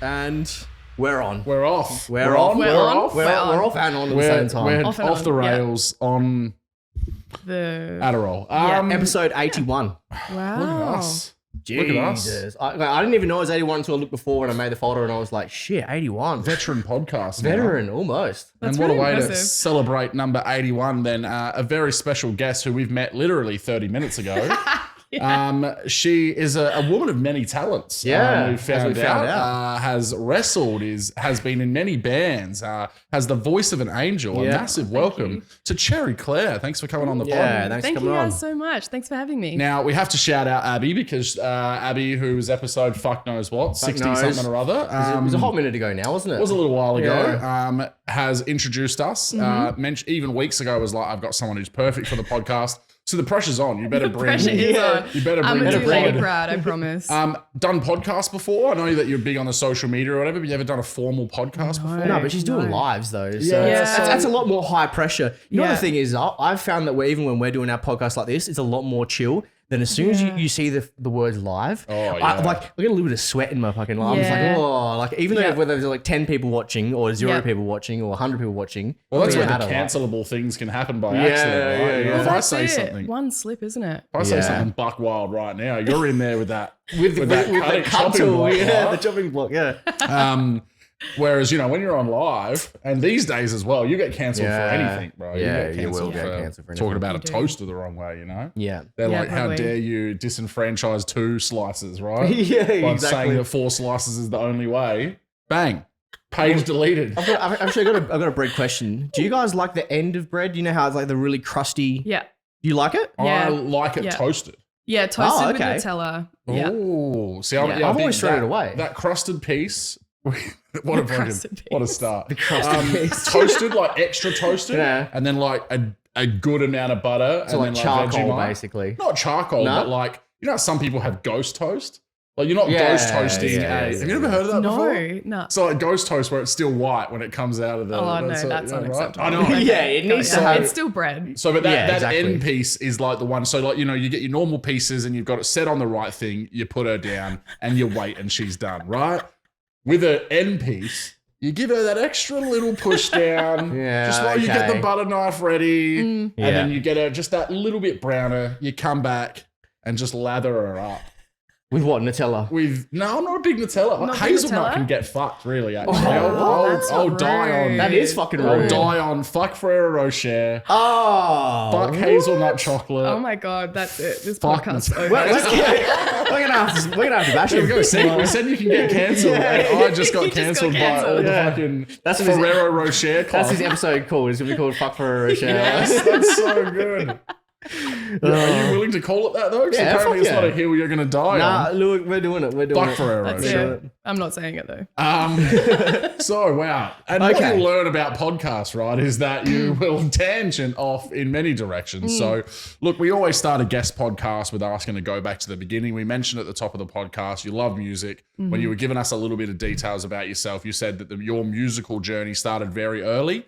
And we're on. We're off. We're off. We're off. We're off and on at the same time. We're Off and off on, the rails on The Adderall. Episode 81. wow. Look at us. Jesus. Look at us. I didn't even know it was 81 until I looked before when I made the folder and I was like, shit, 81. Veteran podcast. now. Veteran, almost. That's and what really a way to impressive. celebrate number 81 then. A very special guest who we've met literally 30 minutes ago. She is a woman of many talents. Yeah, we as found, we found out. Has wrestled, has been in many bands, has the voice of an angel. Yeah. A massive welcome to Cherri Clare. Thanks for coming on the Yeah, pod. thanks Thank for you coming on. guys so much. Thanks for having me. Now, we have to shout out Abby because Abby, who was episode fuck knows what, 60 knows. something or other. It was a hot minute ago now, wasn't it? It was a little while ago. Has introduced us. Even weeks ago was like, I've got someone who's perfect for the podcast. So the pressure's on. You better bring. Pressure is on. You better I'm bring a the do lady pod. proud, I promise. Done podcasts before. I know that you're big on the social media or whatever, but you ever done a formal podcast before? No, but she's doing No. lives though. So Yeah. that's a lot more high pressure. You know, Yeah. the thing is, I've found that even when we're doing our podcast like this, it's a lot more chill than as soon as you see the words live. Oh, I yeah. get a little bit of sweat in my fucking life. Yeah. It's like, even though Yeah. whether there's like 10 people watching or 0 Yeah. people watching or 100 people watching. Well, that's it where the doesn't matter, like- cancelable things can happen by Yeah, accident, right? yeah, You know, yeah. if I That's say it. something, One slip, isn't it? if I say Yeah. something buck wild right now, you're in there with that with the cutting- cut chopping tool, block, yeah, right? the chopping block, yeah. Whereas, when you're on live, and these days as well, you get cancelled for Yeah. anything, bro. Yeah, you you will get get cancelled cancelled for talking anything. about a You do. toaster the wrong way, Yeah. They're Yeah, like, how probably. dare you disenfranchise 2 slices, right? Yeah, By exactly. saying that 4 slices is the only way. Bang. Page deleted. I've actually got a bread question. Do you guys like the end of bread? You know how it's like the really crusty. Yeah. You like it? I Yeah. like it Yeah. toasted. Yeah, toasted Oh, okay. with Nutella. Yeah. Oh, see, Yeah. I'm I've big- always thrown that- it away. That crusted piece. What a crusted fucking, what a piece. start. crusted piece. Toasted, like extra toasted, Yeah. and then like a good amount of butter, So and like then like charcoal, Vegemite. basically. Not charcoal, No? but like some people have ghost toast. Like you're not Yeah, ghost toasting. yeah, Have yeah, you ever heard of that before? No. So like ghost toast where it's still white when it comes out of the. Oh, no, that's right? unacceptable. I know. Okay, Yeah, it got needs it. to have- It's still bread. So, but that, Yeah, that exactly. end piece is like the one. So, like, you get your normal pieces and you've got it set on the right thing. You put her down and you wait and she's done, right? With an end piece, you give her that extra little push down. Yeah, Just while you get the okay. butter knife ready. And Yeah. then you get her just that little bit browner. You come back and just lather her up. With what? Nutella? No, I'm not a big Nutella. Not big Hazelnut Nutella? can get fucked, really, actually. Oh, that's I'll die on rude. That is fucking I'll rude. die on fuck Ferrero Rocher. Oh. Fuck hazelnut chocolate. Oh my God, that's it. This Fuck podcast's Nutella. over. We're gonna have to bash There we him. go. See, we said you can get cancelled. And I just got You just got cancelled by all cancelled. the Yeah. fucking That's what his- Ferrero Rocher That's club. his episode called. It's gonna be called "Fuck for a Rochelle." Yes, that's so good. Yeah, are you willing to call it that though? 'Cause Yeah, apparently fuck it's not yeah. a hill you're going to die Nah, on. look, we're doing it. We're doing Fuck it. Ferrero That's Rocher. it. I'm not saying it though. So, wow. And what Okay. you learn about podcasts, right, is that you will tangent off in many directions. So, look, we always start a guest podcast with asking to go back to the beginning. We mentioned at the top of the podcast, you love music. When you were giving us a little bit of details about yourself, you said that your musical journey started very early.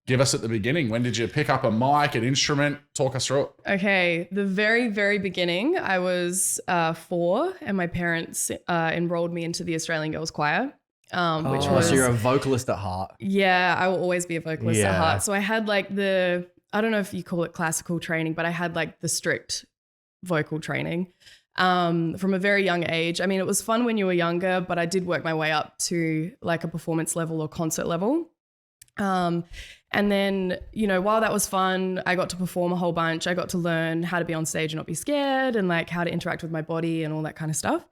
Give us at the beginning. When did you pick up a mic, an instrument? Talk us through it. Okay, the very, very beginning, I was 4 and my parents enrolled me into the Australian Girls Choir, which Oh, was, so you're a vocalist at heart. yeah, I will always be a vocalist at Yeah. heart. So I had like I don't know if you call it classical training, but I had like the strict vocal training from a very young age. I mean, it was fun when you were younger, but I did work my way up to like a performance level or concert level. And then, while that was fun, I got to perform a whole bunch. I got to learn how to be on stage and not be scared and like how to interact with my body and all that kind of stuff.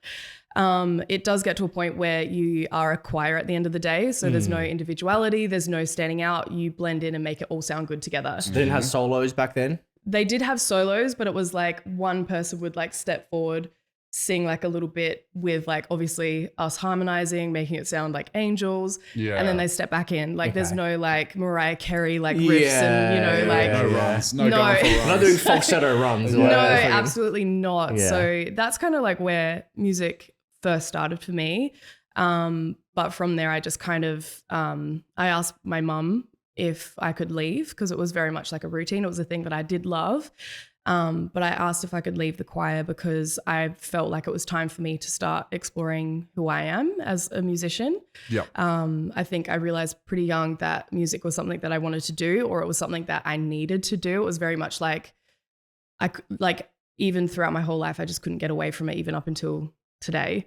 It does get to a point where you are a choir at the end of the day. So there's no individuality, there's no standing out. You blend in and make it all sound good together. They didn't have solos back then. They did have solos, but it was like one person would like step forward, sing like a little bit with like obviously us harmonizing, making it sound like angels. Yeah. And then they step back in. Like there's Okay. no like Mariah Carey like riffs and Yeah, like No yeah. runs. No, No. going for We're runs. not doing falsetto runs. no, Like, absolutely not. Yeah. So that's kind of like where music first started for me. But from there, I just kind of, I asked my mum if I could leave because it was very much like a routine. It was a thing that I did love. But I asked if I could leave the choir because I felt like it was time for me to start exploring who I am as a musician. Yeah. I think I realized pretty young that music was something that I wanted to do, or it was something that I needed to do. It was very much like even throughout my whole life, I just couldn't get away from it, even up until today.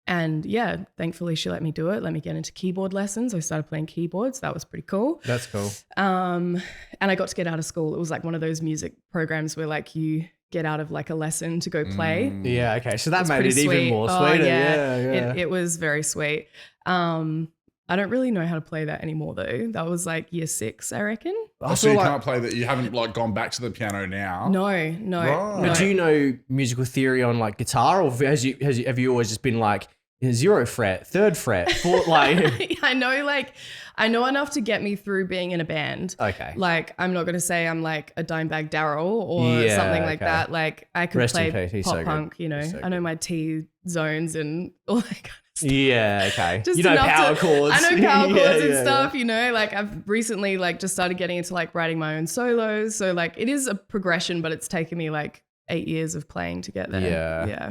And yeah, thankfully she let me do it. Let me get into keyboard lessons. I started playing keyboards. That was pretty cool. That's cool. And I got to get out of school. It was like one of those music programs where like you get out of like a lesson to go play. Yeah, okay. So that It's made it pretty even sweet. more Oh, sweeter. yeah. Yeah. It was very sweet. I don't really know how to play that anymore though. That was like year 6, I reckon. Oh, so you can't play that. You haven't like gone back to the piano now. No. Right. No. But do you know musical theory on like guitar, or have you always just been like 0 fret, 3rd fret, 4th, like? I know enough to get me through being in a band. Okay. Like, I'm not going to say I'm like a Dimebag Darrell or Yeah, something like okay. that. Like, I could Rest in play peace. He's so pop good. punk, you know. He's so I know good. my T zones and all that kind of stuff. Yeah, okay. Just you know enough power to- chords. I know power Yeah, chords and yeah, stuff, you know. Like, I've recently like just started getting into like writing my own solos. So like, it is a progression, but it's taken me like 8 years of playing to get there.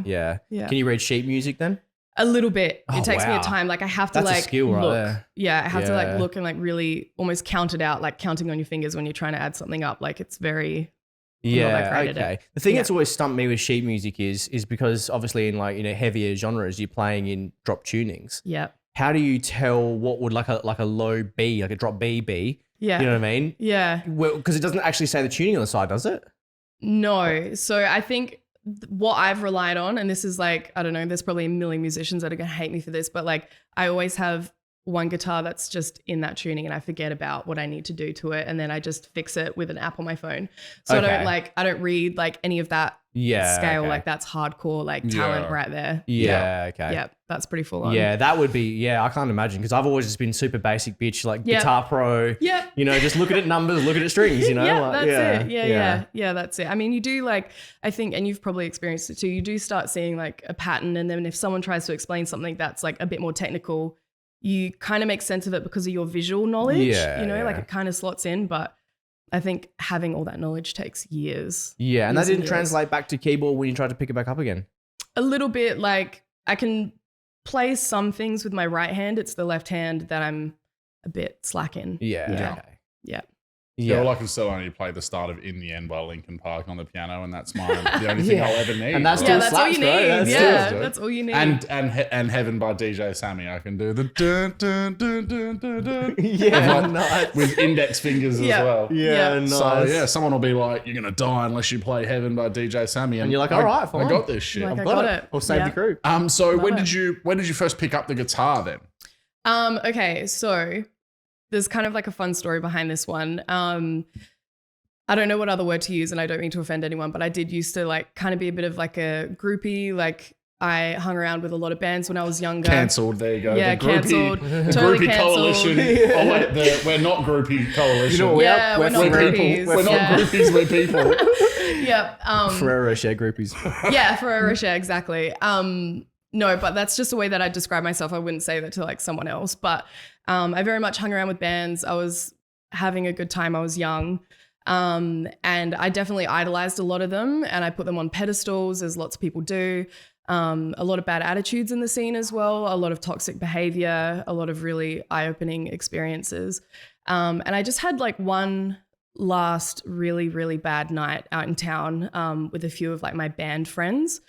Yeah. Yeah. Can you read sheet music then? A little bit. Oh, It takes me wow. a time. Like I have to That's a like skill right look. there. Yeah, I have to Yeah. like look and like really almost count it out, like counting on your fingers when you're trying to add something up. Like it's very not that Yeah, great at it. okay. The thing Yeah. that's always stumped me with sheet music is because obviously in like, you know, heavier genres, you're playing in drop tunings. yeah. How do you tell what would like a low B, like a drop B be? Yeah. You know what I mean? Yeah. Well, because it doesn't actually say the tuning on the side, does it? No. So I think what I've relied on, and this is like, I don't know, there's probably a million musicians that are going to hate me for this, but like I always have one guitar that's just in that tuning and I forget about what I need to do to it. And then I just fix it with an app on my phone. So Okay. I don't read like any of that Yeah. scale. okay. Like that's hardcore, like talent Yeah. right there. Yeah, okay. Yeah. That's pretty full on. Yeah, that would be, yeah, I can't imagine because I've always just been super basic bitch, like Yeah. Guitar Pro, Yeah. you know, just looking at numbers, looking at strings, you know? Yeah, like, that's it. Yeah, that's it. I mean, you do like, I think, and you've probably experienced it too, you do start seeing like a pattern. And then if someone tries to explain something that's like a bit more technical, you kind of make sense of it because of your visual knowledge. Yeah, you know, like yeah. it kind of slots in. But I think having all that knowledge takes years. Yeah, and that Years and didn't years. translate back to keyboard when you tried to pick it back up again. A little bit like I can play some things with my right hand. It's the left hand that I'm a bit slack in. Yeah, Yeah. okay. Yeah. Yeah, Yeah. well, I can still only play the start of In the End by Linkin Park on the piano, and that's the only thing Yeah. I'll ever need. And that's right? still Yeah, that's all you slaps, bro. need. That's Yeah, still- that's all you need. and Heaven by DJ Sammy, I can do the dun dun dun dun dun dun Yeah, With- nice. with index fingers Yeah. as well. Yeah, Yeah. nice. So yeah, someone will be like, "You're gonna die unless you play Heaven by DJ Sammy," And you're like, "All right, fine. I got this shit." Like, I've I got got it. it. Or save Yeah. the crew. So Love when it. did you first pick up the guitar then? Okay, so there's kind of like a fun story behind this one. I don't know what other word to use and I don't mean to offend anyone, but I did used to like kind of be a bit of like a groupie. Like I hung around with a lot of bands when I was younger. Cancelled. There you go. Yeah, the groupie, cancelled. the Totally groupie cancelled. coalition. Oh wait, we're not groupie coalition. You know, we Yeah, are, we're not we're groupies. people. We're Yeah. not groupies. We're people. Yeah. Ferrero Rocher groupies. Yeah, for a Rocher, exactly. No, but that's just the way that I describe myself. I wouldn't say that to like someone else, but I very much hung around with bands. I was having a good time. I was young. And I definitely idolized a lot of them and I put them on pedestals, as lots of people do. A lot of bad attitudes in the scene as well, a lot of toxic behavior, a lot of really eye-opening experiences. And I just had like one last really, really bad night out in town with a few of like my band friends.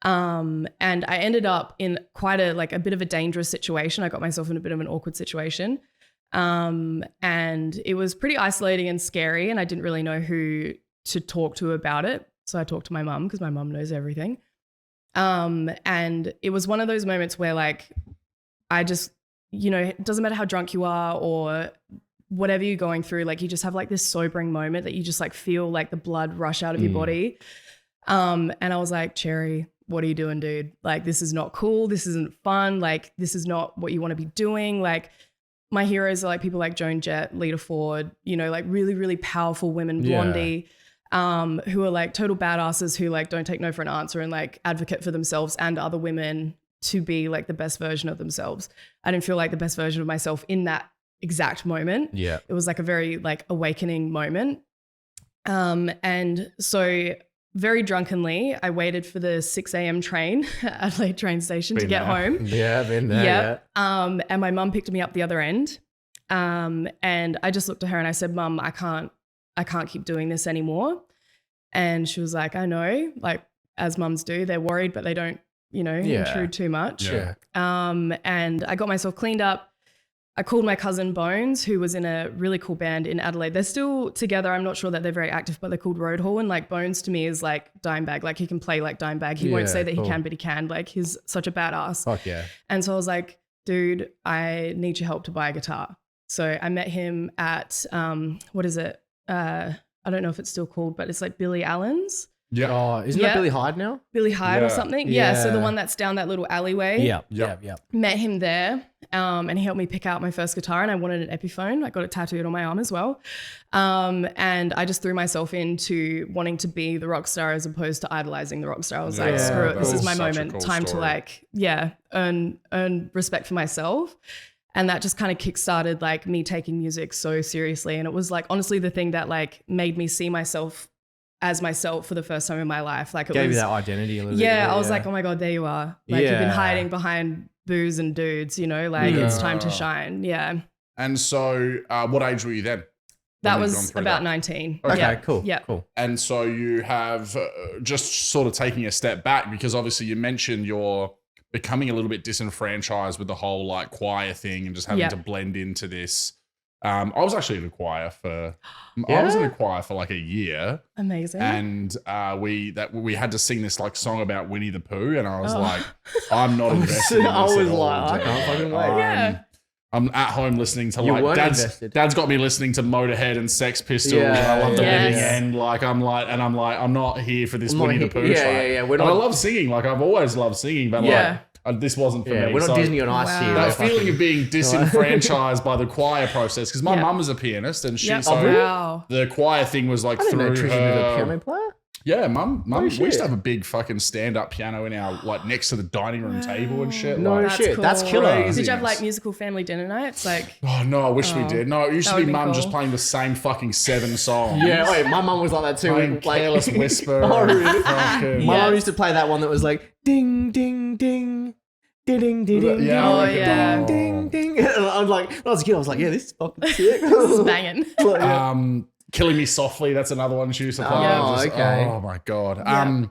And I ended up in quite a bit of a dangerous situation. I got myself in a bit of an awkward situation. And it was pretty isolating and scary, and I didn't really know who to talk to about it. So I talked to my mum because my mum knows everything. And it was one of those moments where like, I just, you know, it doesn't matter how drunk you are or whatever you're going through, like you just have like this sobering moment that you just like feel like the blood rush out of your body. And I was like, Cherri, what are you doing, dude? Like, this is not cool. This isn't fun. Like, this is not what you want to be doing. Like, my heroes are like people like Joan Jett, Lita Ford, you know, like really, really powerful women, Blondie, who are like total badasses who like don't take no for an answer and like advocate for themselves and other women to be like the best version of themselves. I didn't feel like the best version of myself in that exact moment. Yeah. It was like a very like awakening moment. And so very drunkenly, I waited for the 6 a.m. train at Adelaide train station to get home. Yeah, been there. Yep. And my mum picked me up the other end. And I just looked at her and I said, Mum, I can't keep doing this anymore. And she was like, I know, like as mums do, they're worried, but they don't, intrude too much. Yeah. And I got myself cleaned up. I called my cousin Bones, who was in a really cool band in Adelaide. They're still together. I'm not sure that they're very active, but they're called Roadhall. And like Bones to me is like Dimebag. Like he can play like Dimebag. He won't say that he can, but he can. Like he's such a badass. Fuck yeah. And so I was like, dude, I need your help to buy a guitar. So I met him at, what is it? I don't know if it's still called, but it's like Billy Allen's. Yeah. Oh, isn't that Billy Hyde now? Billy Hyde or something. Yeah. So the one that's down that little alleyway. Yeah. Met him there, and he helped me pick out my first guitar, and I wanted an Epiphone. I got it tattooed on my arm as well. And I just threw myself into wanting to be the rock star as opposed to idolizing the rock star. I was like, screw it. This is my moment. Cool Time story. to earn respect for myself. And that just kind of kickstarted like me taking music so seriously. And it was like, honestly, the thing that like made me see myself as myself for the first time in my life. Like it Gave was, you that identity a little bit. yeah, I was like, oh my God, there you are. Like you've been hiding behind booze and dudes, like it's time to shine. Yeah. And so what age were you then? That was about 19. Okay, Yeah. Cool. Yeah. Cool. And so you have just sort of taking a step back, because obviously you mentioned you're becoming a little bit disenfranchised with the whole like choir thing and just having to blend into this. I was actually in a choir for like a year. Amazing. And we had to sing this like song about Winnie the Pooh, and I was like, I'm not invested in this I was at all, like, I can't fucking wait. Yeah. I'm at home listening to You like weren't dad's invested. got me listening to Motorhead and Sex Pistols. Yeah, I love the yes. living end. I'm not here for this I'm not Winnie the here- Pooh yeah, track. yeah, yeah. We're And I not- love singing. Like I've always loved singing, but this wasn't for Yeah, me. we're not So Disney on Ice Wow. here. that Like, feeling fucking- of being disenfranchised by the choir process, because my mum was a pianist, and she Yeah. so Wow. the choir thing was like I didn't know through Trish was a her. piano player. Yeah, mum. Oh, We used shit. to have a big fucking stand-up piano in our like next to the dining room table and shit. No like, shit. That's killer. Crazy. Did you have like musical family dinner nights? Like, Oh no, I wish we did. No, it used That to be would've been mum just cool. playing the same fucking 7 songs. Yeah, wait, my mum was like that too. Playing Like, Careless Whisper. Oh, really? Fucking- my Yeah. mum used to play that one that was like ding, ding, ding. Ding, ding, ding, ding, Yeah, Oh, I yeah. reckon- ding, ding. And I was like, when I was a kid, I was like, yeah, this is fucking sick. this is banging. Like, yeah. Killing Me Softly, that's another one she used to play. Oh, Just- okay. Oh my god. Yeah.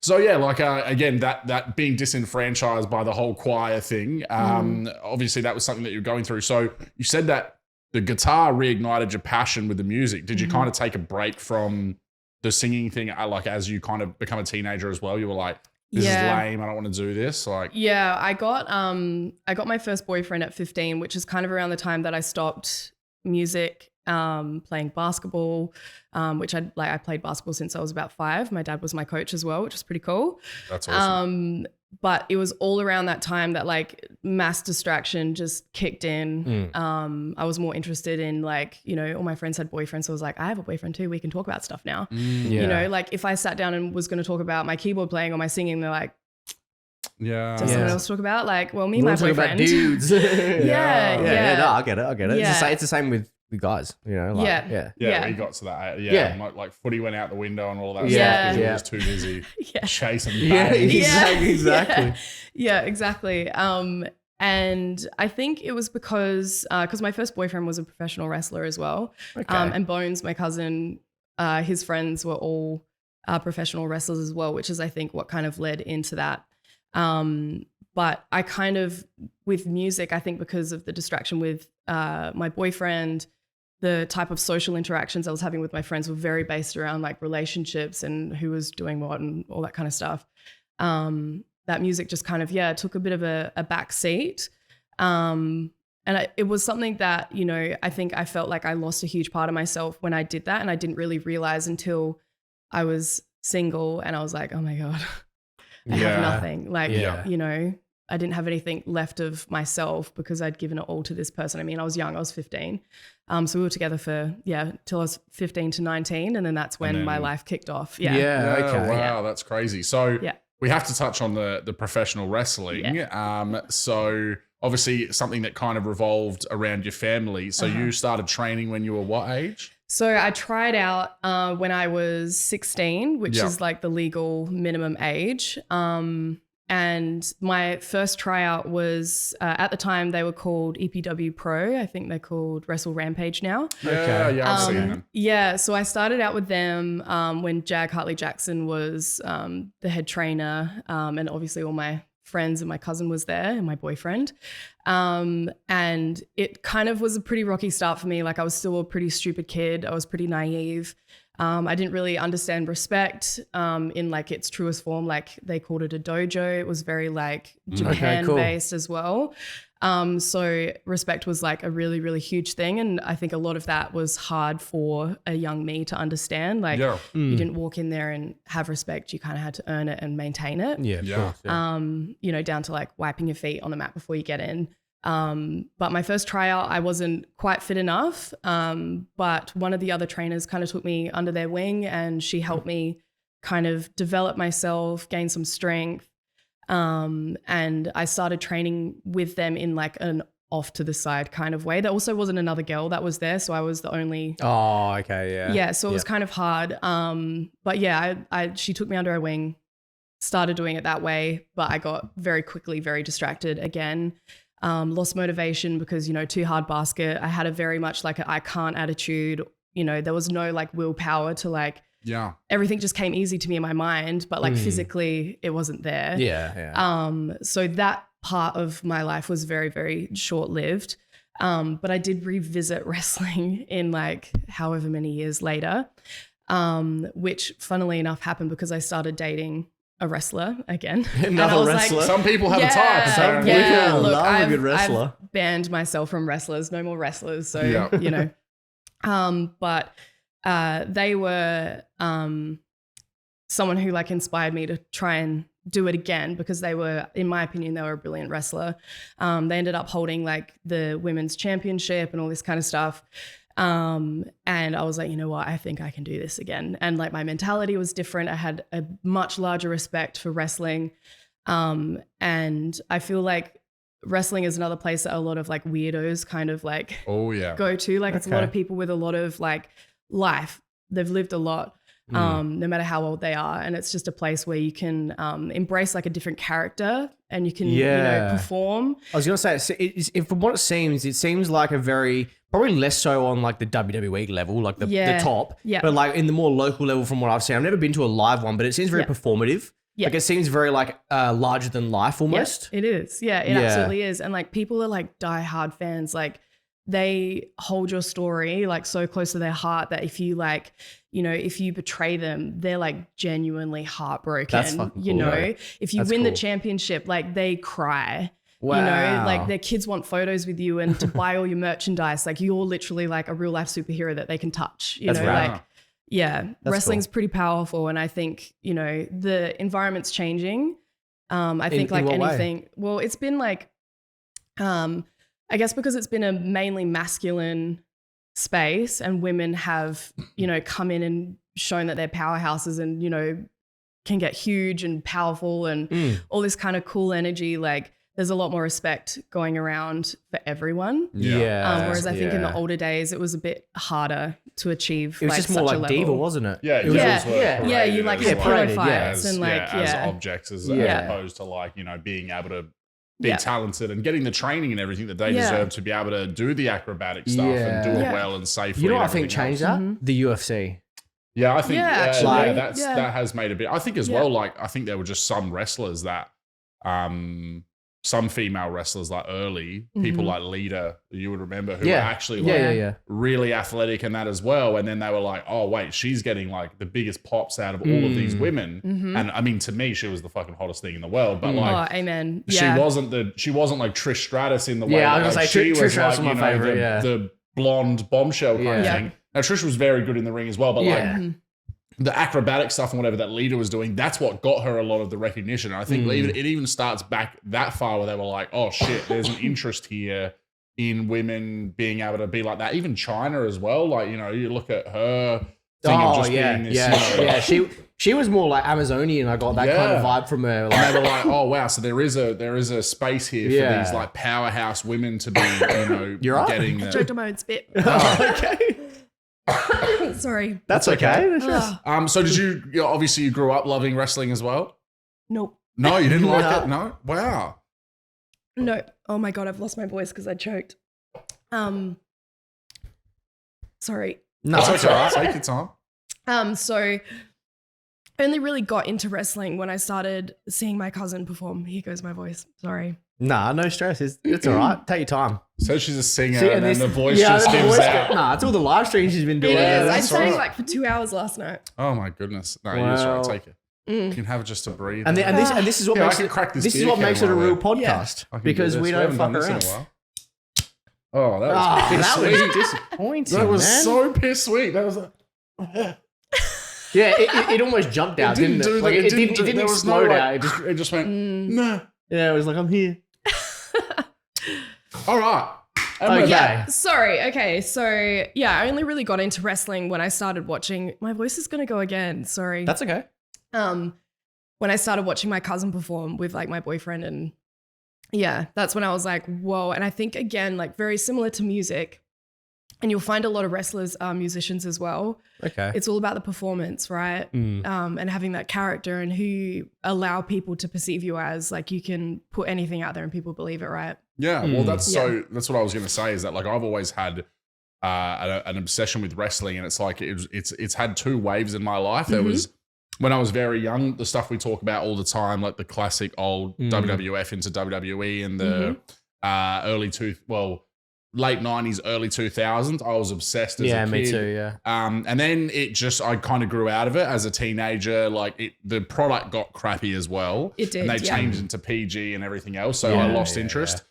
So yeah, like again, that being disenfranchised by the whole choir thing. Obviously, that was something that you're going through. So you said that the guitar reignited your passion with the music. Did you kind of take a break from the singing thing? Like as you kind of become a teenager as well, you were like, this is lame. I don't want to do this. Like, Yeah, I got my first boyfriend at 15, which is kind of around the time that I stopped music, playing basketball, which I played basketball since I was about 5. My dad was my coach as well, which was pretty cool. that's awesome. But it was all around that time that like mass distraction just kicked in. I was more interested in like, all my friends had boyfriends. So I was like, I have a boyfriend too. We can talk about stuff now. Yeah. Like if I sat down and was going to talk about my keyboard playing or my singing, they're like, Yeah. does someone else talk about? Like, well, me, We my wanna talk about boyfriend. dudes. Yeah. No, I get it. Yeah. It's the same with guys, like, Yeah. Yeah, we got to that. Yeah. Like footy went out the window and all that Yeah. stuff because you Yeah. were just too busy Yeah. chasing Yeah, bangs. exactly. Yeah, exactly. And I think it was because my first boyfriend was a professional wrestler as well. Okay. And Bones, my cousin, his friends were all professional wrestlers as well, which is I think what kind of led into that. But I kind of, with music, I think because of the distraction with my boyfriend, the type of social interactions I was having with my friends were very based around like relationships and who was doing what and all that kind of stuff. That music just kind of, took a bit of a back seat. And it was something that, I think I felt like I lost a huge part of myself when I did that. And I didn't really realize until I was single and I was like, oh my God, I have nothing. Like, I didn't have anything left of myself because I'd given it all to this person. I mean, I was young, I was 15. So we were together for, till I was 15 to 19. And then that's when my life kicked off. Yeah. Yeah, okay. Wow, that's crazy. So Yeah. we have to touch on the professional wrestling. So obviously something that kind of revolved around your family. So you started training when you were what age? So I tried out when I was 16, which is like the legal minimum age. And my first tryout was, at the time they were called EPW Pro. I think they're called Wrestle Rampage now. Yeah, I've seen them. Yeah, so I started out with them when Jag Hartley-Jackson was the head trainer, and obviously all my friends and my cousin was there and my boyfriend. And it kind of was a pretty rocky start for me. Like I was still a pretty stupid kid. I was pretty naive. I didn't really understand respect in like its truest form. Like they called it a dojo. It was very like Japan based as well. So respect was like a really, really huge thing. And I think a lot of that was hard for a young me to understand. Like you didn't walk in there and have respect. You kind of had to earn it and maintain it. Yeah. You know, down to like wiping your feet on the mat before you get in. But my first tryout, I wasn't quite fit enough. But one of the other trainers kind of took me under their wing and she helped me kind of develop myself, gain some strength. And I started training with them in like an off to the side kind of way. There also wasn't another girl that was there. So I was the only. Oh, okay. Yeah. Yeah. So it was kind of hard. But yeah, she took me under her wing, started doing it that way, but I got very quickly, very distracted again. Lost motivation because, you know, too hard basket. I had a very much like I can't attitude, you know, there was no like willpower to like, everything just came easy to me in my mind, but like physically it wasn't there. So that part of my life was very, very short lived. But I did revisit wrestling in like however many years later, which funnily enough happened because I started dating a wrestler again. Another wrestler. Like, some people have a type. Some people love a good wrestler. I've banned myself from wrestlers. No more wrestlers. So, you know. But they were someone who like inspired me to try and do it again because they were, in my opinion, they were a brilliant wrestler. They ended up holding like the women's championship and all this kind of stuff. And I was like, you know what, I think I can do this again. And like my mentality was different. I had a much larger respect for wrestling. And I feel like wrestling is another place that a lot of like weirdos kind of like go to. Like it's a lot of people with a lot of like life. They've lived a lot. No matter how old they are. And it's just a place where you can embrace like a different character and you can you know, perform. I was going to say, from what it seems like a very, probably less so on like the WWE level, like the top, but like in the more local level from what I've seen. I've never been to a live one, but it seems very performative. Like it seems very like larger than life almost. It is. Yeah, it absolutely is. And like people are like diehard fans. Like they hold your story like so close to their heart that if you like, you know, if you betray them, they're like genuinely heartbroken. That's fucking cool. You know, if you win the championship, like they cry. Wow. You know, like their kids want photos with you and to buy all your merchandise. Like you're literally like a real life superhero that they can touch. You know, like wrestling's pretty powerful. And I think, you know, the environment's changing. I think like anything. Well, it's been like, I guess because it's been a mainly masculine space and women have, you know, come in and shown that they're powerhouses and, you know, can get huge and powerful and all this kind of cool energy. Like there's a lot more respect going around for everyone. Whereas I think in the older days, it was a bit harder to achieve. It was like just more like diva, wasn't it? Yeah. You like had photo fights and like, as objects as opposed to like, you know, being able to be talented and getting the training and everything that they deserve to be able to do the acrobatic stuff and do it well and safely. You know what I think changed that? The UFC. Yeah, I think that has made a bit. I think as well, like I think there were just some wrestlers that some female wrestlers like early, people like Lita, you would remember, who were actually like really athletic and that as well. And then they were like, oh wait, she's getting like the biggest pops out of all of these women. And I mean, to me, she was the fucking hottest thing in the world. But like, amen. She wasn't like Trish Stratus in the way. Yeah, I was like, gonna say Trish was Stratus was my favorite. The blonde bombshell kind of thing. Now Trish was very good in the ring as well, but like the acrobatic stuff and whatever that Lita was doing, that's what got her a lot of the recognition. And I think it even starts back that far where they were like, oh shit, there's an interest here in women being able to be like that. Even China as well. Like, you know, you look at her thing of just being this, She was more like Amazonian. I got that kind of vibe from her. Like, and they were like, oh wow, so there is a space here for these like powerhouse women to be, you know, I choked on my own spit. Okay. Sorry. That's okay. So did you obviously you grew up loving wrestling as well? Nope. No, you didn't like it? No? Wow. No. Oh my God, I've lost my voice because I choked. Sorry. No, that's all right. Take your time. So I only really got into wrestling when I started seeing my cousin perform. Here goes my voice. Sorry. Nah, no stress. It's all right. Take your time. So she's a singer and then the voice just gives out. Nah, it's all the live streams she's been doing. It is. I that's sang right. like for 2 hours last night. Oh my goodness. No, you're just right. Take it. You can have it just to breathe. And this is what makes it crack this is what makes it a real podcast because we don't fuck around. Oh, that was disappointing. That was man. so piss sweet. That was yeah, it almost jumped out, didn't it? Like, it didn't explode out. It just went, nah. Yeah, it was like, I'm here. All right. Okay. Sorry. Okay. So yeah, I only really got into wrestling when I started watching. My voice is gonna go again. Sorry. That's okay. When I started watching my cousin perform with like my boyfriend, and yeah, that's when I was like, whoa. And I think again, like very similar to music, and you'll find a lot of wrestlers are musicians as well. Okay. It's all about the performance, right? And having that character and who you allow people to perceive you as. Like you can put anything out there and people believe it, right? Yeah. Well, that's what I was going to say is that like I've always had an obsession with wrestling, and it's like it's had two waves in my life. There was when I was very young, the stuff we talk about all the time, like the classic old WWF into WWE and the late 90s, early 2000s. I was obsessed as a kid. Yeah, me too, yeah. And then I kind of grew out of it as a teenager. Like the product got crappy as well. It did, and they changed into PG and everything else. So I lost interest. Yeah.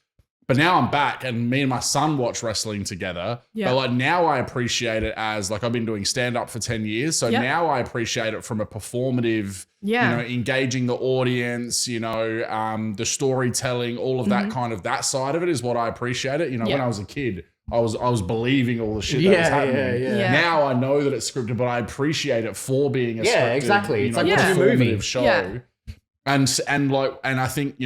But now I'm back, and me and my son watch wrestling together. Yeah. But like now I appreciate it as like I've been doing stand up for 10 years. So now I appreciate it from a performative, engaging the audience, the storytelling, all of that kind of that side of it is what I appreciate it. When I was a kid, I was believing all the shit that was happening. Yeah. Now I know that it's scripted, but I appreciate it for being a scripted, exactly. It's like a performative show. Yeah. And I think,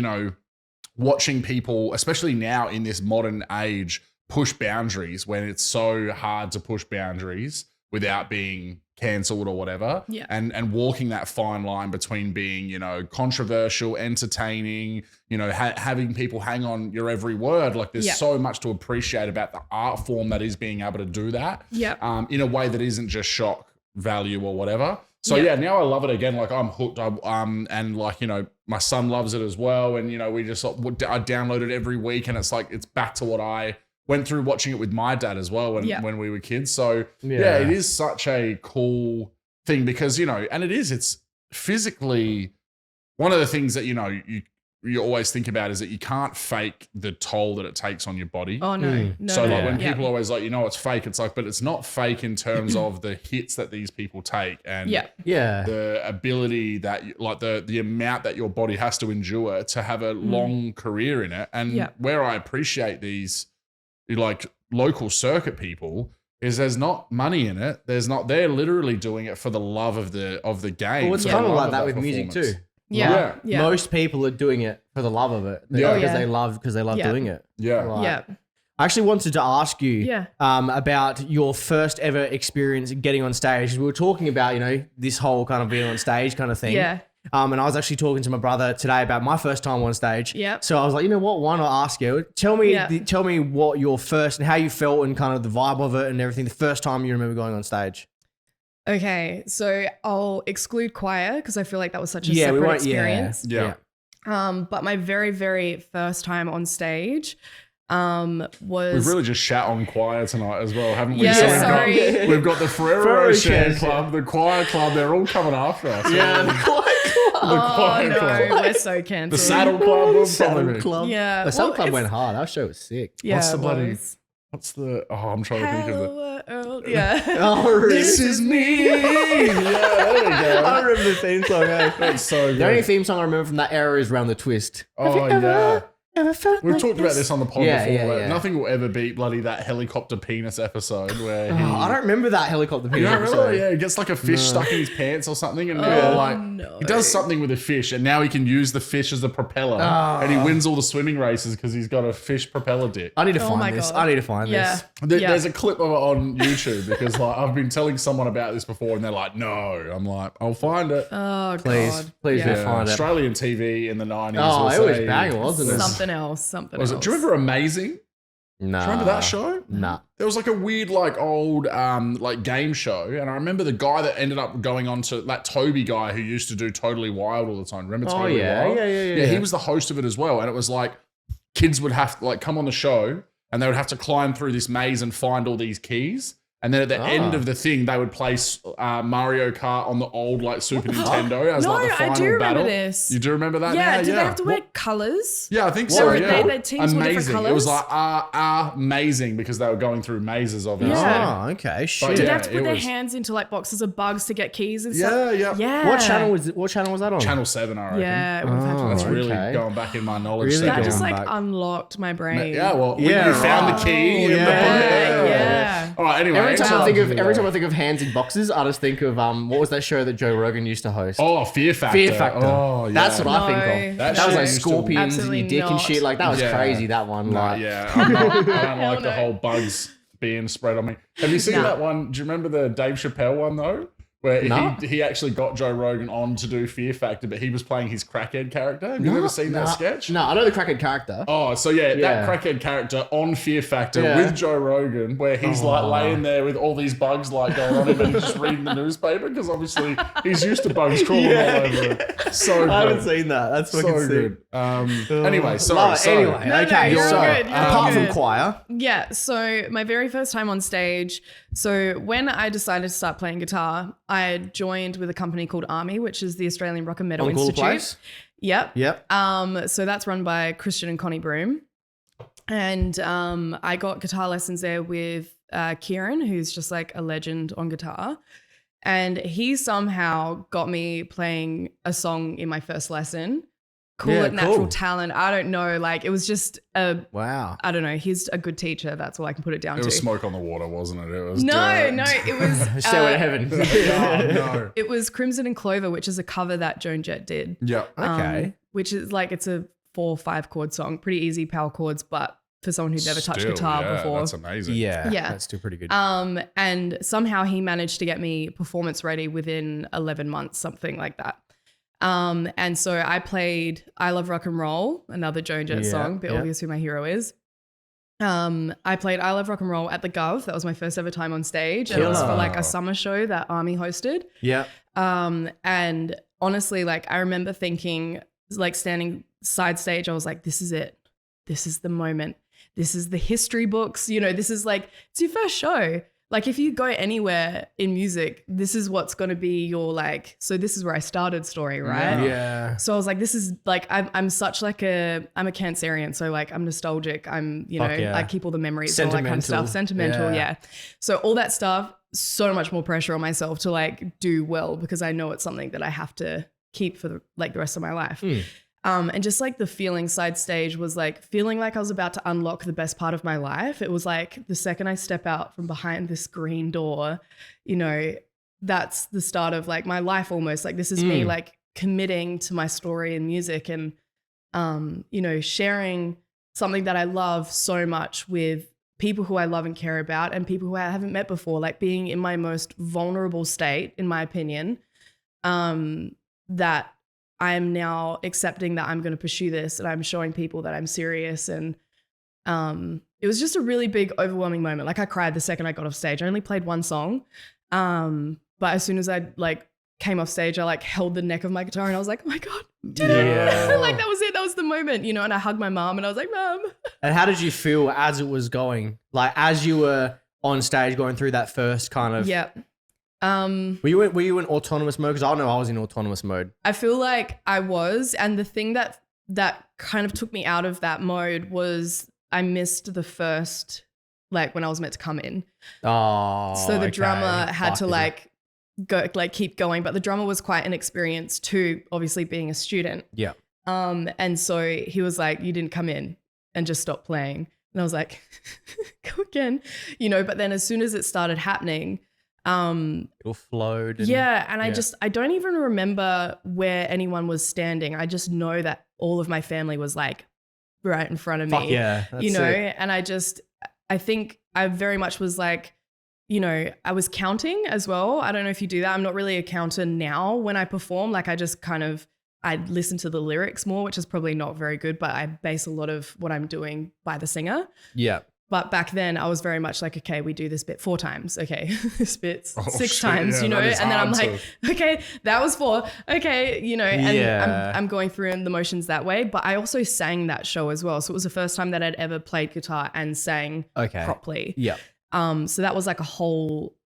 watching people, especially now in this modern age, push boundaries when it's so hard to push boundaries without being cancelled or whatever. Yeah. And walking that fine line between being, controversial, entertaining, having people hang on your every word. Like there's so much to appreciate about the art form that is being able to do that in a way that isn't just shock value or whatever. So now I love it again. Like I'm hooked. And like, my son loves it as well. And, I download it every week, and it's like, it's back to what I went through watching it with my dad as well when we were kids. So it is such a cool thing because, and it's physically one of the things that, you always think about is that you can't fake the toll that it takes on your body. Oh, no. So like when people always like, it's fake, it's like, but it's not fake in terms of the hits that these people take and the ability that like the amount that your body has to endure to have a long career in it. And where I appreciate these like local circuit people is there's not money in it. They're literally doing it for the love of the game. Well, it's kind of like that with music too. Yeah. Most people are doing it for the love of it. Because they love doing it. Yeah. Like, I actually wanted to ask you about your first ever experience getting on stage. We were talking about, this whole kind of being on stage kind of thing. Yeah. And I was actually talking to my brother today about my first time on stage. Yeah. So I was like, you know what? Why not ask you? Tell me what your first and how you felt and kind of the vibe of it and everything. The first time you remember going on stage. Okay, so I'll exclude choir because I feel like that was such a separate experience. Yeah. But my very, very first time on stage was... We've really just shat on choir tonight as well, haven't we? Yeah, so sorry. We've got the Ferrero Rocher Club, the choir club, they're all coming after us. Yeah, the choir club. We're so cancelled. The Saddle Club. Saddle Club. Yeah. The Saddle Club went hard. Our show was sick. Yeah, I'm trying to think of it. This is me. Yeah, there we go. I remember the theme song. That's so good. The only theme song I remember from that era is Round the Twist. Oh, yeah. Ever felt We've like talked about this on the pod Yeah, before. yeah, But yeah. nothing will ever beat bloody that helicopter penis episode where he. I don't remember that helicopter You penis don't remember? episode. Yeah, he gets like a fish stuck in his pants or something, and no. he does something with a fish, and now he can use the fish as a propeller, and he wins all the swimming races because he's got a fish propeller dick. I need to Oh find my this. God. I need to find Yeah. this. Yeah. There's a clip of it on YouTube because like I've been telling someone about this before, and they're like, "No," I'm like, "I'll find it." Oh, Please, God. please do Yeah. find it. Australian TV in the 90s. Oh, it was a- banging, wasn't it? Something else. Was it? Do you remember Amazing? Nah. Do you remember that show? Nah. There was like a weird, like old, like game show, and I remember the guy that ended up going on to that Toby guy who used to do Totally Wild all the time. Remember Totally Wild? Yeah. He was the host of it as well, and it was like kids would have to like come on the show, and they would have to climb through this maze and find all these keys. And then at the end of the thing, they would play Mario Kart on the old like Super Nintendo as No, like the final I do remember battle. this. You do remember that? Yeah, now? did they have to wear colours? Yeah, I think So so. they- Yeah, their teams were different amazing. It was colours? like amazing because they were going through mazes, obviously. Yeah. Oh, okay. But Shit. Did they yeah, have to put it their was- hands into like boxes of bugs to get keys and Yeah, stuff? yeah. Yeah. What channel was that on? Channel 7, I reckon. Yeah, it would have had to Oh, That's be. really okay. going back in my knowledge. Really That section. just like back. unlocked my brain. Yeah, well, Yeah, you found right. the key. in the Yeah. All right, anyway. Every time I interrupted think of hands in boxes, I just think of what was that show that Joe Rogan used to host? Oh, Fear Factor. Fear Factor. Oh, yeah. That's what I think No. of. That That was shit like used to- scorpions in Absolutely your dick and not. shit. Like that was Yeah. crazy. That one. No, Like, yeah. I don't like the no. whole bugs being spread on me. Have you seen Nah. that one? Do you remember the Dave Chappelle one, though? Where No. he actually got Joe Rogan on to do Fear Factor, but he was playing his crackhead character. Have you ever seen that sketch? No, I know the crackhead character. Oh, so yeah, Yeah. that crackhead character on Fear Factor Yeah. with Joe Rogan, where he's like laying there with all these bugs like going on him and he's just reading the newspaper because obviously he's used to bugs crawling all over him. So good. I haven't seen that. That's fucking So sick. good. Anyway, Love sorry. it. So, Anyway, No, okay. you're so good, you're apart from good. choir, Yeah, so my very first time on stage. So when I decided to start playing guitar, I joined with a company called Army, which is the Australian Rock and Metal on Cool Institute. Place. Yep. Yep. So that's run by Christian and Connie Broom. And I got guitar lessons there with Kieran, who's just like a legend on guitar. And he somehow got me playing a song in my first lesson. Call Yeah, it natural cool. talent. I don't know. Like it was just Wow. I don't know. He's a good teacher. That's all I can put it down it to. was smoke on the water, wasn't it? It was No, dirt. no, it was Stairway to Heaven. Oh, no. it was Crimson and Clover, which is a cover that Joan Jett did. Yeah. Okay. Which is like it's a 4 or 5 chord song, pretty easy power chords, but for someone who'd never touched Still, guitar yeah, before. That's amazing. Yeah. Yeah. That's still pretty good. And somehow he managed to get me performance ready within 11 months, something like that. And so I played I Love Rock and Roll, another Joan Jett Yeah, song, but yeah. obvious who my hero is. I played I Love Rock and Roll at the Gov. That was my first ever time on stage. And it was for Killer. like a summer show that Army hosted. yeah. And honestly, like I remember thinking, like standing side stage, I was like, this is it. This is the moment. This is the history books. You know, this is like, it's your first show. Like if you go anywhere in music, this is what's going to be your like, so this is where I started story, right? Yeah. So I was like, this is like, I'm such like I'm a Cancerian. So like I'm nostalgic. I'm, you know, Fuck yeah. I keep all the memories and all that kind of stuff. Sentimental. Sentimental. Yeah. Yeah. So all that stuff, so much more pressure on myself to like do well because I know it's something that I have to keep for the rest of my life. And just like the feeling side stage was like feeling like I was about to unlock the best part of my life. It was like the second I step out from behind this green door, you know, that's the start of like my life almost. Like this is me like committing to my story and music and, you know, sharing something that I love so much with people who I love and care about and people who I haven't met before, like being in my most vulnerable state, in my opinion, that I'm now accepting that I'm going to pursue this and I'm showing people that I'm serious. And it was just a really big, overwhelming moment. Like I cried the second I got off stage. I only played one song. But as soon as I like came off stage, I like held the neck of my guitar and I was like, oh my God, did it. Like that was it. That was the moment, you know, and I hugged my mom and I was like, Mom. And how did you feel as it was going? Like as you were on stage going through that first kind of... Yeah. Were you in autonomous mode? Because I know I was in autonomous mode. I feel like I was. And the thing that kind of took me out of that mode was I missed the first, like when I was meant to come in. Oh, So the okay. drummer had to Fuck, like go, like keep going. But the drummer was quite inexperienced too, obviously being a student. Yeah. And so he was like, you didn't come in and just stop playing. And I was like, go again, but then as soon as it started happening, it all flowed. And I don't even remember where anyone was standing. I just know that all of my family was like right in front of me. Yeah. And I think I very much was like, I was counting as well. I don't know if you do that. I'm not really a counter now when I perform. Like I just I listen to the lyrics more, which is probably not very good, but I base a lot of what I'm doing by the singer. Yeah. But back then I was very much like, okay, we do this bit 4 times. Okay, this bit 6 times, and then I'm like, okay, that was 4. Okay, and I'm going through the motions that way. But I also sang that show as well. So it was the first time that I'd ever played guitar and sang properly. Yeah. So that was like a whole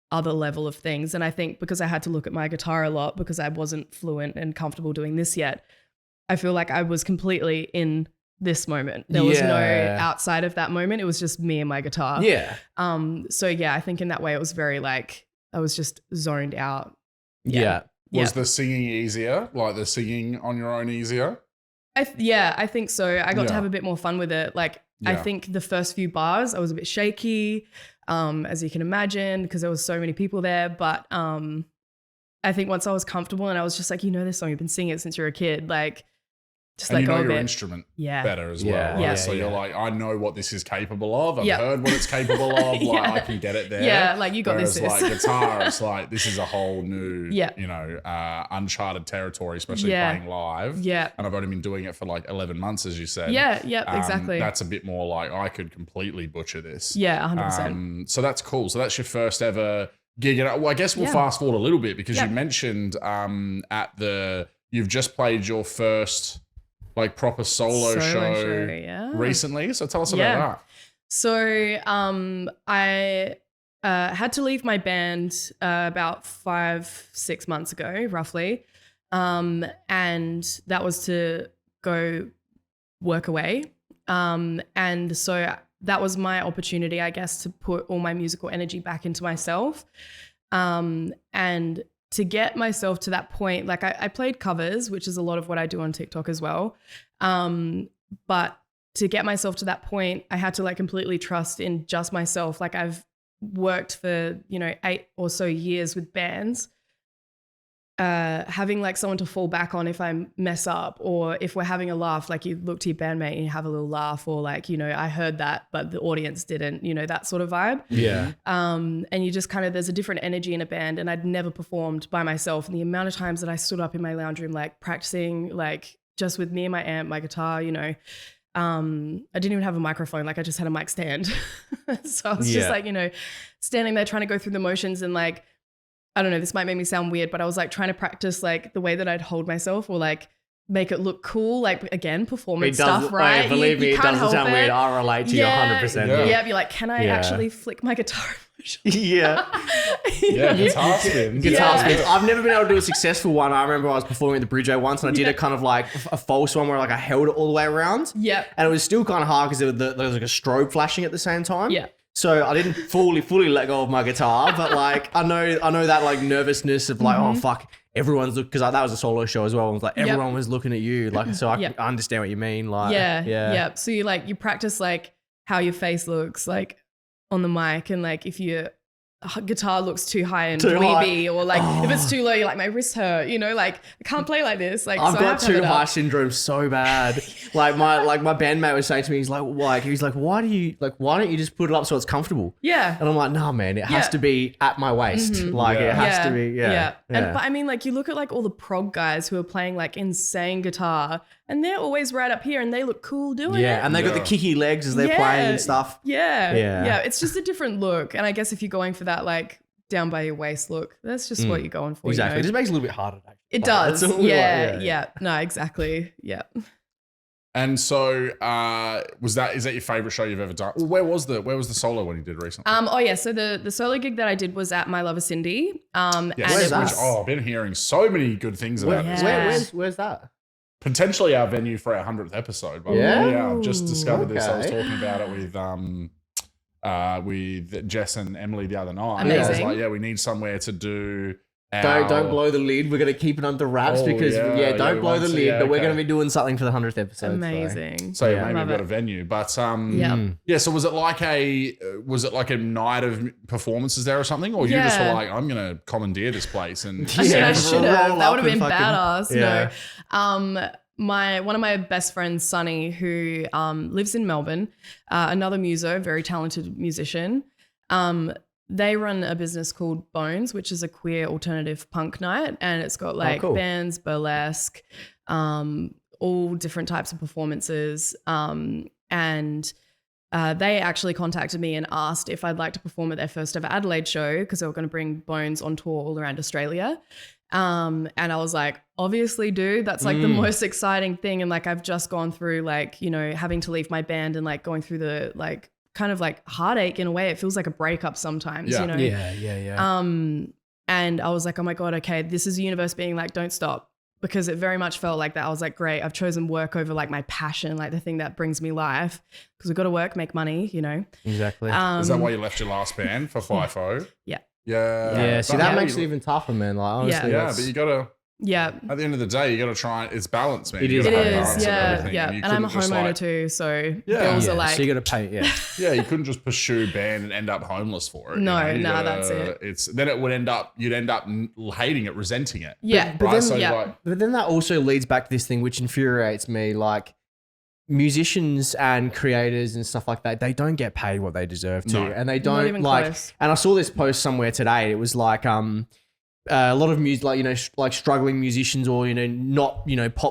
other level of things. And I think because I had to look at my guitar a lot because I wasn't fluent and comfortable doing this yet, I feel like I was completely in this moment. There was no outside of that moment. It was just me and my guitar. Yeah. So yeah, I think in that way it was very like I was just zoned out. Yeah. Was the singing easier? Like the singing on your own easier? I think so. I got to have a bit more fun with it. Like I think the first few bars I was a bit shaky, as you can imagine, because there was so many people there. But I think once I was comfortable and I was just like, this song, you've been singing it since you were a kid, like just and like you know your instrument better as well. Right? Yeah. So you're like, I know what this is capable of. I've heard what it's capable of. Like I can get it there. Yeah, like you got this. Whereas like guitar, it's like this is a whole new, uncharted territory, especially playing live. Yeah. And I've only been doing it for like 11 months, as you said. Yeah, exactly. That's a bit more like I could completely butcher this. Yeah, 100%. So that's cool. So that's your first ever gig. And I guess we'll fast forward a little bit because you mentioned you've just played your first like proper solo show recently. So tell us about that. So I had to leave my band about 5-6 months ago, roughly. And that was to go work away. And so that was my opportunity, I guess, to put all my musical energy back into myself. And to get myself to that point, like I played covers, which is a lot of what I do on TikTok as well. But to get myself to that point, I had to like completely trust in just myself. Like I've worked for, 8 or so years with bands, having like someone to fall back on if I mess up, or if we're having a laugh, like you look to your bandmate and you have a little laugh, or like, I heard that, but the audience didn't, that sort of vibe. Yeah. And you just there's a different energy in a band, and I'd never performed by myself. And the amount of times that I stood up in my lounge room, like practicing, like just with me and my amp, my guitar, I didn't even have a microphone. Like I just had a mic stand. So I was just like, standing there trying to go through the motions and like, I don't know, this might make me sound weird, but I was like trying to practice like the way that I'd hold myself or like make it look cool. Like again, performance stuff, right? Oh, believe me, it doesn't sound weird. I relate to you 100%. Yeah, you're like, can I actually flick my guitar? Yeah. Guitar spins. Guitar spins. I've never been able to do a successful one. I remember I was performing at the Bridgeway once and I did a kind of like a false one where like I held it all the way around. Yeah. And it was still kind of hard because there was like a strobe flashing at the same time. Yeah. So I didn't fully let go of my guitar, but like I know that like nervousness of like, oh fuck, everyone's looking, because that was a solo show as well. And it was like everyone was looking at you, like, so I understand what you mean. Like, yeah. So you practice like how your face looks like on the mic, and like if your guitar looks too high and dweeby, or like if it's too low, you're like, my wrists hurt, like I can't play like this. Like I've got too high syndrome so bad. Like my bandmate was saying to me, he's like, why don't you just put it up so it's comfortable? Yeah. And I'm like, no, man, it has to be at my waist. Like it has to be. Yeah. But I mean, like you look at like all the prog guys who are playing like insane guitar, and they're always right up here and they look cool doing it. Yeah, and they got the kicky legs as they're playing and stuff. Yeah. It's just a different look. And I guess if you're going for that like down by your waist look, that's just what you're going for. Exactly. It just makes it a little bit harder. Actually. It does. Yeah. No, exactly. Yeah. And so is that your favorite show you've ever done? Well, where was the solo one you did recently? So the solo gig that I did was at My Lover Cindy. Yes, I've been hearing so many good things about this. Where's that? Potentially our venue for our 100th episode. But I've just discovered this. I was talking about it with Jess and Emily the other night. Amazing. I was like, we need somewhere to do Don't blow the lid. We're gonna keep it under wraps because don't blow the lid. But we're gonna be doing something for the 100th episode. Amazing. So maybe we've got a venue, but So was it like a night of performances there or something, or you just were like, I'm gonna commandeer this place and I should have. That would have been badass. No. One of my best friends, Sunny, who lives in Melbourne, another muso, very talented musician. They run a business called Bones, which is a queer alternative punk night, and it's got bands, burlesque, all different types of performances. And they actually contacted me and asked if I'd like to perform at their first ever Adelaide show because they were going to bring Bones on tour all around Australia. And I was like, obviously, dude, that's like the most exciting thing. And like I've just gone through having to leave my band and like going through the kind of like heartache in a way. It feels like a breakup sometimes, you know? Yeah. And I was like, oh my God, okay, this is the universe being like, don't stop. Because it very much felt like that. I was like, great, I've chosen work over like my passion, like the thing that brings me life. Because we've got to work, make money, you know? Exactly. Is that why you left your last band for FIFO? Yeah. Yeah. See, that makes it even tougher, man. Like, honestly. Yeah, but you got to... Yeah. At the end of the day, you got to try it's balance, man. It is, yeah. And I'm a homeowner too, so bills are like... So you got to pay, Yeah, you couldn't just pursue band and end up homeless for it. No, that's it. Then it would you'd end up hating it, resenting it. Yeah. But then that also leads back to this thing which infuriates me, like musicians and creators and stuff like that, they don't get paid what they deserve to. And they don't close. And I saw this post somewhere today. It was like, a lot of music, like struggling musicians or, not,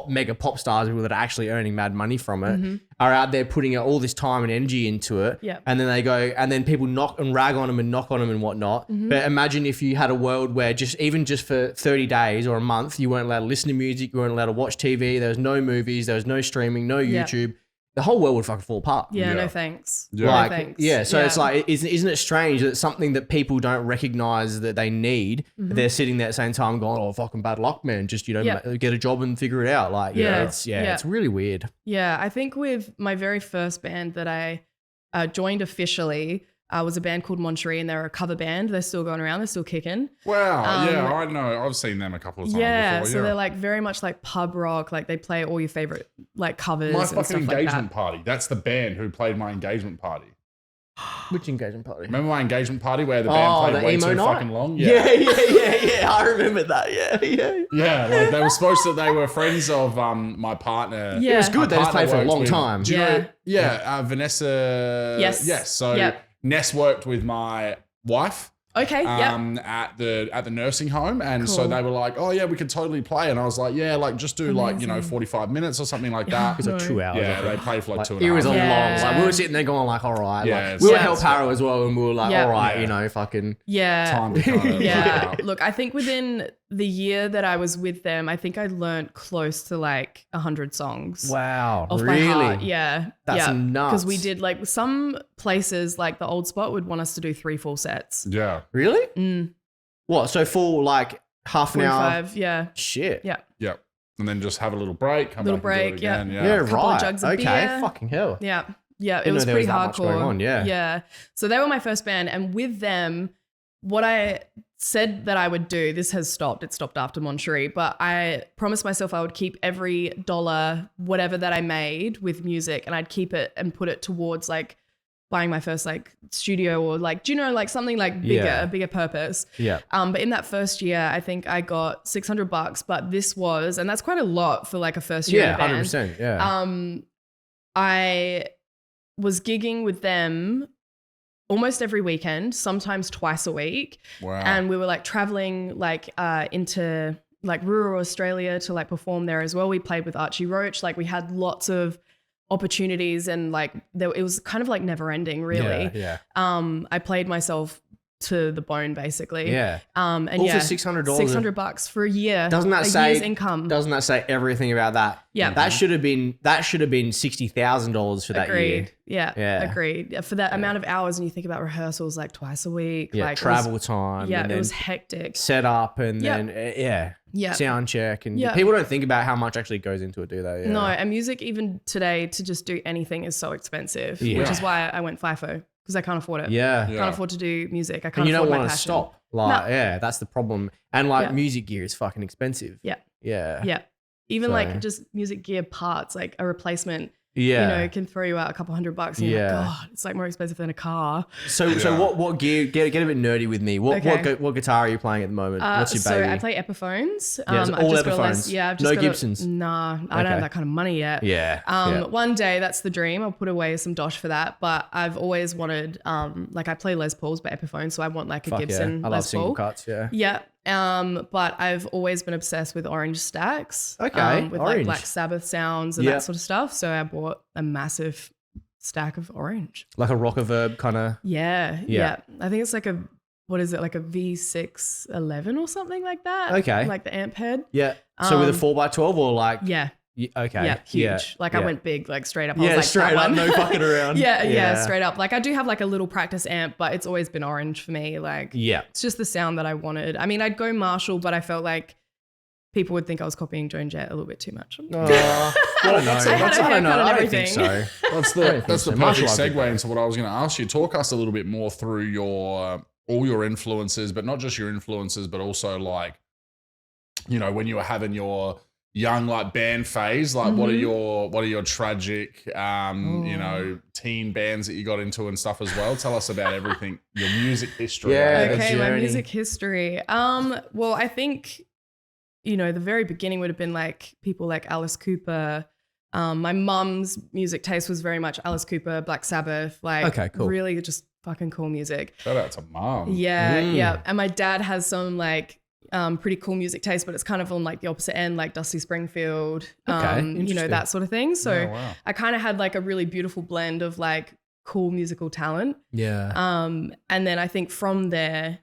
mega pop stars, people that are actually earning mad money from it, are out there putting all this time and energy into it. Yep. And then they go, and then people knock and rag on them and knock on them and whatnot. But imagine if you had a world where even just for 30 days or a month, you weren't allowed to listen to music, you weren't allowed to watch TV, there was no movies, there was no streaming, no YouTube. The whole world would fucking fall apart. Yeah, no thanks. Yeah. No thanks. Yeah, so it's like, isn't it strange that something that people don't recognize that they need, they're sitting there at the same time going, oh, fucking bad luck, man. Just, get a job and figure it out. Like, it's really weird. Yeah, I think with my very first band that I joined officially, was a band called Monterey, and they're a cover band. They're still going around. They're still kicking. Wow. I know. I've seen them a couple of times before. So they're like very much like pub rock. Like they play all your favorite like covers. My and fucking stuff engagement like that. party. That's the band who played my engagement party. Which engagement party? Remember my engagement party where the band played way too fucking long? Yeah. I remember that. Yeah. Yeah, like they were friends of my partner. Yeah. It was good. They just played for a long time. Do you know? Vanessa. Yes. So Ness worked with my wife. Okay. At the nursing home, and so they were like, "Oh yeah, we could totally play." And I was like, "Yeah, like just do 45 minutes or something like that." It was like 2 hours. Yeah, they played for like 2 and a half. It was a long. Like we were sitting there going like, "All right." Yeah, like, we were Hell Paro as well, and we were like, "All right, fucking." Yeah. Time to kind of Look, I think within the year that I was with them, I think I learned close to like 100 songs. Wow, off really? my heart. Yeah, that's nuts. Because we did like some places, like the Old Spot, would want us to do 3 full sets. Yeah. Really? What? So full like half an hour? 45, yeah. Shit. Yeah. Yep. And then just have a little break. Come little back and break. do it again. Yeah. Yeah. Couple of Right. jugs of Okay. beer. Fucking hell. Yeah. Yeah. It Didn't was know there pretty was that much hardcore. going on, yeah. Yeah. So they were my first band, and with them, what I said that I would do, this has stopped. It stopped after Monterey, but I promised myself I would keep every dollar, whatever that I made with music, and I'd keep it and put it towards like buying my first like studio or like, do you know, like something like bigger, a bigger purpose. Yeah. But in that first year, I think I got $600, but this was, and that's quite a lot for like a first year band. 100%. Yeah. I was gigging with them almost every weekend, sometimes twice a week. Wow. And we were like traveling like into like rural Australia to like perform there as well. We played with Archie Roach. Like we had lots of opportunities, and like it was kind of like never ending, really. Yeah. I played myself to the bone, basically. Yeah. And all for $600. $600 for a year. Doesn't that a say year's income? Doesn't that say everything about that? Yeah. That should have been $60,000 for that year. Yeah. Agreed. For that amount of hours, and you think about rehearsals like twice a week. Yeah. Like travel time. Yeah. And It was hectic. Set up and then sound check, and people don't think about how much actually goes into it, do they? Yeah. No, and music even today to just do anything is so expensive, which is why I went FIFO. because I can't afford it. Yeah. Can't afford to do music. I can't And you afford don't my want to passion. stop. Like, yeah, that's the problem. And like music gear is fucking expensive. Yeah. Yeah. Yeah. Even like just music gear parts, like a replacement. Yeah. You know, it can throw you out a couple $100 and you're like, God, it's like more expensive than a car. So what gear, get a bit nerdy with me. What guitar are you playing at the moment? What's your baby? So I play Epiphones. All Epiphones? I've just no got Gibsons? Nah, I don't have that kind of money yet. Yeah. One day, that's the dream. I'll put away some dosh for that. But I've always wanted, like I play Les Pauls, but Epiphones. So I want like a Gibson I love Les single Paul. cuts, yeah. Yeah. But I've always been obsessed with orange stacks. Okay, with orange. like Black Sabbath sounds and that sort of stuff. So I bought a massive stack of orange. Like a Rockaverb kind of. Yeah. I think it's like a, what is it? Like a V611 or something like that. Okay. Like the amp head. Yeah. So with a 4x12 or like. Yeah. Okay. Yeah, huge. Like I went big, like straight up. I Yeah, was like, straight up, no fucking around. yeah, straight up. Like I do have like a little practice amp, but it's always been orange for me. Like, it's just the sound that I wanted. I mean, I'd go Marshall, but I felt like people would think I was copying Joan Jett a little bit too much. I don't know. I don't think so. That's the perfect segue into what I was going to ask you. Talk us a little bit more through your all your influences, but not just your influences, but also like, you know, when you were having your young like band phase, like what are your tragic you know, teen bands that you got into and stuff as well? Tell us about everything, your music history. My music history. Well, I think, you know, the very beginning would have been like people like Alice Cooper. My mum's music taste was very much Alice Cooper, Black Sabbath, like really just fucking cool music. Shout out to mum. Yeah. And my dad has some like pretty cool music taste, but it's kind of on like the opposite end, like Dusty Springfield, you know, that sort of thing. So I kind of had like a really beautiful blend of like cool musical talent. Yeah. And then I think from there,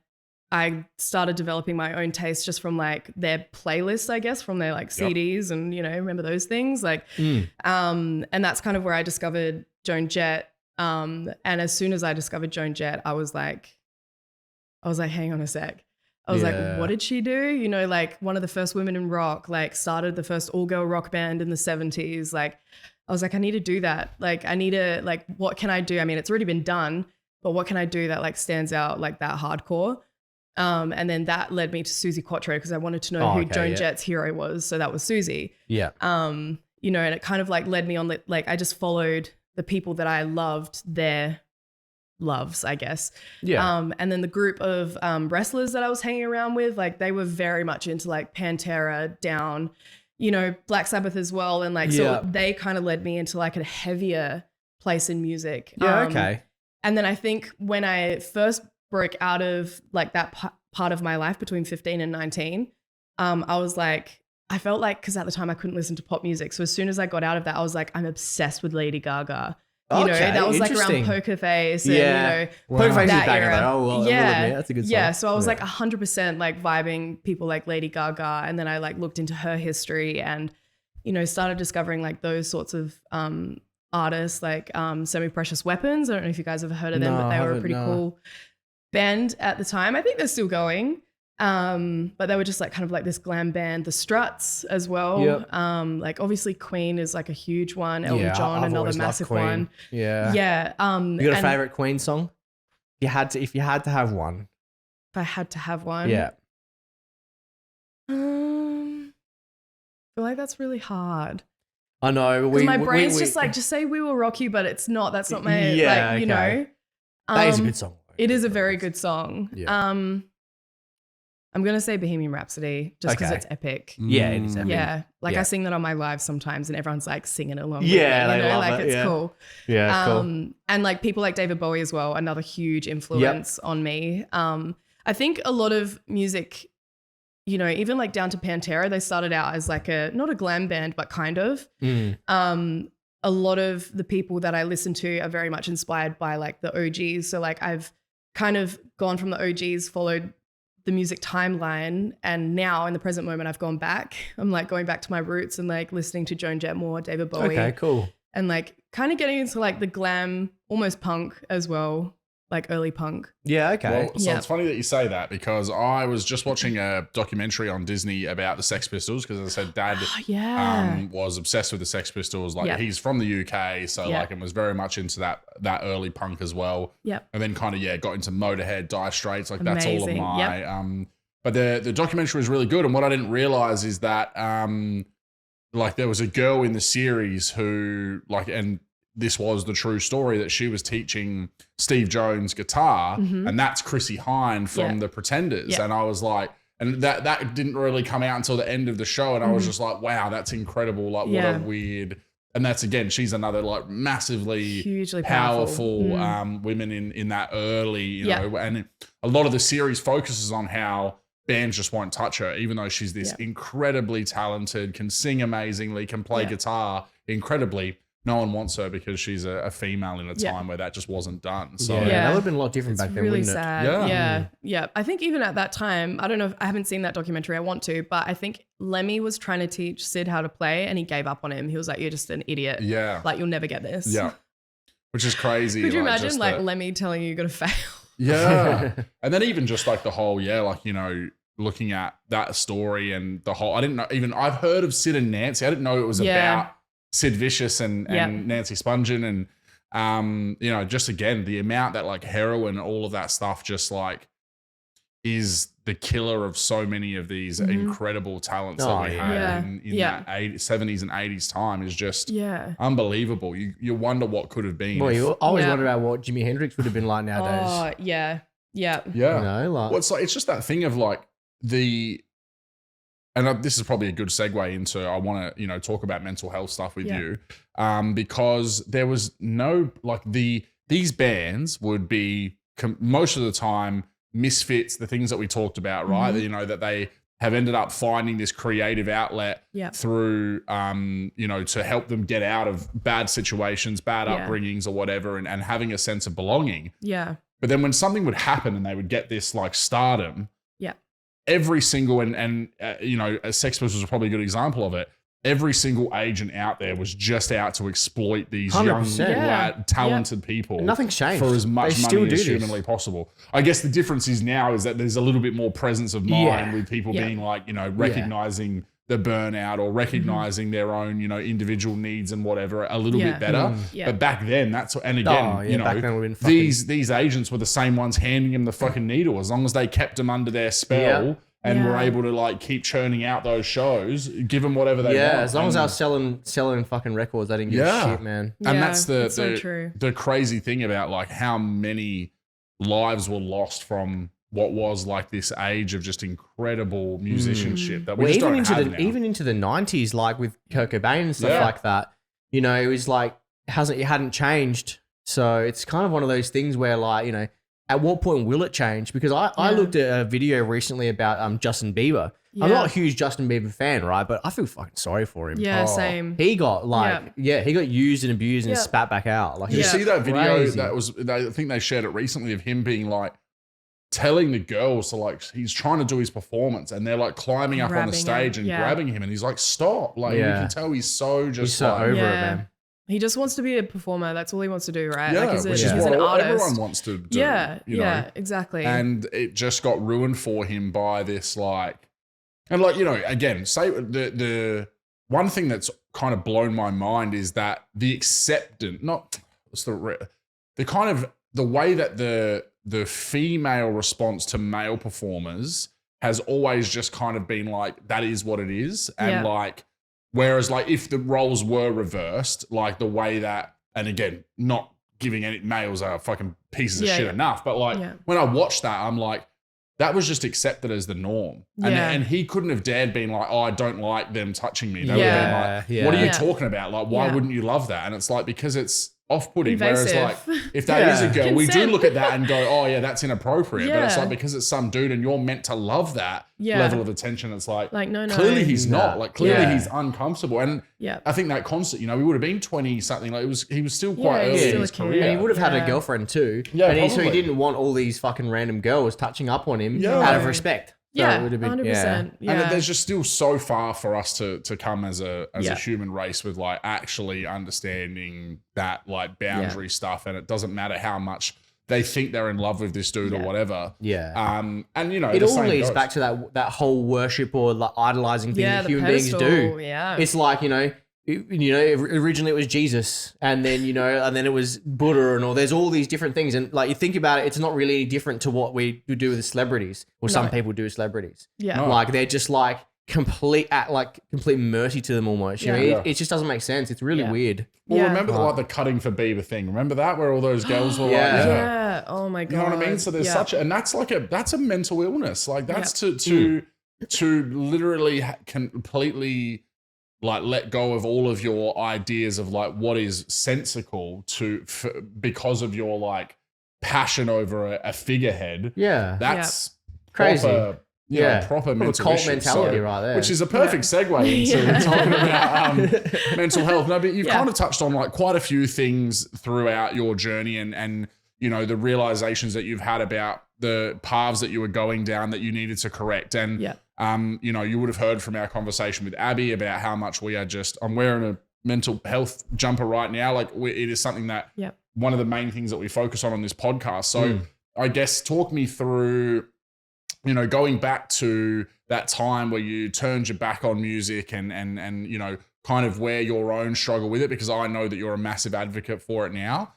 I started developing my own taste just from like their playlists, I guess, from their like CDs and, you know, remember those things like, and that's kind of where I discovered Joan Jett. And as soon as I discovered Joan Jett, I was like, hang on a sec. I was like, what did she do? You know, like one of the first women in rock, like started the first all-girl rock band in the 70s. Like, I was like, I need to do that. Like, I need to, like, what can I do? I mean, it's already been done, but what can I do that like stands out like that hardcore? And then that led me to Susie Quattro because I wanted to know who Joan Jett's hero was. So that was Susie. Yeah. You know, and it kind of like led me on, like, I just followed the people that I loved, their loves, I guess. Yeah. And then the group of wrestlers that I was hanging around with, like they were very much into like Pantera, Down, you know, Black Sabbath as well. And like, so they kind of led me into like a heavier place in music. Okay. And then I think when I first broke out of like that part of my life between 15 and 19, I was like, I felt like, because at the time I couldn't listen to pop music. So as soon as I got out of that, I was like, I'm obsessed with Lady Gaga. You know, that was like around Poker Face and, you know, Poker Face that is back era. though. Oh, well, that's a good song. Yeah, so I was like 100% like vibing people like Lady Gaga. And then I like looked into her history and, you know, started discovering like those sorts of artists like Semi-Precious Weapons. I don't know if you guys have heard of them, but they were a pretty cool band at the time. I think they're still going. But they were just like kind of like this glam band, the Struts as well. Like obviously Queen is like a huge one. Elton John, another massive one. Yeah. You got a favorite Queen song? If you had to have one. If I had to have one. Yeah. I feel like that's really hard. I know. Because my brain's just like, just say We Will Rock You, but it's not. That's not my, like, you know. That is a good song. It is a very good song. Yeah. I'm going to say Bohemian Rhapsody just because it's epic. Yeah, it is epic. Yeah. Like I sing that on my live sometimes and everyone's like singing along. Yeah, with me, they love like it. it's cool. Yeah, cool. And like people like David Bowie as well, another huge influence on me. I think a lot of music, you know, even like down to Pantera, they started out as like not a glam band, but kind of. A lot of the people that I listen to are very much inspired by like the OGs. So like I've kind of gone from the OGs, followed the music timeline, and now in the present moment I've gone back. I'm like going back to my roots and like listening to Joan Jett more, David Bowie. Okay, cool. And like kind of getting into like the glam, almost punk as well. like early punk. Yeah, okay. Well, so it's funny that you say that because I was just watching a documentary on Disney about the Sex Pistols because as I said, Dad was obsessed with the Sex Pistols. Like he's from the UK, so like and was very much into that early punk as well. Yep. And then kind of got into Motorhead, Dire Straits. Like that's all of my but the documentary was really good. And what I didn't realize is that like there was a girl in the series who like and this was the true story that she was teaching Steve Jones guitar and that's Chrissy Hynde from The Pretenders. And I was like, and that didn't really come out until the end of the show. And I was just like, wow, that's incredible. Like what a weird, and that's again, she's another like massively hugely powerful women in that early, you know, and a lot of the series focuses on how bands just won't touch her, even though she's this incredibly talented, can sing amazingly, can play guitar incredibly. No one wants her because she's a female in a time where that just wasn't done. So that would have been a lot different back then, really wouldn't sad. Yeah. I think even at that time, I don't know if I haven't seen that documentary. I want to, but I think Lemmy was trying to teach Sid how to play and he gave up on him. He was like, "You're just an idiot. Yeah. Like you'll never get this." Yeah. Which is crazy. Could you imagine like Lemmy telling you got to fail? Yeah. And then even just like the whole, like, you know, looking at that story and the whole, I didn't know, even I've heard of Sid and Nancy. I didn't know it was about Sid Vicious and Nancy Spungen and, you know, just again, the amount that like heroin, all of that stuff just like is the killer of so many of these incredible talents that we had in that 70s and 80s time is just unbelievable. You wonder what could have been. Well, you always wonder about what Jimi Hendrix would have been like nowadays. Oh, yeah. You know, like, well, it's just that thing of like and this is probably a good segue into, I want to, you know, talk about mental health stuff with you, because there was no, like these bands would be most of the time misfits, the things that we talked about, right? You know, that they have ended up finding this creative outlet through, you know, to help them get out of bad situations, bad upbringings or whatever, and having a sense of belonging. Yeah. But then when something would happen and they would get this like stardom, every single, and you know, Sex Pistols was probably a good example of it. Every single agent out there was just out to exploit these young, talented people. And nothing's changed. For as much money as humanly possible. I guess the difference is now is that there's a little bit more presence of mind with people being like, you know, recognizing the burnout or recognizing their own, you know, individual needs and whatever a little bit better. But back then, that's, and again, you know, these agents were the same ones handing him the fucking needle as long as they kept them under their spell. And were able to like keep churning out those shows, give them whatever they want. As long as I was selling fucking records, I didn't give a shit, man. And that's so true. The crazy thing about like how many lives were lost from what was like this age of just incredible musicianship that we just don't have now. Even into the 90s, like with Kurt Cobain and stuff like that, you know, it was like it hadn't changed. So it's kind of one of those things where like, you know, at what point will it change? Because I looked at a video recently about Justin Bieber. I'm not a huge Justin Bieber fan, right? But I feel fucking sorry for him. Yeah, same. He got like, he got used and abused and spat back out. Like, you see that video that was, I think they shared it recently of him being like, telling the girls to like, he's trying to do his performance and they're like climbing up on the stage and grabbing him and he's like, stop. Like you can tell he's so just he's so like, over it, man. He just wants to be a performer. That's all he wants to do, right? Yeah, like, which is he's what an artist. Everyone wants to do. You know? Exactly. And it just got ruined for him by this like, and like, you know, again, say the one thing that's kind of blown my mind is that the acceptance, the kind of the way that the female response to male performers has always just kind of been like, that is what it is. And like, whereas like if the roles were reversed, like the way that, and again, not giving any males are fucking pieces of shit enough, but like when I watched that, I'm like, that was just accepted as the norm. And he couldn't have dared being like, oh, I don't like them touching me. They would have been like, what are you talking about? Like, why wouldn't you love that? And it's like, because it's off-putting. Invasive. Whereas like, if that is a girl, we do look at that and go, oh yeah, that's inappropriate. But it's like, because it's some dude and you're meant to love that level of attention, it's like no. Clearly he's not. Like clearly he's uncomfortable. And Yeah. I think that concert, you know, we would have been 20 something. Like he was still quite early in his career. And he would have had a girlfriend too. Yeah, and so he didn't want all these fucking random girls touching up on him out of respect. So it would have been, 100%. Yeah. And there's just still so far for us to come as a human race with like actually understanding that like boundary stuff. And it doesn't matter how much they think they're in love with this dude or whatever. Yeah. And you know, it all leads back to that whole worship or like idolizing thing that human beings do. Yeah. It's like, originally it was Jesus, and then and then it was Buddha, and all. There's all these different things, and like you think about it, it's not really any different to what we do with celebrities, or some people do with celebrities. Yeah, like they're just like complete mercy to them almost. It just doesn't make sense. It's really weird. Well, remember the cutting for Bieber thing? Remember that, where all those girls were like, oh my god, you know what I mean? So there's and that's a mental illness. Like that's to literally completely like let go of all of your ideas of like what is sensical because of your like passion over a figurehead. Yeah, that's crazy. Proper mental cult issue. mentality right there. Which is a perfect segue into talking about mental health. No, but you've kind of touched on like quite a few things throughout your journey and the realizations that you've had about the paths that you were going down that you needed to correct. And you would have heard from our conversation with Abby about how much we are I'm wearing a mental health jumper right now. Like it is something that one of the main things that we focus on this podcast. So I guess talk me through going back to that time where you turned your back on music and kind of where your own struggle with it, because I know that you're a massive advocate for it now.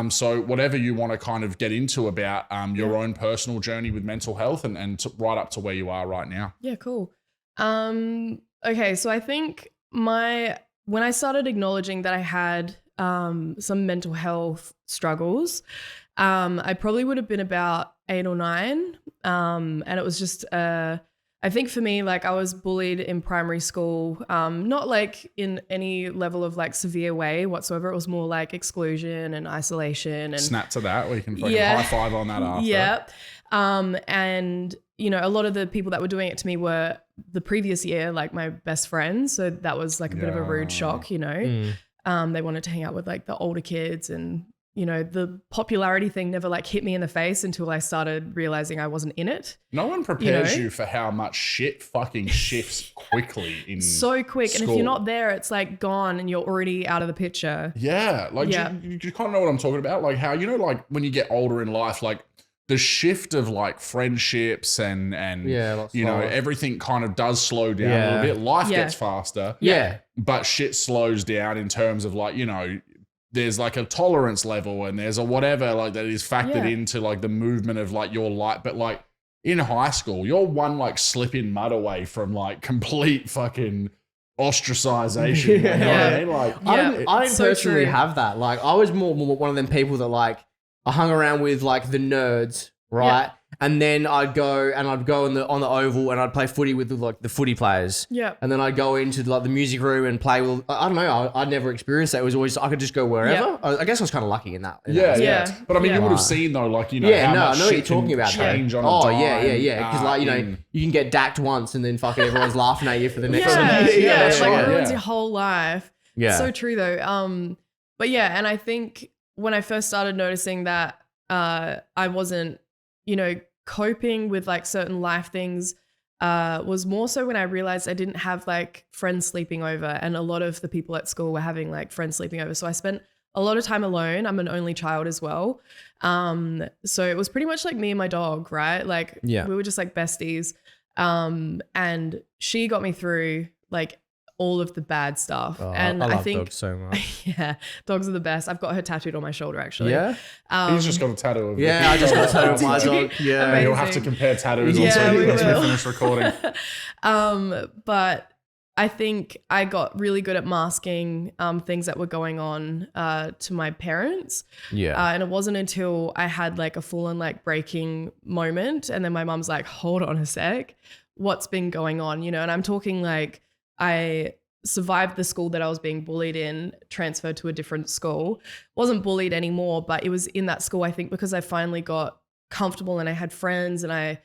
So whatever you want to kind of get into about your own personal journey with mental health and right up to where you are right now. Yeah, cool. Okay, so I think when I started acknowledging that I had some mental health struggles, I probably would have been about 8 or 9. And it was just, I think for me, like I was bullied in primary school, not like in any level of like severe way whatsoever. It was more like exclusion and isolation. And snap to that. We can fucking high five on that after. Yeah. And a lot of the people that were doing it to me were the previous year, like my best friends. So that was like a bit of a rude shock, They wanted to hang out with like the older kids, and the popularity thing never like hit me in the face until I started realizing I wasn't in it. No one prepares you for how much shit fucking shifts quickly in so quick. school. And if you're not there, it's like gone and you're already out of the picture. Yeah. Like you kind of know what I'm talking about? Like how, like when you get older in life, like the shift of like friendships and everything kind of does slow down a little bit. Life gets faster. Yeah. But shit slows down in terms of like, there's like a tolerance level and there's a whatever like that is factored into like the movement of like your life. But like in high school, you're one like slip in mud away from like complete fucking ostracization. You know what I mean? Like I didn't personally have that. Like I was more one of them people that like I hung around with like the nerds, right? And then I'd go on the oval and I'd play footy with like the footy players. Yeah. And then I'd go into like the music room and play with, I don't know, I'd never experienced that. It was always, I could just go wherever. I guess I was kind of lucky in that. Yeah. But I mean, you would have seen though, like, how much I know what you're talking about. Change on a dime. Yeah. Because like, you can get dacked once and then fucking everyone's laughing at you for the next one. It's like it ruins your whole life. Yeah. So true though. But yeah, and I think when I first started noticing that I wasn't, coping with like certain life things was more so when I realized I didn't have like friends sleeping over, and a lot of the people at school were having like friends sleeping over. So I spent a lot of time alone. I'm an only child as well. So it was pretty much like me and my dog, right? Like we were just like besties. And she got me through like all of the bad stuff. And I think dogs so much. Dogs are the best. I've got her tattooed on my shoulder actually. Yeah. He's just got a tattoo of I just got a tattoo of my dog. Yeah. Amazing. You'll have to compare tattoos once we finish recording. But I think I got really good at masking things that were going on to my parents. Yeah. And it wasn't until I had like a full on like breaking moment, and then my mom's like, hold on a sec, what's been going on? And I'm talking like I survived the school that I was being bullied in, transferred to a different school, wasn't bullied anymore, but it was in that school, I think, because I finally got comfortable and I had friends and I,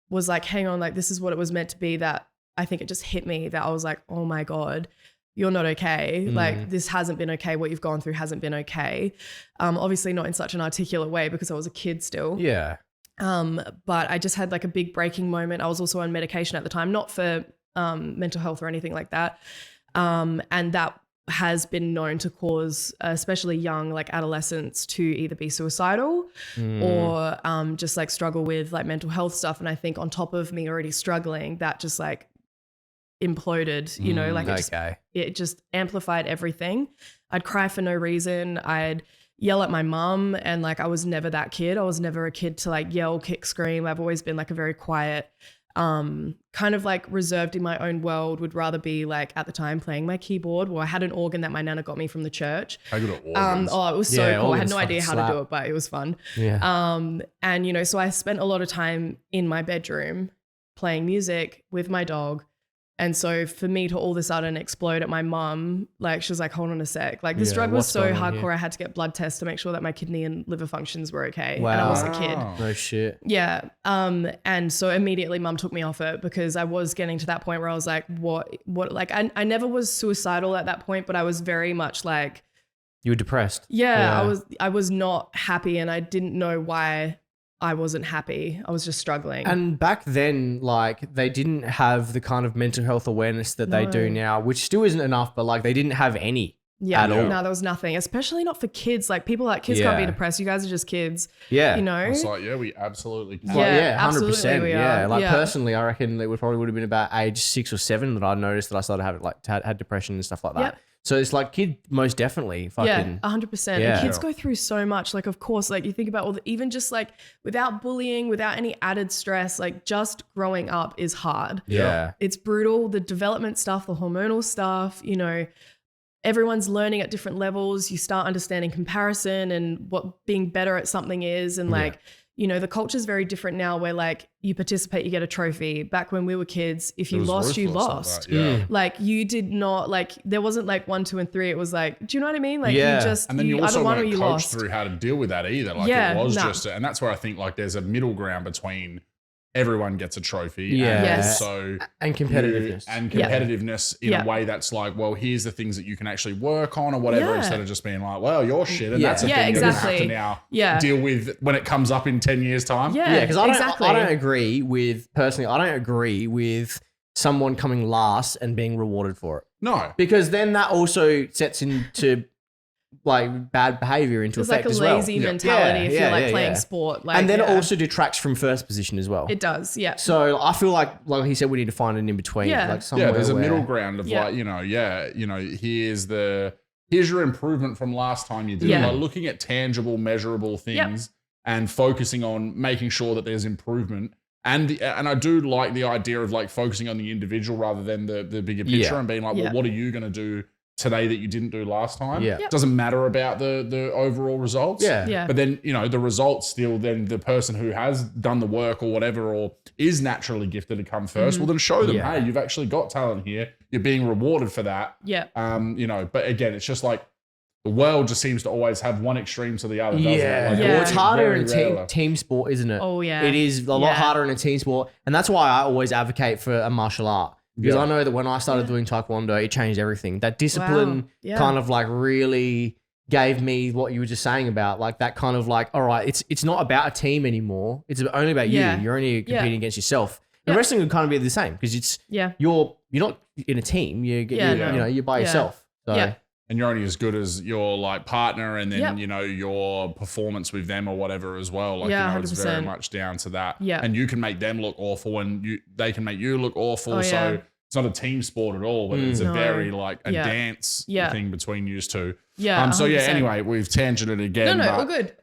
was like, hang on, like this is what it was meant to be, that I think it just hit me that I was like, oh my God, you're not okay. Like this hasn't been okay. What you've gone through hasn't been okay. Obviously not in such an articulate way because I was a kid still. Yeah. But I just had like a big breaking moment. I was also on medication at the time, not for mental health or anything like that. And that has been known to cause, especially young, like adolescents, to either be suicidal or just like struggle with like mental health stuff. And I think on top of me already struggling, that just like imploded, you know, like it just amplified everything. I'd cry for no reason. I'd yell at my mum, and like I was never that kid. I was never a kid to like yell, kick, scream. I've always been like a very quiet, kind of like reserved in my own world, would rather be like at the time playing my keyboard. Well, I had an organ that my nana got me from the church. I got organs. Oh, it was so cool. I had no idea how to do it, but it was fun. Yeah. And you know, so I spent a lot of time in my bedroom playing music with my dog. And so for me to all of a sudden explode at my mum, like she was like, hold on a sec. Like this drug was so hardcore. I had to get blood tests to make sure that my kidney and liver functions were okay. Wow. And I was a kid. No shit. Yeah. And so immediately mum took me off it because I was getting to that point where I was like, what, like I never was suicidal at that point, but I was very much like. You were depressed. Yeah. I was not happy, and I didn't know why I wasn't happy. I was just struggling. And back then, like, they didn't have the kind of mental health awareness that they do now, which still isn't enough, but like they didn't have any at all. No, there was nothing, especially not for kids. Like people like kids can't be depressed. You guys are just kids. Yeah. You know? It's like, we absolutely can. Yeah, 100%. Yeah. Like personally, I reckon it probably would have been about age 6 or 7 that I noticed that I started having like had depression and stuff like that. Yep. So it's like kid most definitely fucking. Yeah, 100%. And kids go through so much. Like, of course, like you think about even just like without bullying, without any added stress, like just growing up is hard. Yeah. It's brutal. The development stuff, the hormonal stuff, you know, everyone's learning at different levels. You start understanding comparison and what being better at something is. And like, you know, the culture is very different now where like you participate, you get a trophy. Back when we were kids, if you lost, you lost. Like you did not, like there wasn't like 1, 2, and 3. It was like, do you know what I mean? Like you just, and then you also weren't coached lost through how to deal with that either. Like it was just, and that's where I think like there's a middle ground between everyone gets a trophy and competitiveness in a way that's like, well, here's the things that you can actually work on or whatever, instead of just being like, well, you're shit, and that's a thing you're gonna have to now deal with when it comes up in 10 years time. Because I don't agree with someone coming last and being rewarded for it. No, because then that also sets into like bad behavior into effect as well. It's like a lazy mentality if you're like playing sport. Like, and then it also detracts from first position as well. It does, So I feel like he said, we need to find an in between. Like somewhere there's a middle ground of like, here's your improvement from last time you did it. Like looking at tangible, measurable things and focusing on making sure that there's improvement. And I do like the idea of like focusing on the individual rather than the bigger picture and being like, well, what are you going to do today that you didn't do last time? Doesn't matter about the overall results. But then, the results still, then the person who has done the work or whatever, or is naturally gifted to come first, well then show them, hey, you've actually got talent here. You're being rewarded for that. But again, it's just like the world just seems to always have one extreme to the other, doesn't it? Like, well, it's harder in a team sport, isn't it? Oh, yeah. It is a lot harder in a team sport. And that's why I always advocate for a martial art. Because I know that when I started doing Taekwondo, it changed everything. That discipline kind of like really gave me what you were just saying about like that kind of like, all right, it's not about a team anymore. It's only about you. You're only competing against yourself. And wrestling would kind of be the same because it's you're not in a team. You're by yourself. So. And you're only as good as your like partner and then, your performance with them or whatever as well. Like, it's very much down to that. And you can make them look awful and they can make you look awful. So it's not a team sport at all, but it's a very like a dance thing between you two. Anyway, we've tangented again. No,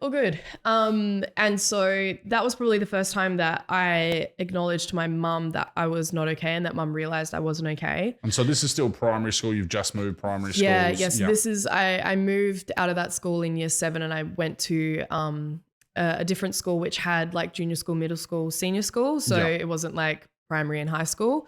all good. And so that was probably the first time that I acknowledged to my mum that I was not okay and that mum realized I wasn't okay. And so this is still primary school. You've just moved primary school. This is, I moved out of that school in year 7 and I went to a different school which had like junior school, middle school, senior school. So it wasn't like primary and high school.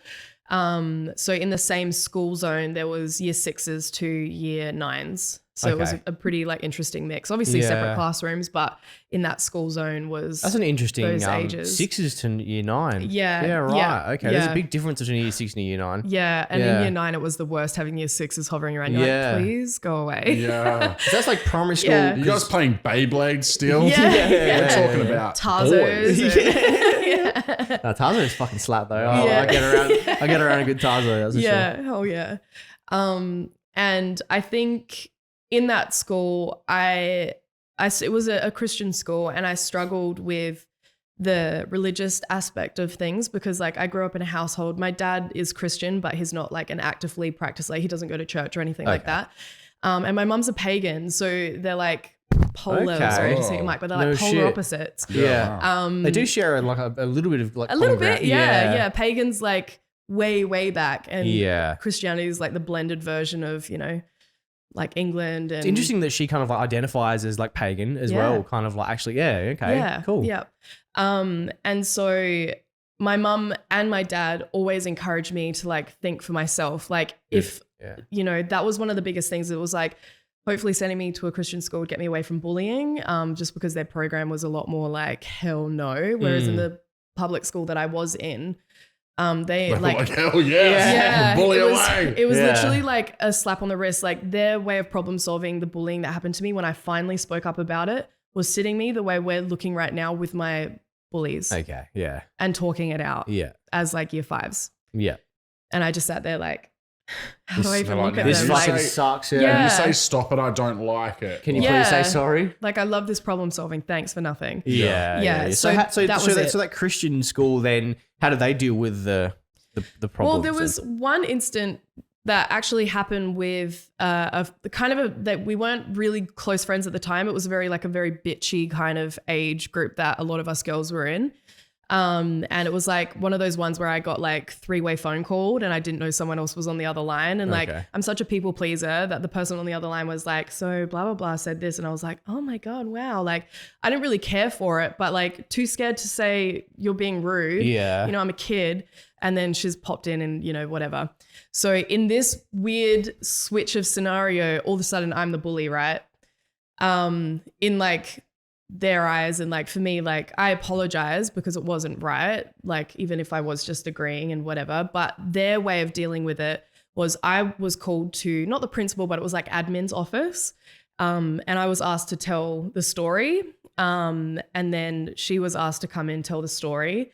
So in the same school zone, there was year 6s to year 9s. So it was a pretty like interesting mix. Obviously separate classrooms, but in that school zone was that's an interesting those ages. 6s to year 9. Yeah, right. Yeah, okay, there's a big difference between year 6 and year 9. Yeah, and in year 9 it was the worst having year 6s hovering around. You're like, please go away. Yeah, so that's like primary school. You guys playing Beyblade still? We're talking about Tazos. Tazo is fucking slap though. I get around a good Tazo. That's for sure. Oh yeah. And I think in that school, it was a Christian school, and I struggled with the religious aspect of things because like I grew up in a household. My dad is Christian, but he's not like an actively practicer. He doesn't go to church or anything like that. And my mum's a pagan, so they're like polar. Sorry to say it, Mike, but they're like polar opposites. Yeah. They do share like a little bit of like a little bit. Yeah. Pagans like way back, and Christianity is like the blended version of, you know, like England. And it's interesting that she kind of like identifies as like pagan as well, kind of like actually, cool. Yeah. And so my mum and my dad always encouraged me to like think for myself. Like if, you know, that was one of the biggest things. It was like, hopefully sending me to a Christian school would get me away from bullying, just because their program was a lot more like, hell no. Whereas in the public school that I was in, they like hell bully away. It was literally like a slap on the wrist. Like their way of problem solving the bullying that happened to me when I finally spoke up about it was sitting me the way we're looking right now with my bullies. Okay. Yeah. And talking it out. Yeah. As like year 5s. Yeah. And I just sat there like, how do I even look at this them? This fucking sucks. Yeah. When you say stop it, I don't like it. Can you please say sorry? Like, I love this problem solving. Thanks for nothing. Yeah. So that Christian school then, how do they deal with the problems? Well, there was one instant that actually happened with that we weren't really close friends at the time. It was a very bitchy kind of age group that a lot of us girls were in. And it was like one of those ones where I got like 3-way phone called and I didn't know someone else was on the other line. And like, I'm such a people pleaser that the person on the other line was like, so blah, blah, blah said this. And I was like, oh my God, wow. Like I didn't really care for it, but like too scared to say you're being rude. Yeah. You know, I'm a kid. And then she's popped in and, you know, whatever. So in this weird switch of scenario, all of a sudden I'm the bully, right? In like their eyes, and like for me, like I apologize because it wasn't right. Like even if I was just agreeing and whatever, but their way of dealing with it was I was called to not the principal, but it was like admin's office. And I was asked to tell the story. And then she was asked to come in and tell the story.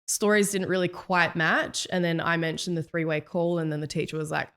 Stories didn't really quite match. And then I mentioned the 3-way call, and then the teacher was like,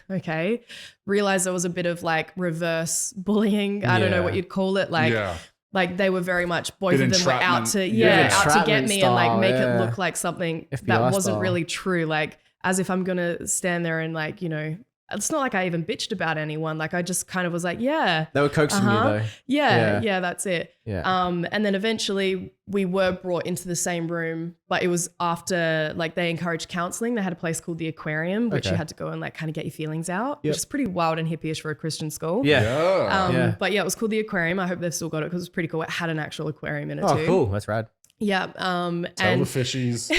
okay. Realized there was a bit of like reverse bullying. I don't know what you'd call it. Like they were very much, both of them were out to get me and like make it look like something FBI that wasn't style. Really true. Like as if I'm going to stand there and like, you know, it's not like I even bitched about anyone. Like I just kind of was like, yeah. They were coaxing you though. Yeah, that's it. Yeah. And then eventually we were brought into the same room, but it was after like they encouraged counseling. They had a place called the Aquarium, which you had to go and like kind of get your feelings out, which is pretty wild and hippie-ish for a Christian school. Yeah. But yeah, it was called the Aquarium. I hope they've still got it because it was pretty cool. It had an actual aquarium in it too. Oh, cool. That's rad. Yeah. Tell the fishies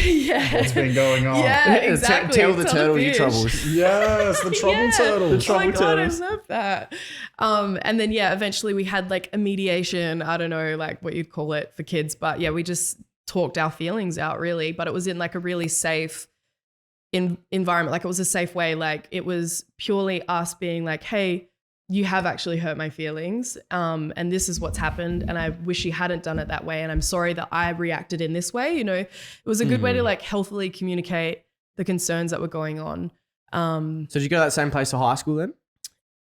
what's been going on. Yeah, exactly. Tell the turtle your troubles. Yes, the trouble turtle. The trouble turtles. I love that. And then eventually we had like a mediation. I don't know like what you'd call it for kids, but yeah, we just talked our feelings out really. But it was in like a really safe environment. Like it was a safe way. Like it was purely us being like, hey, you have actually hurt my feelings, and this is what's happened, and I wish you hadn't done it that way, and I'm sorry that I reacted in this way. You know, it was a good way to like healthily communicate the concerns that were going on. So did you go to that same place for high school then?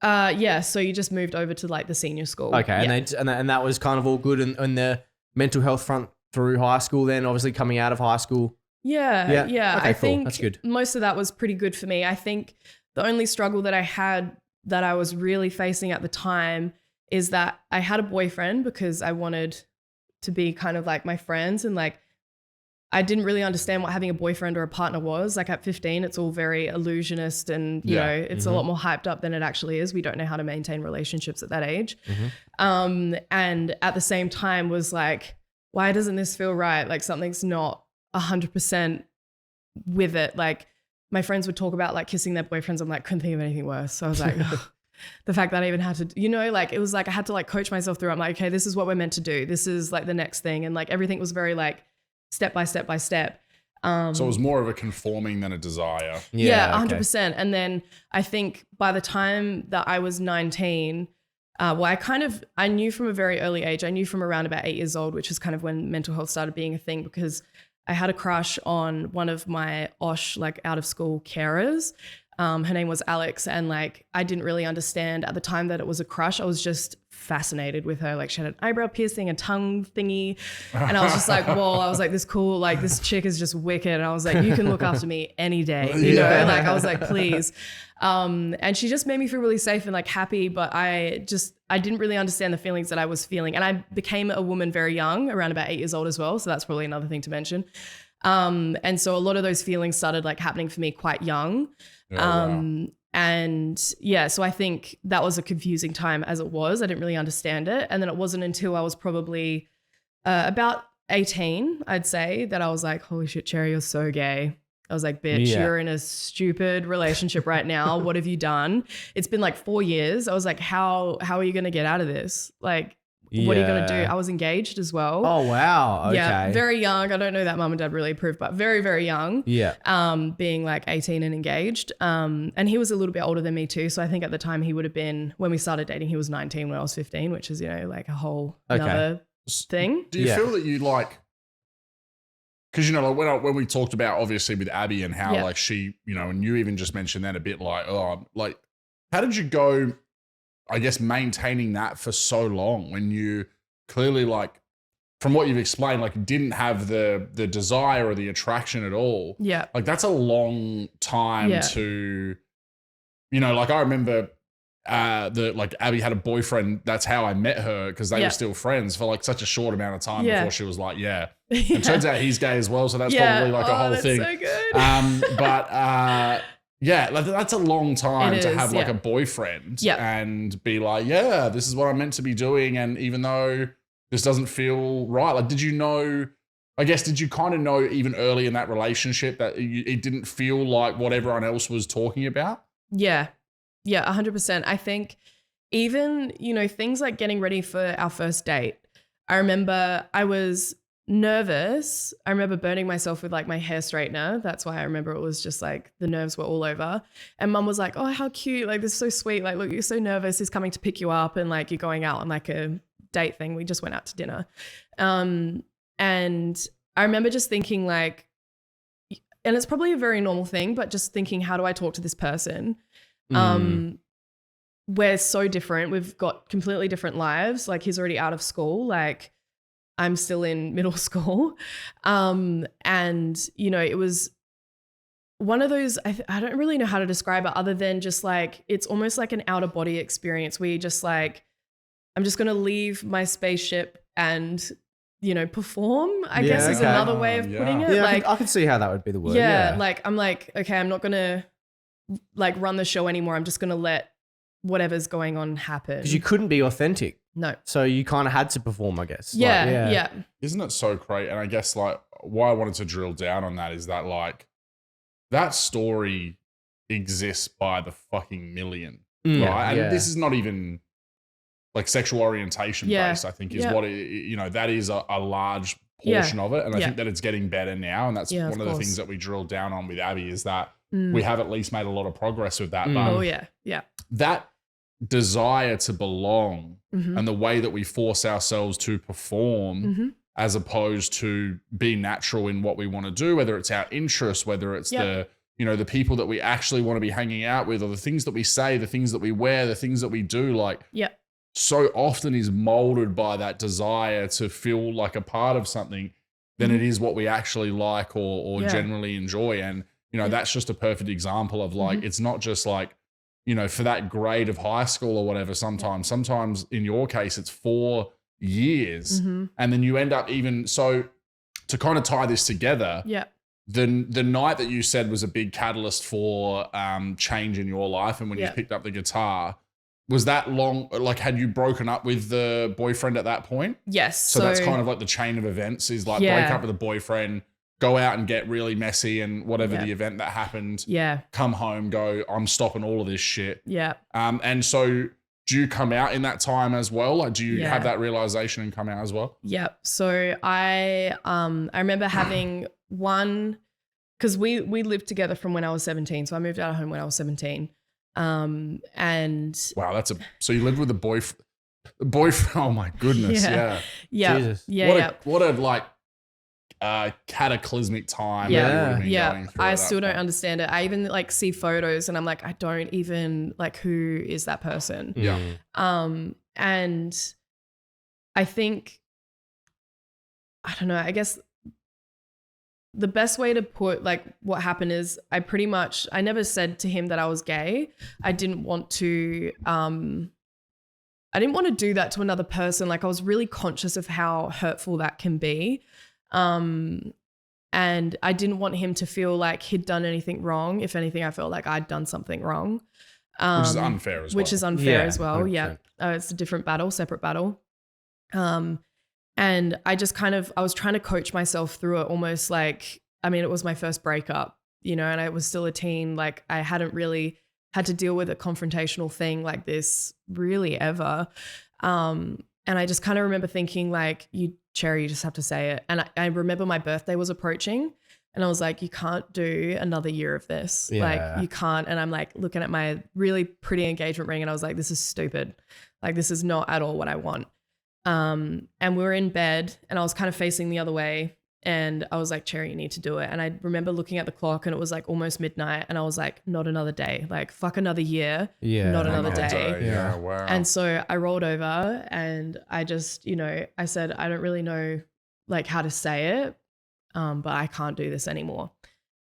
Yeah, so you just moved over to like the senior school. Okay, and that was kind of all good in the mental health front through high school then, obviously coming out of high school. Yeah. Okay, I think that's good. Most of that was pretty good for me. I think the only struggle that I had that I was really facing at the time is that I had a boyfriend because I wanted to be kind of like my friends, and like I didn't really understand what having a boyfriend or a partner was. Like at 15, it's all very illusionist and, you know, it's a lot more hyped up than it actually is. We don't know how to maintain relationships at that age. And at the same time was like, why doesn't this feel right? Like something's not 100% with it. Like my friends would talk about like kissing their boyfriends. I'm like, couldn't think of anything worse. So I was like, the fact that I even had to, you know, like it was like I had to like coach myself through. I'm like, okay, this is what we're meant to do. This is like the next thing. And like everything was very like step by step by step. So it was more of a conforming than a desire. Yeah, 100%. And then I think by the time that I was 19, I knew from a very early age, I knew from around about 8 years old, which is kind of when mental health started being a thing, because I had a crush on one of my OSH, like out of school carers. Her name was Alex, and like I didn't really understand at the time that it was a crush. I was just fascinated with her. Like she had an eyebrow piercing, a tongue thingy, and I was just like, whoa. I was like, this cool, like this chick is just wicked. And I was like, you can look after me any day, you know? Like I was like, please. And she just made me feel really safe and like happy, but I didn't really understand the feelings that I was feeling. And I became a woman very young, around about 8 years old as well. So that's probably another thing to mention. And so a lot of those feelings started like happening for me quite young. Wow. And yeah, so I think that was a confusing time as it was. I didn't really understand it. And then it wasn't until I was probably about 18, I'd say, that I was like, holy shit, Cherri, you're so gay. I was like, bitch, you're in a stupid relationship right now. What have you done? It's been like 4 years. I was like, how are you going to get out of this? Like, what are you going to do? I was engaged as well. Oh, wow. Okay. Yeah, very young. I don't know that mum and dad really approved, but very, very young. Yeah. Being like 18 and engaged. And he was a little bit older than me too. So I think at the time he would have been, when we started dating, he was 19 when I was 15, which is, you know, like a whole another thing. Do you feel that you like, because, you know, like when we talked about obviously with Abby and how like she, you know, and you even just mentioned that a bit like, oh, like, how did you go, I guess, maintaining that for so long when you clearly, like, from what you've explained, like, didn't have the desire or the attraction at all? Yeah. Like, that's a long time to, you know, like, I remember like Abby had a boyfriend. That's how I met her, because they were still friends for like such a short amount of time before she was like, And turns out he's gay as well, so that's probably like a whole that's thing. So good. But yeah, like that's a long time to have like a boyfriend and be like, yeah, this is what I'm meant to be doing. And even though this doesn't feel right, like, did you know, I guess, did you kind of know even early in that relationship that it didn't feel like what everyone else was talking about? Yeah. Yeah, 100%. I think even, you know, things like getting ready for our first date. I remember I was nervous. I remember burning myself with like my hair straightener. That's why I remember it was just like the nerves were all over. And mum was like, oh, how cute. Like, this is so sweet. Like, look, you're so nervous. He's coming to pick you up and like you're going out on like a date thing. We just went out to dinner. And I remember just thinking like, and it's probably a very normal thing, but just thinking, how do I talk to this person? We're so different. We've got completely different lives. Like, he's already out of school. Like, I'm still in middle school. And, you know, it was one of those, I don't really know how to describe it other than just like, it's almost like an out of body experience where you just like, I'm just going to leave my spaceship and, you know, perform, I guess is another way of putting it. Yeah, like, I could see how that would be the word. Yeah. Like, I'm like, okay, I'm not going to like run the show anymore. I'm just going to let whatever's going on happen. Because you couldn't be authentic. No. So you kind of had to perform, I guess. Yeah, like, Isn't it so great? And I guess like why I wanted to drill down on that is that like that story exists by the fucking million, right? And this is not even like sexual orientation based, I think is what it, you know, that is a large portion of it. And I think that it's getting better now. And that's one of the things that we drilled down on with Abby is that we have at least made a lot of progress with that. But that desire to belong and the way that we force ourselves to perform as opposed to be natural in what we want to do, whether it's our interests, whether it's the, you know, the people that we actually want to be hanging out with, or the things that we say, the things that we wear, the things that we do, like so often is molded by that desire to feel like a part of something than it is what we actually like or generally enjoy. And, you know, that's just a perfect example of like, it's not just like, you know, for that grade of high school or whatever, sometimes in your case, it's 4 years. And then you end up even, so to kind of tie this together, the night that you said was a big catalyst for change in your life and when you picked up the guitar, was that long, like had you broken up with the boyfriend at that point? Yes. So that's kind of like the chain of events is like break up with a boyfriend, go out and get really messy and whatever the event that happened, come home, go, I'm stopping all of this shit. And so do you come out in that time as well? Like, do you have that realization and come out as well? Yep. So I remember having one, because we lived together from when I was 17. So I moved out of home when I was 17. And wow, so you lived with a boyfriend. Oh my goodness. Yeah. Jesus. What a like cataclysmic time. Yeah. That you would have been going through I at that still don't point. understand it. I even like see photos and I'm like, I don't even like, who is that person? Yeah. And I think, I don't know, I guess the best way to put like what happened is I never said to him that I was gay. I didn't want to do that to another person. Like I was really conscious of how hurtful that can be. And I didn't want him to feel like he'd done anything wrong. If anything, I felt like I'd done something wrong. Which is unfair as well. Which is unfair as well. 100%. Yeah. It's a different battle, separate battle. And I just I was trying to coach myself through it almost like, I mean, it was my first breakup, you know, and I was still a teen. Like I hadn't really had to deal with a confrontational thing like this really ever. And I just kind of remember thinking like, Cherri, you just have to say it. And I remember my birthday was approaching and I was like, you can't do another year of this. Yeah. Like you can't. And I'm like looking at my really pretty engagement ring and I was like, this is stupid. Like this is not at all what I want. And we were in bed and I was kind of facing the other way and I was like, Cherri, you need to do it. And I remember looking at the clock and it was like almost midnight and I was like, not another day, like fuck another year, not another day. Yeah, wow. And so I rolled over and I just, you know, I said, I don't really know like how to say it, but I can't do this anymore.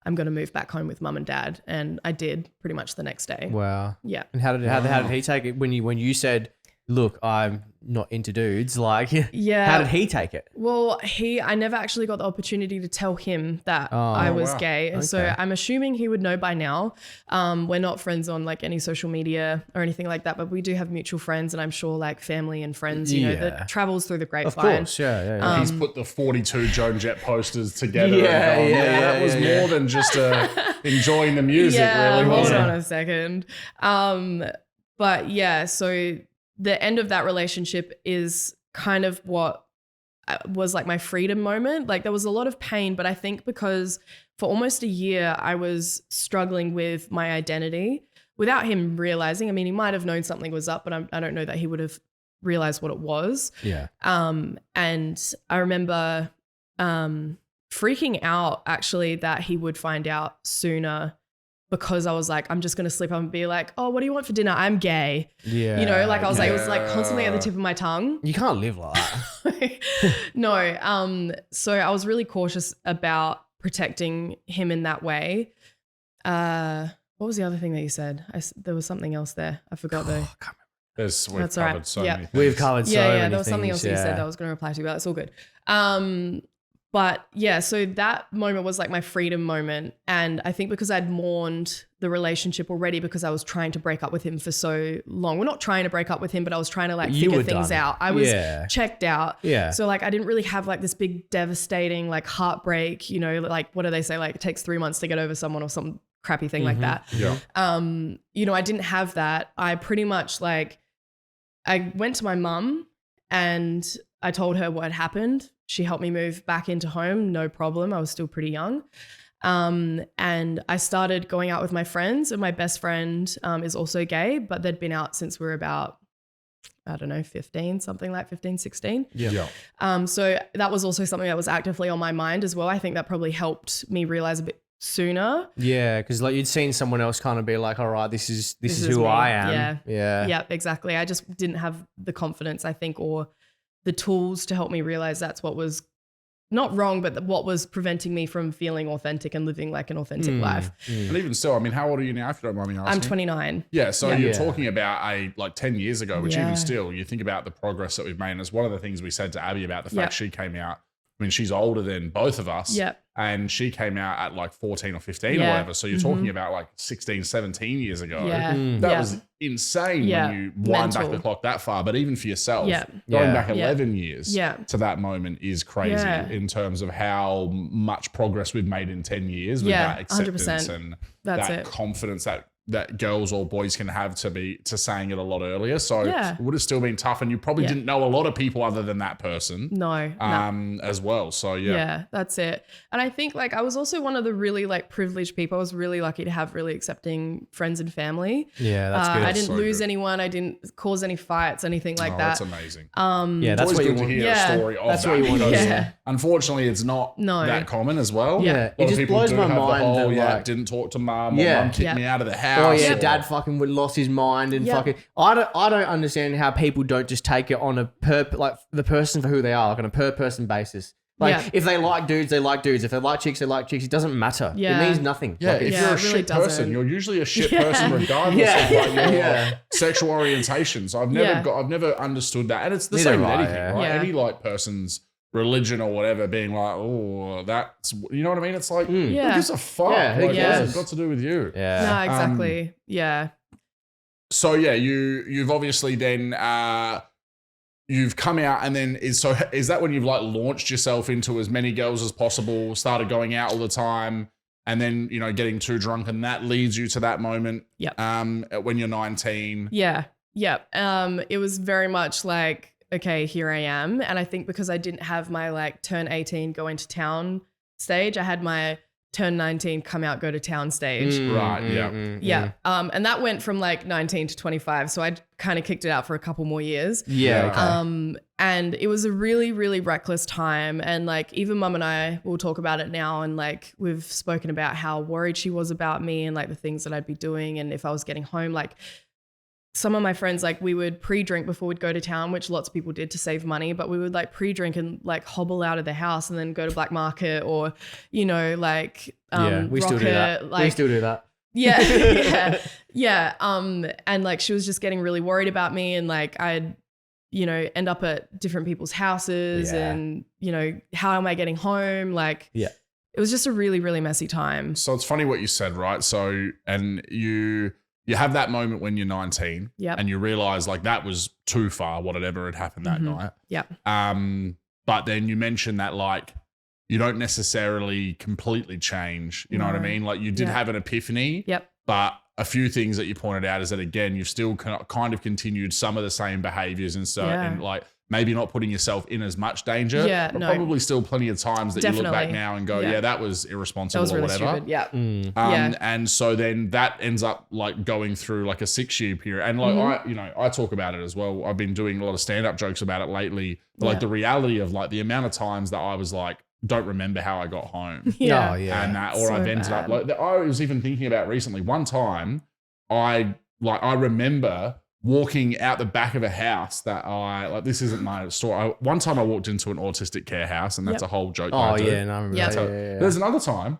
I'm going to move back home with mum and dad. And I did pretty much the next day. Wow. Yeah. And how did he take it when you said, look, I'm not into dudes, like, yeah. How did he take it? Well, I never actually got the opportunity to tell him that I was gay. Okay. So I'm assuming he would know by now. We're not friends on like any social media or anything like that, but we do have mutual friends and I'm sure like family and friends, you know, that travels through the grapevine. Of course, yeah. He's put the 42 Joan Jett posters together. That was more than just enjoying the music, really, hold wasn't on it? a second. But yeah, so the end of that relationship is kind of what was like my freedom moment. Like there was a lot of pain, but I think because for almost a year I was struggling with my identity without him realizing. I mean, he might have known something was up, but I don't know that he would have realized what it was. Yeah. And I remember freaking out actually that he would find out sooner, because I was like, I'm just going to slip up and be like, oh, what do you want for dinner? I'm gay. Yeah. You know, like I was like, it was like constantly at the tip of my tongue. You can't live like that. No. So I was really cautious about protecting him in that way. What was the other thing that you said? There was something else there. I forgot though. We've That's covered all right. so Yeah. many things. We've covered so many There was something else that you said that I was going to reply to, but that's all good. But yeah, so that moment was like my freedom moment. And I think because I'd mourned the relationship already because I was trying to break up with him for so long. We're not trying to break up with him, but I was trying to like figure things out. I was checked out. Yeah. So like I didn't really have like this big devastating like heartbreak, you know, like what do they say? Like it takes 3 months to get over someone or some crappy thing like that. Yeah. You know, I didn't have that. I pretty much like, I went to my mum and I told her what had happened. She helped me move back into home, no problem. I was still pretty young. And I started going out with my friends, and my best friend is also gay, but they'd been out since we were about, I don't know, 15, something like 15, 16. Yeah. So that was also something that was actively on my mind as well. I think that probably helped me realize a bit sooner. Yeah, because like you'd seen someone else kind of be like, all right, this is who me. I am. Yeah, exactly. I just didn't have the confidence, I think, or the tools to help me realize that's what was not wrong, but what was preventing me from feeling authentic and living like an authentic life. And even still, I mean, how old are you now, if you don't mind me asking? I'm 29. Yeah, so you're talking about like 10 years ago, which Yeah. even still, you think about the progress that we've made. And it's one of the things we said to Abby about the fact she came out. I mean, she's older than both of us. Yep. And she came out at like 14 or 15 or Yeah. whatever. So you're talking about like 16, 17 years ago. Yeah. That was insane when you wind back the clock that far. But even for yourself, going back 11 years to that moment is crazy in terms of how much progress we've made in 10 years with that acceptance 100%. and That's that it. confidence that girls or boys can have to saying it a lot earlier. So it would have still been tough, and you probably didn't know a lot of people other than that person. No. As well. So Yeah, that's it. And I think like I was also one of the really like privileged people. I was really lucky to have really accepting friends and family. Yeah, that's good. I didn't So lose good. anyone. I didn't cause any fights, anything like that. That's amazing. Yeah, that's Always what you good to want. hear Yeah. a story of That's that. what you want to because Yeah. unfortunately, it's not that common as well. Yeah, it just blows my mind that didn't talk to mum, or mum kicked me out of the house. Oh yeah, dad fucking lost his mind and fucking. I don't understand how people don't just take it on a the person for who they are, like on a per person basis. Like if they like dudes, they like dudes. If they like chicks, they like chicks. It doesn't matter. Yeah. It means nothing. Yeah, if you're a shit person, you're usually a shit person regardless of like your sexual orientation. So I've never understood that, and it's the same with anything, right? Any like person's religion or whatever being like, oh, that's, you know what I mean? It's like, who gives a fuck? Like, what has it got to do with you? Yeah. No, exactly. So you've obviously then you've come out, and then is that when you've like launched yourself into as many girls as possible, started going out all the time, and then, you know, getting too drunk, and that leads you to that moment when you're 19? Yeah. It was very much like, okay, here I am. And I think because I didn't have my like turn 18, go into town stage, I had my turn 19, come out, go to town stage. And that went from like 19 to 25. So I kind of kicked it out for a couple more years. Yeah. Okay. And it was a really, really reckless time. And like even mum and I will talk about it now. And like we've spoken about how worried she was about me and like the things that I'd be doing. And if I was getting home, like some of my friends, like we would pre-drink before we'd go to town, which lots of people did to save money, but we would like pre-drink and like hobble out of the house and then go to black market or, you know, like we still do that. Like, we still do that. Yeah. And like she was just getting really worried about me, and like I'd, you know, end up at different people's houses and, you know, how am I getting home? Like, it was just a really, really messy time. So it's funny what you said, right? So, and you have that moment when you're 19 and you realize like that was too far, whatever had happened that night. Yeah. But then you mentioned that like you don't necessarily completely change, you know what I mean? Like you did have an epiphany, but a few things that you pointed out is that, again, you've still kind of continued some of the same behaviors and certain like maybe not putting yourself in as much danger, but probably still plenty of times that you look back now and go, that was irresponsible, that was really or whatever. Stupid. And so then that ends up like going through like a 6-year period. And like I talk about it as well. I've been doing a lot of stand-up jokes about it lately. But like the reality of like the amount of times that I was like, don't remember how I got home. And that, or I've ended up like, I was even thinking about recently, one time I remember walking out the back of a house that this isn't my story. One time I walked into an autistic care house, and that's a whole joke. I remember that. There's another time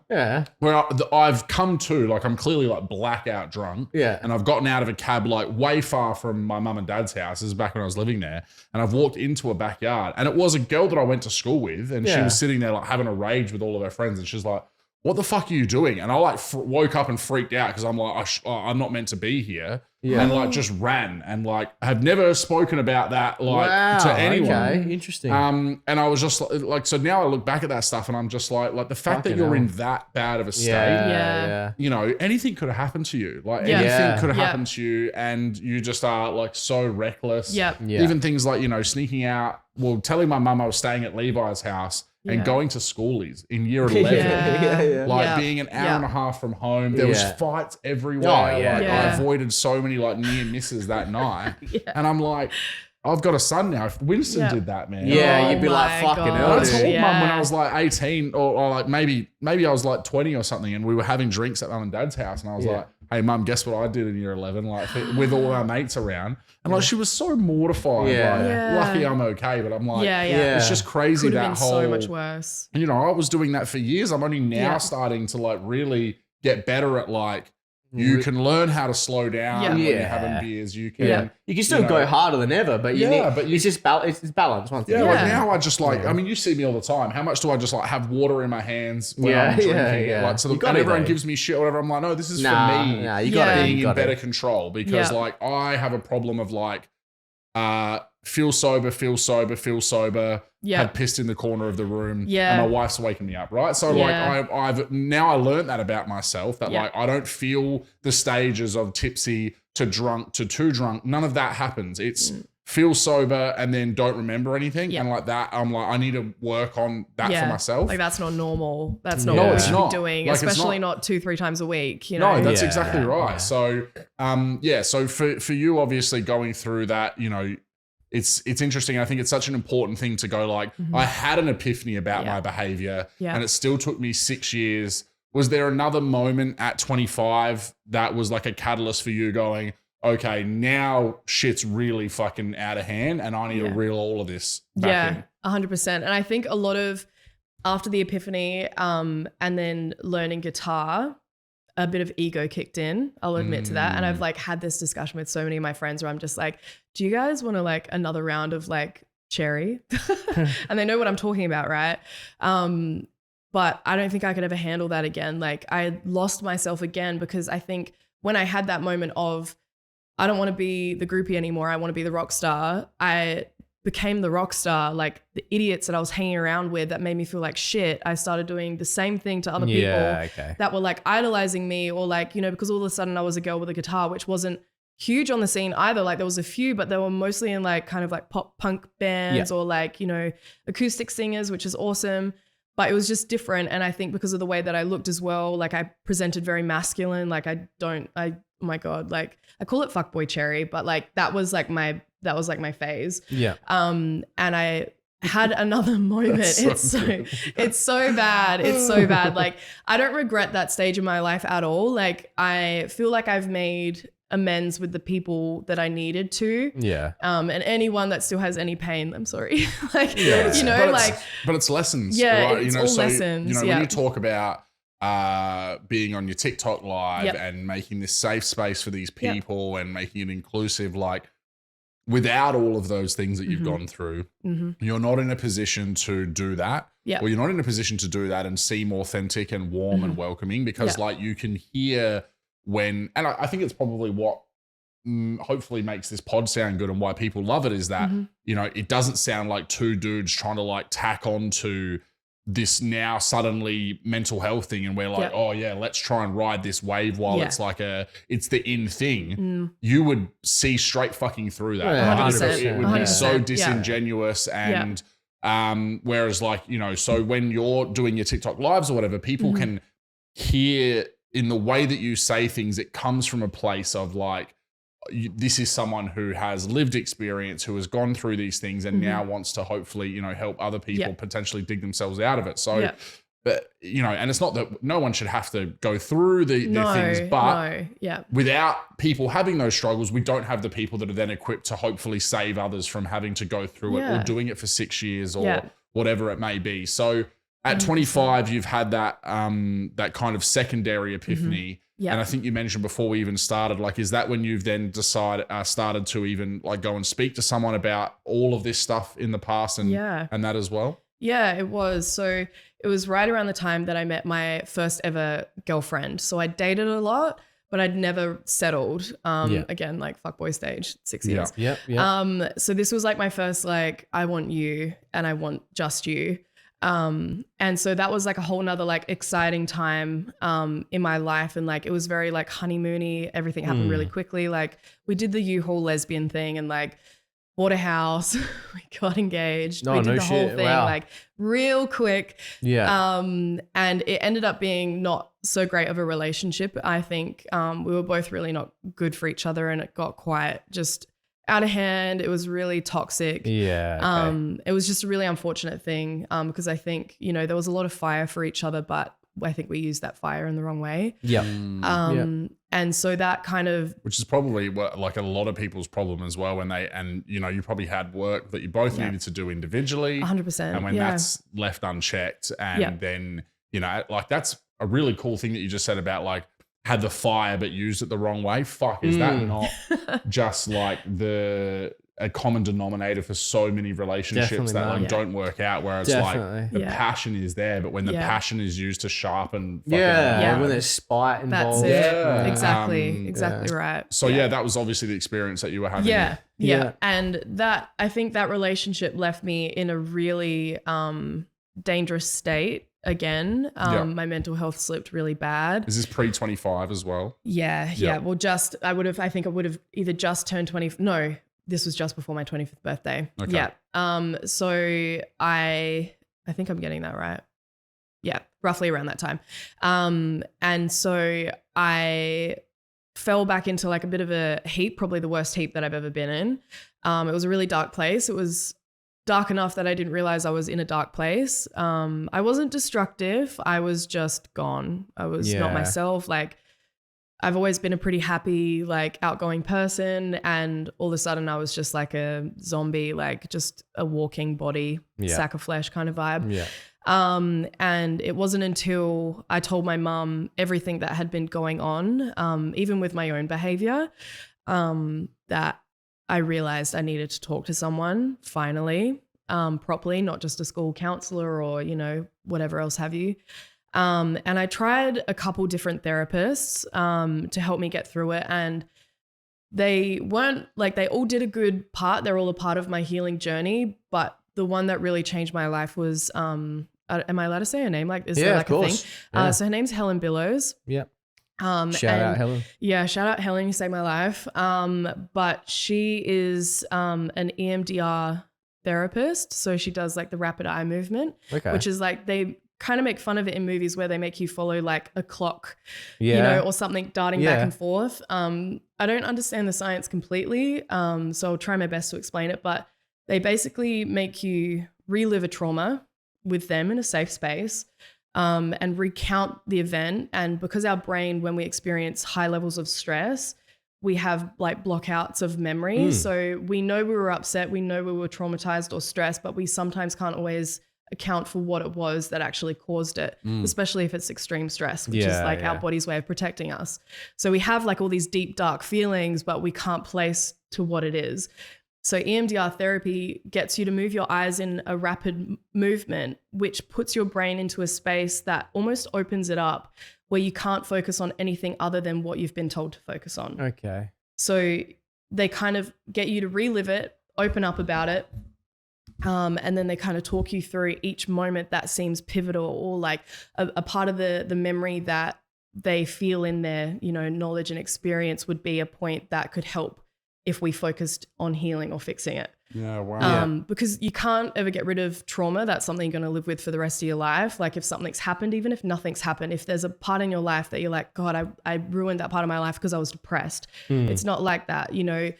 where I've come to, like, I'm clearly like blackout drunk. And I've gotten out of a cab like way far from my mum and dad's house. This is back when I was living there. And I've walked into a backyard, and it was a girl that I went to school with, and she was sitting there like having a rage with all of her friends, and she's like, what the fuck are you doing? And I like woke up and freaked out because I'm like, I'm not meant to be here. And like just ran, and like have never spoken about that like to anyone. Okay, interesting. And I was just like, so now I look back at that stuff and I'm just like the fact that you're in that bad of a state, you know, anything could have happened to you. Like anything could have happened to you, and you just are like so reckless. Even things like, you know, sneaking out, telling my mum I was staying at Levi's house and going to schoolies in year 11, being an hour and a half from home. There was fights everywhere. I avoided so many like near misses that night. And I'm like, I've got a son now. If Winston did that, man. You'd be like, fucking hell. I told mum when I was like 18 or like maybe I was like 20 or something, and we were having drinks at mum and dad's house, and I was like, hey mum, guess what I did in year 11? Like with all our mates around. And like she was so mortified. Lucky I'm okay, but I'm like, it's just crazy. Could have that been whole, so much worse. You know, I was doing that for years. I'm only now starting to like really get better at like, you can learn how to slow down when you're having beers. You can, you can still go harder than ever, but it's just it's balance. Like now I just like, I mean, you see me all the time. How much do I just like have water in my hands when I'm drinking? Like, so and everyone gives me shit or whatever. I'm like, no, this is for me. You got being in better control, because like I have a problem of like, feel sober, had pissed in the corner of the room, and my wife's waking me up, right? So like I've now I learned that about myself, that like I don't feel the stages of tipsy to drunk to too drunk. None of that happens. It's feel sober and then don't remember anything, and like that I'm like, I need to work on that for myself. Like that's not normal. That's not what we should be doing, like, especially not 2-3 times a week, you know. No, that's exactly right. So so for you, obviously going through that, you know, it's interesting. I think it's such an important thing to go like, I had an epiphany about my behavior and it still took me 6 years. Was there another moment at 25 that was like a catalyst for you going, okay, now shit's really fucking out of hand and I need to reel all of this back in? 100%. And I think a lot of after the epiphany and then learning guitar, a bit of ego kicked in. I'll admit to that. And I've like had this discussion with so many of my friends where I'm just like, do you guys want to like another round of like Cherri? And they know what I'm talking about, right? But I don't think I could ever handle that again. Like I lost myself again because I think when I had that moment of, I don't want to be the groupie anymore, I want to be the rock star, I became the rock star. Like the idiots that I was hanging around with that made me feel like shit, I started doing the same thing to other people that were like idolizing me or like, you know, because all of a sudden I was a girl with a guitar, which wasn't huge on the scene either. Like there was a few, but they were mostly in like kind of like pop punk bands or like, you know, acoustic singers, which is awesome. But it was just different. And I think because of the way that I looked as well, like I presented very masculine. Like oh my God, like I call it fuckboy Cherri, but like that was like my phase. Yeah. And I had another moment. It's so bad. It's so bad. Like I don't regret that stage of my life at all. Like I feel like I've made amends with the people that I needed to. Yeah. And anyone that still has any pain, I'm sorry. Like, you know, but it's lessons. Yeah. Right? It's all lessons. You know, when you talk about being on your TikTok live and making this safe space for these people and making it inclusive, like without all of those things that you've gone through, you're not in a position to do that. Yeah. Or you're not in a position to do that and seem authentic and warm and welcoming because like you can hear when, and I think it's probably what hopefully makes this pod sound good and why people love it is that, you know, it doesn't sound like two dudes trying to like tack on to this now suddenly mental health thing. And we're like, oh yeah, let's try and ride this wave while it's like it's the in thing. You would see straight fucking through that. 100%. It would be so disingenuous and whereas like, you know, so when you're doing your TikTok lives or whatever, people can hear in the way that you say things, it comes from a place of like, this is someone who has lived experience, who has gone through these things and now wants to hopefully, you know, help other people potentially dig themselves out of it. So, but, you know, and it's not that no one should have to go through the things, but without people having those struggles, we don't have the people that are then equipped to hopefully save others from having to go through it or doing it for 6 years or whatever it may be. So, at 25, you've had that that kind of secondary epiphany. And I think you mentioned before we even started, like, is that when you've then started to even like go and speak to someone about all of this stuff in the past and that as well? Yeah, it was. So it was right around the time that I met my first ever girlfriend. So I dated a lot, but I'd never settled. Again, like fuckboy stage, 6 years. So this was like my first, like, I want you and I want just you. And so that was like a whole nother like exciting time in my life. And like it was very like honeymoony. Everything happened really quickly. Like we did the U-Haul lesbian thing and like bought a house. We got engaged. We did the whole thing like real quick. And it ended up being not so great of a relationship. I think we were both really not good for each other and it got quite just out of hand. It was really toxic. It was just a really unfortunate thing because I think, you know, there was a lot of fire for each other, but I think we used that fire in the wrong way. And so that kind of, which is probably what, like a lot of people's problem as well when they, and you know, you probably had work that you both needed to do individually 100%. And when that's left unchecked and then, you know, like that's a really cool thing that you just said about like, had the fire but used it the wrong way. Fuck, is that not just like a common denominator for so many relationships that like don't work out where it's like the passion is there, but when the passion is used to sharpen when there's spite involved. That's it. Exactly right. So that was obviously the experience that you were having. And that, I think that relationship left me in a really dangerous state. Again, my mental health slipped really bad. Is this pre-25 as well? Yeah. Well, I think I would have either just turned 20. No, this was just before my 25th birthday. Okay. Yeah. So I think I'm getting that right. Yeah, roughly around that time. And so I fell back into like a bit of a heap, probably the worst heap that I've ever been in. It was a really dark place. It was dark enough that I didn't realize I was in a dark place. I wasn't destructive. I was just gone. I was not myself. Like, I've always been a pretty happy, like, outgoing person, and all of a sudden I was just like a zombie, like just a walking body, sack of flesh kind of vibe. Yeah. And it wasn't until I told my mum everything that had been going on, even with my own behavior, that I realized I needed to talk to someone finally, properly, not just a school counselor or, you know, whatever else have you. And I tried a couple different therapists to help me get through it. And they weren't like, they all did a good part. They're all a part of my healing journey. But the one that really changed my life was, am I allowed to say her name? Like, is there like of a course. thing? Yeah. So her name's Helen Billows. Yep. Shout out Helen. Yeah, shout out Helen, you saved my life. But she is an EMDR therapist. So she does like the rapid eye movement, which is like, they kind of make fun of it in movies where they make you follow like a clock, you know, or something darting back and forth. I don't understand the science completely, so I'll try my best to explain it. But they basically make you relive a trauma with them in a safe space, and recount the event. And because our brain, when we experience high levels of stress, we have like blockouts of memory. So we know we were upset, we know we were traumatized or stressed, but we sometimes can't always account for what it was that actually caused it, especially if it's extreme stress, which is like our body's way of protecting us. So we have like all these deep, dark feelings, but we can't place to what it is. So EMDR therapy gets you to move your eyes in a rapid movement, which puts your brain into a space that almost opens it up, where you can't focus on anything other than what you've been told to focus on. Okay. So they kind of get you to relive it, open up about it, and then they kind of talk you through each moment that seems pivotal, or like a part of the memory that they feel in their, you know, knowledge and experience would be a point that could help if we focused on healing or fixing it. Yeah, wow. Because you can't ever get rid of trauma. That's something you're going to live with for the rest of your life. Like if something's happened, even if nothing's happened, if there's a part in your life that you're like, God, I ruined that part of my life because I was depressed. It's not like that. You know,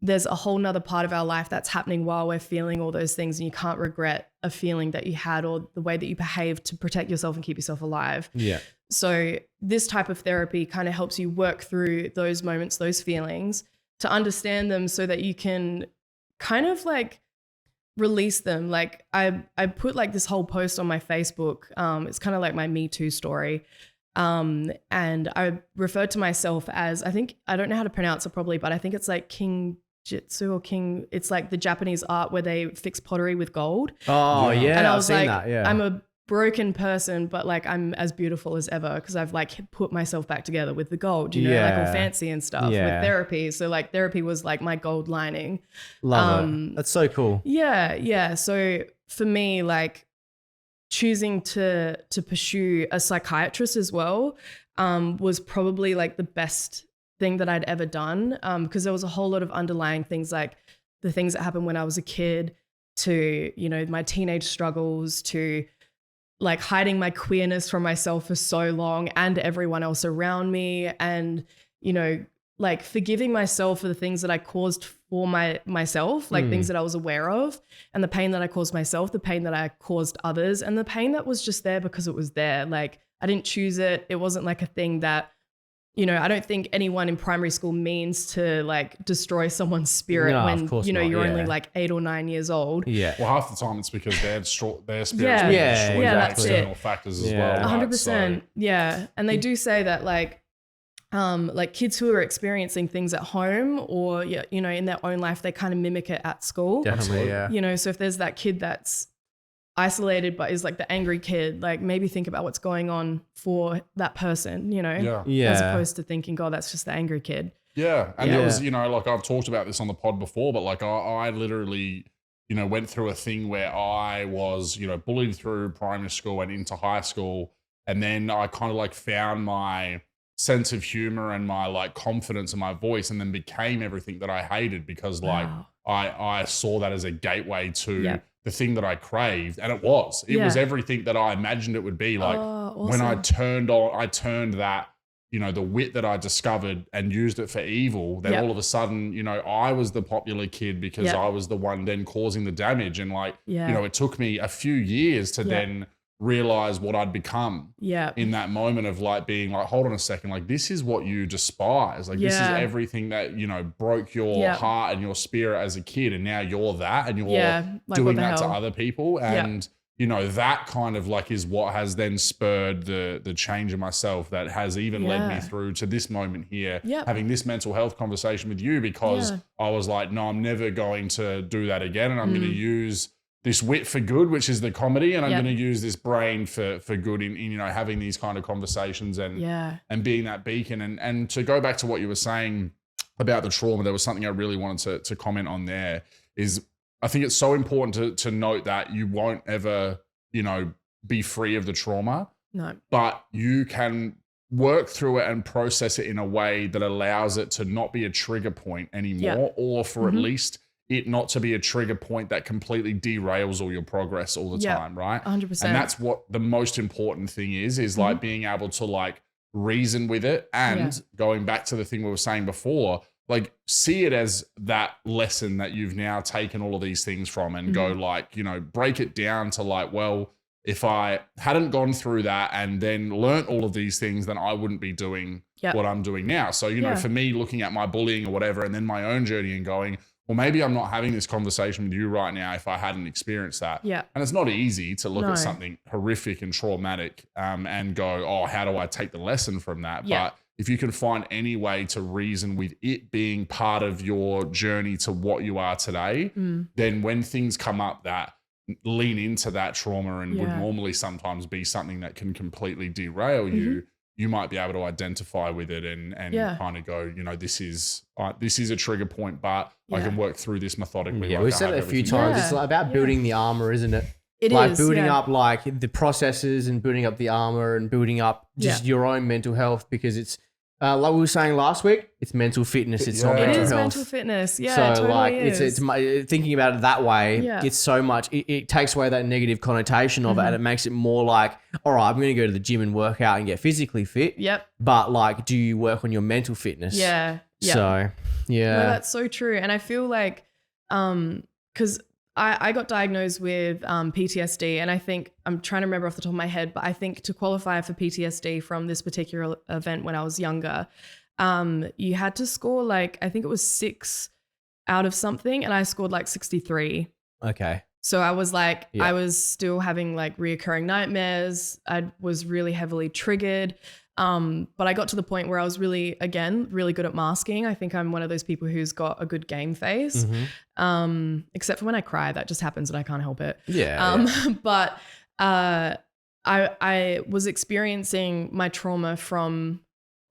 there's a whole nother part of our life that's happening while we're feeling all those things, and you can't regret a feeling that you had or the way that you behaved to protect yourself and keep yourself alive. Yeah. So this type of therapy kind of helps you work through those moments, those feelings, to understand them so that you can kind of like release them. Like I put like this whole post on my Facebook. It's kind of like my Me Too story. And I referred to myself as, I don't know how to pronounce it properly, but I think it's like King Jitsu or King. It's like the Japanese art where they fix pottery with gold. Oh yeah. And I was I've like, seen that, yeah. I'm a broken person, but like I'm as beautiful as ever because I've like put myself back together with the gold, you know, like all fancy and stuff with therapy. So like therapy was like my gold lining. Love it. That's so cool. Yeah. So for me, like choosing to pursue a psychiatrist as well was probably like the best thing that I'd ever done, because there was a whole lot of underlying things, like the things that happened when I was a kid, to, you know, my teenage struggles, to like hiding my queerness from myself for so long and everyone else around me, and, you know, like forgiving myself for the things that I caused for myself, like things that I was aware of, and the pain that I caused myself, the pain that I caused others, and the pain that was just there because it was there. Like I didn't choose it. It wasn't like a thing that, you know, I don't think anyone in primary school means to like destroy someone's spirit when, you know, you're only like 8 or 9 years old. Yeah. Well, half the time it's because their spirits being destroyed by external factors as well. 100%. So. Yeah. And they do say that like kids who are experiencing things at home or, you know, in their own life, they kind of mimic it at school. Definitely, yeah. You know, so if there's that kid that's isolated but is like the angry kid, like maybe think about what's going on for that person, you know, as opposed to thinking, God, that's just the angry kid. Yeah. And there was, you know, like I've talked about this on the pod before, but like I literally, you know, went through a thing where I was, you know, bullied through primary school and into high school. And then I kind of like found my sense of humor and my like confidence in my voice, and then became everything that I hated because like I saw that as a gateway to the thing that I craved. And it was everything that I imagined it would be. Like awesome. when I turned that you know, the wit that I discovered and used it for evil, then all of a sudden, you know, I was the popular kid because I was the one then causing the damage. And like, you know, it took me a few years to then realize what I'd become in that moment of like being like, hold on a second, like this is what you despise. Like this is everything that, you know, broke your heart and your spirit as a kid. And now you're that and you're like, doing that to other people. And, you know, that kind of like is what has then spurred the change in myself that has even led me through to this moment here, having this mental health conversation with you, because I was like, no, I'm never going to do that again. And I'm going to use this wit for good, which is the comedy, and I'm going to use this brain for good in, you know, having these kind of conversations and being that beacon. And to go back to what you were saying about the trauma, there was something I really wanted to comment on there is I think it's so important to note that you won't ever, you know, be free of the trauma. No. But you can work through it and process it in a way that allows it to not be a trigger point anymore, or for at least it not to be a trigger point that completely derails all your progress all the time, right? 100%. And that's what the most important thing is like being able to like reason with it and going back to the thing we were saying before, like see it as that lesson that you've now taken all of these things from and go like, you know, break it down to like, well, if I hadn't gone through that and then learnt all of these things, then I wouldn't be doing what I'm doing now. So, you know, for me looking at my bullying or whatever, and then my own journey and going, well, maybe I'm not having this conversation with you right now if I hadn't experienced that. Yeah. And it's not easy to look at something horrific and traumatic and go, oh, how do I take the lesson from that? Yeah. But if you can find any way to reason with it being part of your journey to what you are today, then when things come up that lean into that trauma and would normally sometimes be something that can completely derail you, you might be able to identify with it and kind of go, you know, this is a trigger point, but I can work through this methodically. Yeah, we've said it a few times. It's like about building the armor, isn't it? It like is, building up like the processes and building up the armor and building up just your own mental health, because it's like we were saying last week, it's mental fitness. It's not mental health. It is mental fitness. Yeah, so it totally like is. it's thinking about it that way. It's so much. It takes away that negative connotation of it, and it makes it more like, all right, I'm going to go to the gym and work out and get physically fit. Yep. But like, do you work on your mental fitness? Yeah. So yeah, no, that's so true. And I feel like, because I got diagnosed with PTSD, and I think, I'm trying to remember off the top of my head, but I think to qualify for PTSD from this particular event when I was younger, you had to score like, I think it was 6 out of something, and I scored like 63. Okay. So I was like, I was still having like reoccurring nightmares. I was really heavily triggered. But I got to the point where I was really good at masking. I think I'm one of those people who's got a good game face. Except for when I cry, that just happens and I can't help it. But I was experiencing my trauma from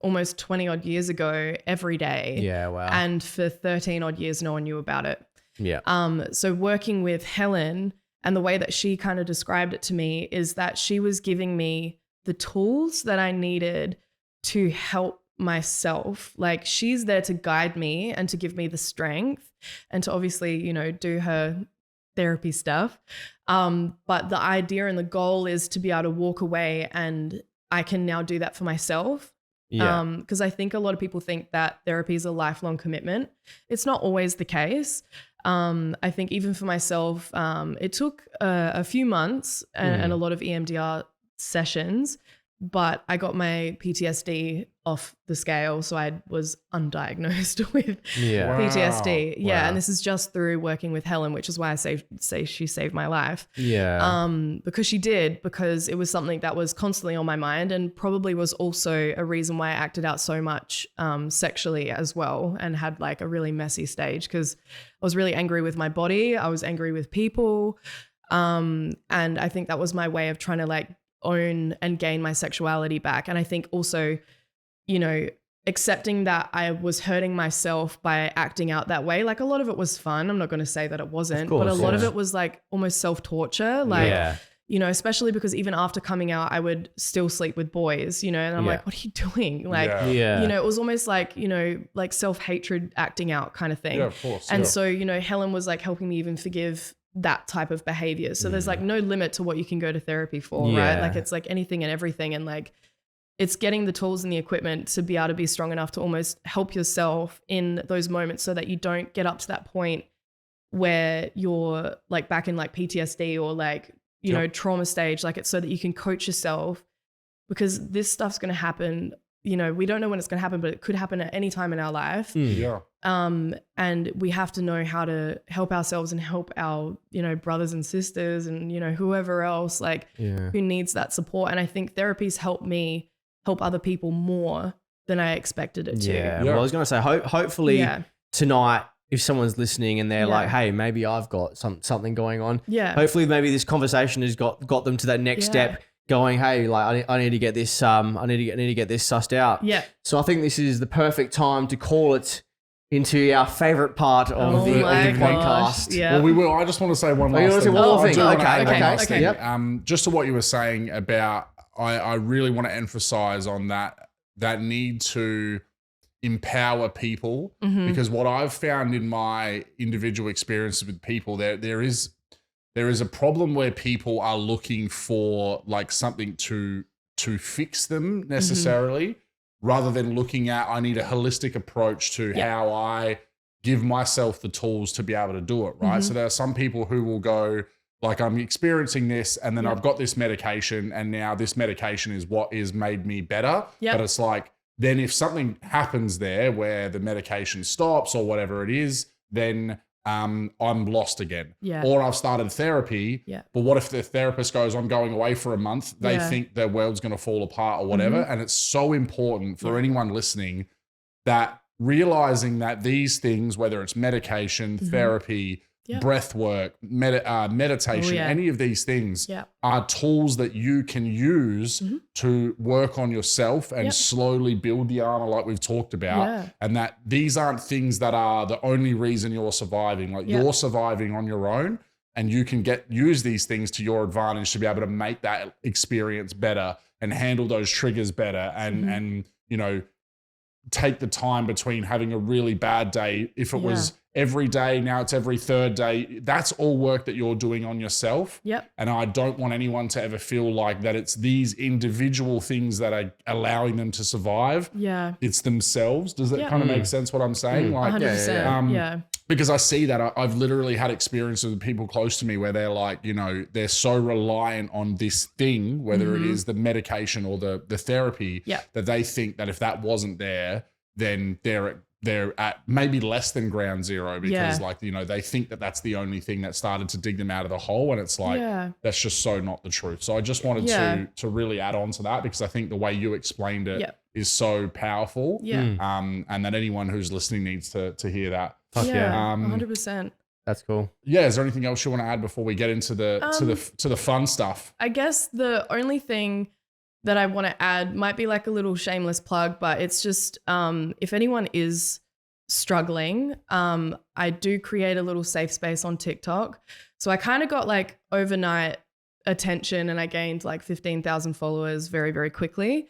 almost 20 odd years ago every day. Yeah, wow. And for 13 odd years, no one knew about it. Yeah. So working with Helen, and the way that she kind of described it to me is that she was giving me the tools that I needed to help myself. Like, she's there to guide me and to give me the strength and to obviously, you know, do her therapy stuff. But the idea and the goal is to be able to walk away, and I can now do that for myself. Because I think a lot of people think that therapy is a lifelong commitment. It's not always the case. I think even for myself, it took a few months and a lot of EMDR sessions, but I got my PTSD off the scale, so I was undiagnosed with PTSD. Yeah, wow. And this is just through working with Helen, which is why I say she saved my life. Yeah. Because she did, because it was something that was constantly on my mind, and probably was also a reason why I acted out so much sexually as well, and had like a really messy stage, because I was really angry with my body. I was angry with people. And I think that was my way of trying to like own and gain my sexuality back. And I think also, you know, accepting that I was hurting myself by acting out that way. Like, a lot of it was fun. I'm not going to say that it wasn't, but a lot of it was like almost self-torture. Like, you know, especially because even after coming out, I would still sleep with boys, you know, and I'm like, what are you doing? Like, you know, it was almost like, you know, like self-hatred acting out kind of thing. Yeah, of course. And so, you know, Helen was like helping me even forgive that type of behavior. So there's like no limit to what you can go to therapy for, right? Like, it's like anything and everything. And like, it's getting the tools and the equipment to be able to be strong enough to almost help yourself in those moments so that you don't get up to that point where you're like back in like PTSD or like, you know, trauma stage, like it's so that you can coach yourself, because this stuff's going to happen. You know, we don't know when it's going to happen, but it could happen at any time in our life. And we have to know how to help ourselves and help our, you know, brothers and sisters and, you know, whoever else like who needs that support. And I think therapy's helped me help other people more than I expected it to. Well, I was going to say, hopefully tonight, if someone's listening and they're like, hey, maybe I've got something going on. Hopefully maybe this conversation has got them to that next step, going, hey, like I need to get this I need to get this sussed out. So I think this is the perfect time to call it into our favorite part of the podcast. Well, we will. I just want to say one last thing. Okay. Just to what you were saying about, I really want to emphasize on that need to empower people, because what I've found in my individual experiences with people, there is a problem where people are looking for like something to fix them necessarily, rather than looking at, I need a holistic approach to how I give myself the tools to be able to do it, right? So there are some people who will go like, I'm experiencing this and then I've got this medication and now this medication is what is made me better. But it's like, then if something happens there where the medication stops or whatever it is, then I'm lost again. Or I've started therapy, but what if the therapist goes, I'm going away for a month, they think their world's going to fall apart or whatever. And it's so important for anyone listening that realizing that these things, whether it's medication, therapy, breath work, meditation, any of these things are tools that you can use to work on yourself and slowly build the armor like we've talked about. And that these aren't things that are the only reason you're surviving. Like you're surviving on your own, and you can use these things to your advantage to be able to make that experience better and handle those triggers better and you know, take the time between having a really bad day. If it was every day, now it's every third day. That's all work that you're doing on yourself. And I don't want anyone to ever feel like that it's these individual things that are allowing them to survive. It's themselves. Does that kind of make sense what I'm saying? Like, 100%. Because I see that I've literally had experiences with people close to me where they're like, you know, they're so reliant on this thing, whether it is the medication or the therapy, that they think that if that wasn't there, then they're at maybe less than ground zero, because like, you know, they think that that's the only thing that started to dig them out of the hole. And it's like, that's just so not the truth. So I just wanted to really add on to that, because I think the way you explained it is so powerful. And that anyone who's listening needs to hear that. 100%. That's cool. Is there anything else you want to add before we get into the fun stuff? I guess the only thing that I want to add might be like a little shameless plug, but it's just if anyone is struggling, I do create a little safe space on TikTok. So I kind of got like overnight attention and I gained like 15,000 followers very, very quickly.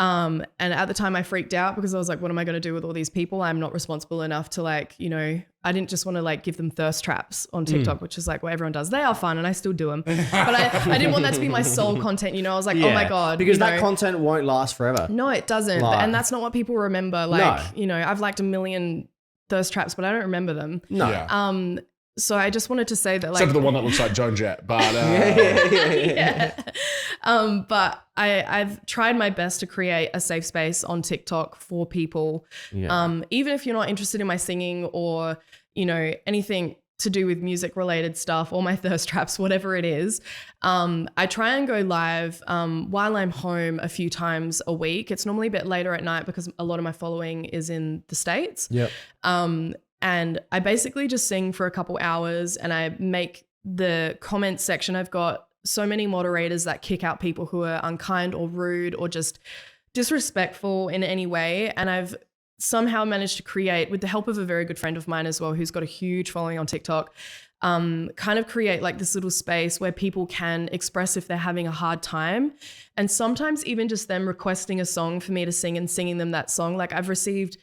And at the time I freaked out because I was like, what am I going to do with all these people? I'm not responsible enough to like, you know, I didn't just want to like give them thirst traps on TikTok, which is like what everyone does. They are fun and I still do them. But I didn't want that to be my sole content. You know, I was like, oh my God. Because that content won't last forever. No, it doesn't. And that's not what people remember. Like, you know, I've liked 1 million thirst traps, but I don't remember them. So I just wanted to say that, like, except for the one that looks like Joan Jett, but but I've tried my best to create a safe space on TikTok for people. Even if you're not interested in my singing or, you know, anything to do with music related stuff or my thirst traps, whatever it is. I try and go live while I'm home a few times a week. It's normally a bit later at night because a lot of my following is in the States. And I basically just sing for a couple hours and I make the comment section. I've got so many moderators that kick out people who are unkind or rude or just disrespectful in any way. And I've somehow managed to create, with the help of a very good friend of mine as well, who's got a huge following on TikTok, kind of create like this little space where people can express if they're having a hard time. And sometimes even just them requesting a song for me to sing and singing them that song. Like I've received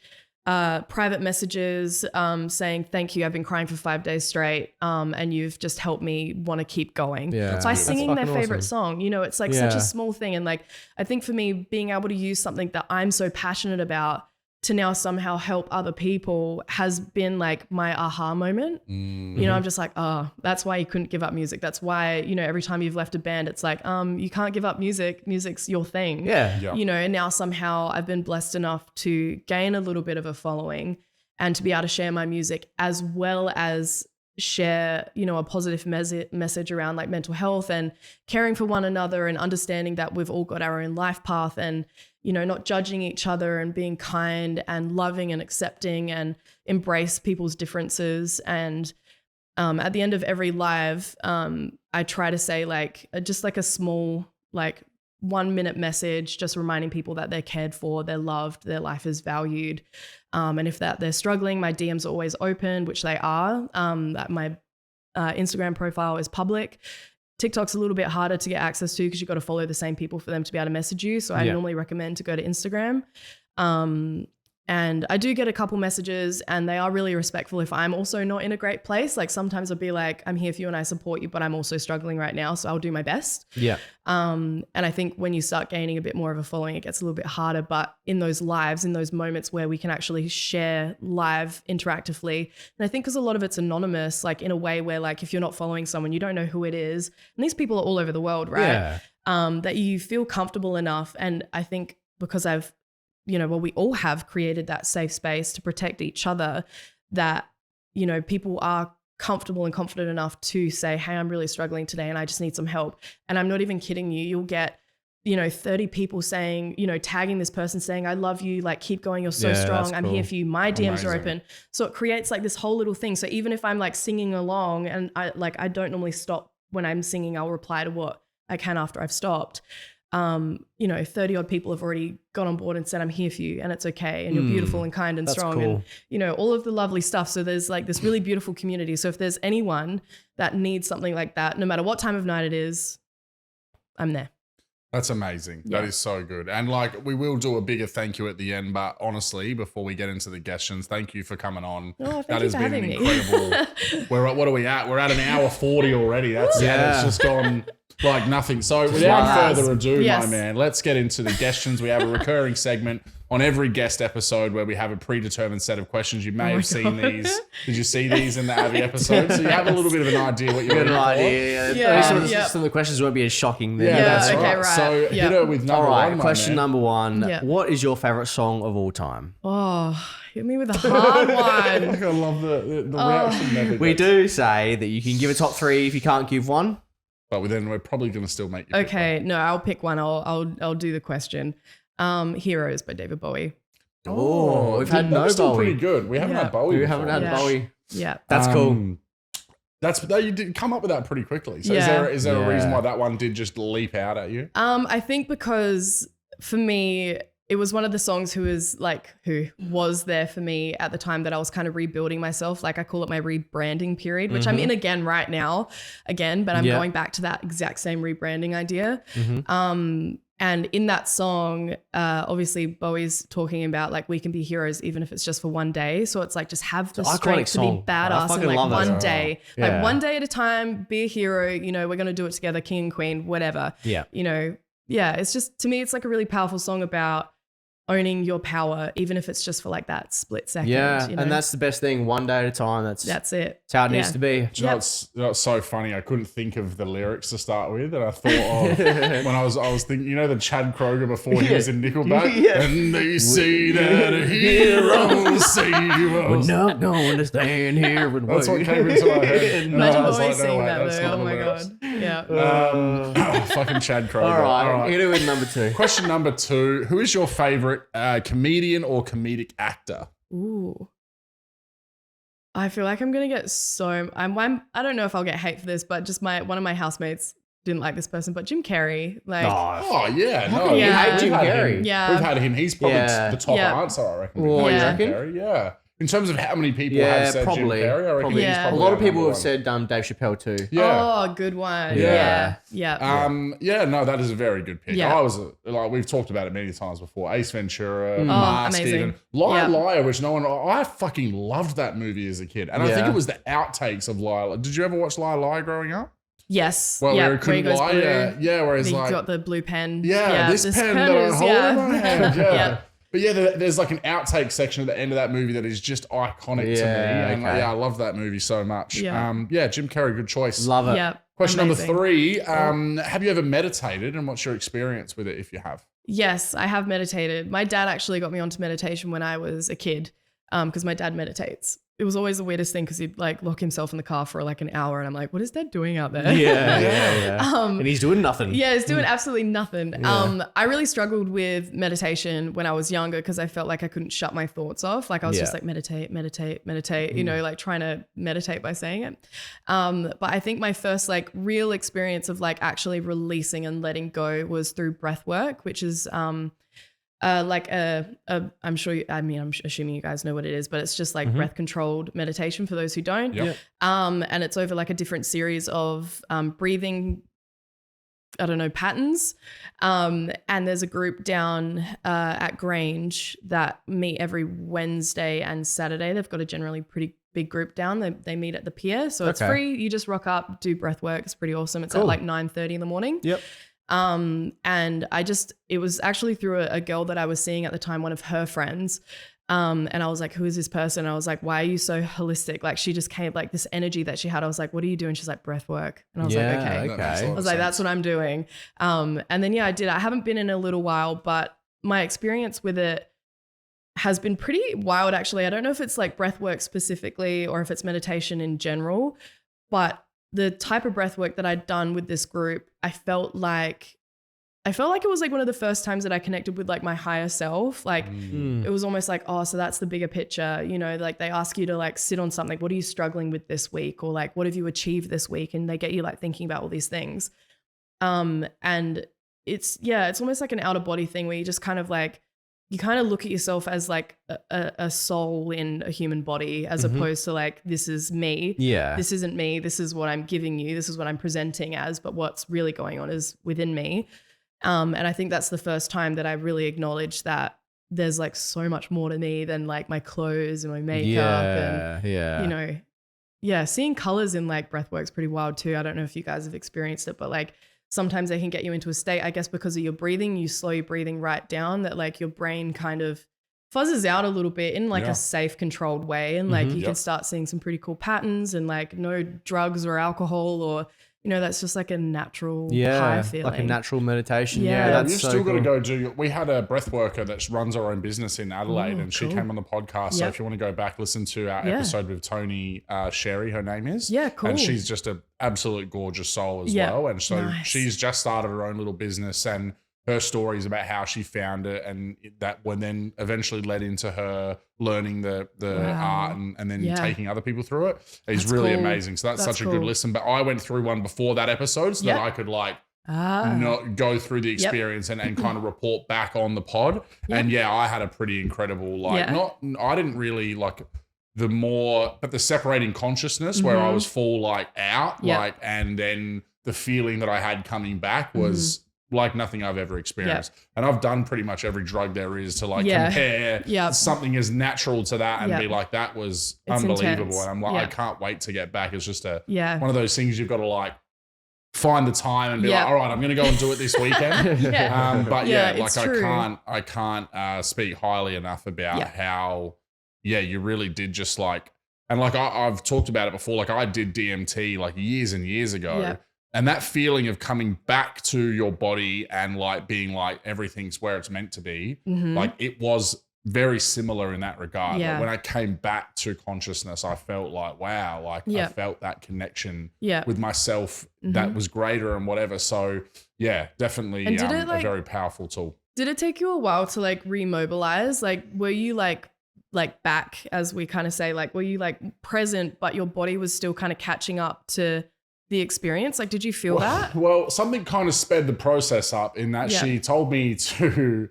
private messages saying, thank you, I've been crying for 5 days straight, and you've just helped me want to keep going. Yeah. By singing their favorite awesome. song, you know, it's like such a small thing. And like, I think for me, being able to use something that I'm so passionate about to now somehow help other people has been like my aha moment. Mm-hmm. You know, I'm just like, oh, that's why you couldn't give up music. That's why, you know, every time you've left a band, it's like, you can't give up music. Music's your thing. Yeah. You know, and now somehow I've been blessed enough to gain a little bit of a following and to be able to share my music as well as share, you know, a positive message around like mental health and caring for one another and understanding that we've all got our own life path and, you know, not judging each other and being kind and loving and accepting and embrace people's differences. And at the end of every live, I try to say like just like a small like 1 minute message, just reminding people that they're cared for, they're loved, their life is valued. And if that they're struggling, my DMs are always open, which they are. That my Instagram profile is public. TikTok's a little bit harder to get access to because you've got to follow the same people for them to be able to message you. So I normally recommend to go to Instagram. And I do get a couple messages and they are really respectful if I'm also not in a great place. Like sometimes I'll be like, I'm here for you and I support you, but I'm also struggling right now. So I'll do my best. Yeah. And I think when you start gaining a bit more of a following, it gets a little bit harder. But in those lives, in those moments where we can actually share live interactively, and I think because a lot of it's anonymous, like in a way where like if you're not following someone, you don't know who it is. And these people are all over the world, right? Yeah. That you feel comfortable enough. And I think because I've, you know, well, we all have created that safe space to protect each other that, you know, people are comfortable and confident enough to say, hey, I'm really struggling today and I just need some help. And I'm not even kidding you. You'll get, you know, 30 people saying, you know, tagging this person saying, I love you, like keep going, you're so strong, I'm here for you, my DMs are open. So it creates like this whole little thing. So even if I'm like singing along and I don't normally stop when I'm singing, I'll reply to what I can after I've stopped. You know, 30 odd people have already got on board and said, I'm here for you and it's okay. And you're beautiful and kind and strong and, you know, all of the lovely stuff. So there's like this really beautiful community. So if there's anyone that needs something like that, no matter what time of night it is, I'm there. That's amazing. Yeah. That is so good. And like, we will do a bigger thank you at the end, but honestly, before we get into the questions, thank you for coming on. Oh, that has been an incredible. What are we at? We're at an hour 40 already. That's it's just gone like nothing. So without further ado, my man, let's get into the questions. We have a recurring segment on every guest episode where we have a predetermined set of questions. You may have seen these. Did you see these in the Abby episode? So you have a little bit of an idea what you're looking for. Some of the questions won't be as shocking then. Yeah, that's right. So hit her with number one. Question number one. What is your favorite song of all time? Oh, hit me with a hard one. I love the reaction. We do say that you can give a top three if you can't give one. But then we're probably going to still make you pick one. No, I'll pick one. I'll do the question. Heroes by David Bowie. Oh, we've had no Bowie. Still pretty good. We haven't had Bowie. We haven't had Bowie. Yeah, that's cool. You did come up with that pretty quickly. So is there a reason why that one did just leap out at you? I think because for me, it was one of the songs who was there for me at the time that I was kind of rebuilding myself. Like I call it my rebranding period, which I'm in again right now, but I'm going back to that exact same rebranding idea. And in that song, obviously Bowie's talking about like we can be heroes even if it's just for one day. So it's like just have the strength to be badass in like one day. Like one day at a time, be a hero, you know, we're going to do it together, king and queen, whatever. Yeah. You know, it's just, to me, it's like a really powerful song about owning your power, even if it's just for like that split second. Yeah, you know? And that's the best thing. One day at a time. That's it. That's how it needs to be. You know, it's so funny. I couldn't think of the lyrics to start with, and I thought of when I was thinking, you know, the Chad Kroger before he was in Nickelback, and they say that a hero save us. We're not going to stand here. That's what came into my head. Imagine Bowie saying that though. Oh my god. Yeah. Fucking Chad Kroger. All right. Hit it with number two. Question number two. Who is your favorite comedian or comedic actor? Ooh. I feel like I'm going to get I don't know if I'll get hate for this, but just one of my housemates didn't like this person, but Jim Carrey. Like, you hate Jim Carrey? Yeah. We've had him. He's probably the top answer, I reckon. Oh, you reckon? Carrey. Yeah. in terms of how many people have said probably, Jim Carrey, I reckon he's Yeah. probably a lot of our people number have said Dave Chappelle too. Yeah. Oh, good one. Yeah. Yeah. No, that is a very good pick. Yeah. I was like, we've talked about it many times before. Ace Ventura, Oh, Mask, amazing. even Liar, which I fucking loved that movie as a kid, and I think it was the outtakes of Liar. Did you ever watch Liar Growing up? Yes. Well, yeah. where he couldn't lie. Where he's like, got the blue pen. this pen that I hold in my hand. Yeah. But there's like an outtake section at the end of that movie that is just iconic to me. And I love that movie so much. Yeah. Jim Carrey, good choice. Love it. Yeah. Question amazing. number 3. Have you ever meditated, and what's your experience with it if you have? Yes, I have meditated. My dad actually got me onto meditation when I was a kid because my dad meditates. It was always the weirdest thing because he'd like lock himself in the car for like an hour and I'm like, what is Dad doing out there? Yeah. And he's doing nothing. Yeah, he's doing absolutely nothing. I really struggled with meditation when I was younger because I felt like I couldn't shut my thoughts off. Like I was just like meditate, you know, like trying to meditate by saying it. But I think my first like real experience of like actually releasing and letting go was through breath work, which is like I'm sure I'm assuming you guys know what it is, but it's just like breath controlled meditation for those who don't. And it's over like a different series of breathing patterns. And there's a group down at Grange that meet every Wednesday and Saturday. They've got a generally pretty big group down. They meet at the pier, so it's free. You just rock up, do breath work. It's pretty awesome. It's at like 9:30 in the morning. And it was actually through a girl that I was seeing at the time, one of her friends. And I was like, who is this person? And I was like, why are you so holistic? Like she just came like this energy that she had. I was like, what do you do? And she's like, breath work. And I was like, okay. I was like, that's what I'm doing. And then, I did. I haven't been in a little while, but my experience with it has been pretty wild, actually. I don't know if it's like breath work specifically or if it's meditation in general, but the type of breath work that I'd done with this group, I felt like it was like one of the first times that I connected with like my higher self. Like it was almost like, oh, so that's the bigger picture. You know, like they ask you to like sit on something. What are you struggling with this week? Or like, what have you achieved this week? And they get you like thinking about all these things. And it's almost like an out of body thing where you just kind of like, you kind of look at yourself as like a soul in a human body as opposed to like, this is me. Yeah. This isn't me. This is what I'm giving you. This is what I'm presenting as, but what's really going on is within me. And I think that's the first time that I really acknowledged that there's like so much more to me than like my clothes and my makeup and, you know, seeing colors in like breath work's pretty wild too. I don't know if you guys have experienced it, but like sometimes they can get you into a state, I guess, because of your breathing, you slow your breathing right down that like your brain kind of fuzzes out a little bit in like a safe, controlled way. And like you can start seeing some pretty cool patterns and like no drugs or alcohol or, you know, that's just like a natural high feeling. Like a natural meditation. You've still got to go do. We had a breath worker that runs her own business in Adelaide, and she came on the podcast. So if you want to go back, listen to our episode with Tony Cherri, her name is. Yeah, cool. And she's just an absolute gorgeous soul as well. And so she's just started her own little business, and her stories about how she found it, and that when then eventually led into her learning the art and then taking other people through it is really amazing. So that's such a good listen. But I went through one before that episode so that I could like not go through the experience and kind of report back on the pod. And I had a pretty incredible I didn't really like but the separating consciousness where I was full like out and then the feeling that I had coming back was like nothing I've ever experienced. And I've done pretty much every drug there is to like compare something as natural to that and be like, that was unbelievable. Intense. And I'm like, I can't wait to get back. It's just one of those things you've got to like find the time and be like, all right, I'm going to go and do it this weekend. I can't speak highly enough about how, you really did just like, and like I've talked about it before, like I did DMT like years and years ago. Yeah. And that feeling of coming back to your body and like being like everything's where it's meant to be, like it was very similar in that regard. Yeah. But when I came back to consciousness, I felt like, wow, like I felt that connection with myself that was greater and whatever. So definitely a very powerful tool. Did it take you a while to like remobilize? Like, were you like back, as we kind of say, like, were you like present, but your body was still kind of catching up to the experience? Like, did you feel that? Well, something kind of sped the process up in that she told me to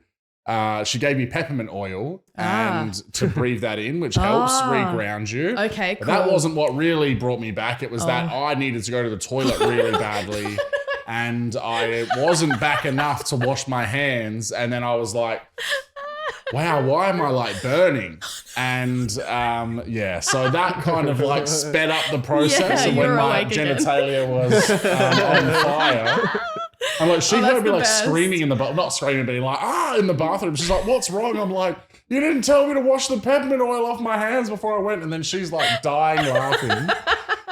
she gave me peppermint oil and to breathe that in, which helps reground you. Okay, cool. But that wasn't what really brought me back. It was that I needed to go to the toilet really badly. And I wasn't back enough to wash my hands. And then I was like, wow, why am I like burning? And so that kind of like sped up the process of when my genitalia was on fire. I'm like, she heard me like screaming in the not screaming, being like, in the bathroom. She's like, what's wrong? I'm like, you didn't tell me to wash the peppermint oil off my hands before I went. And then she's like dying laughing.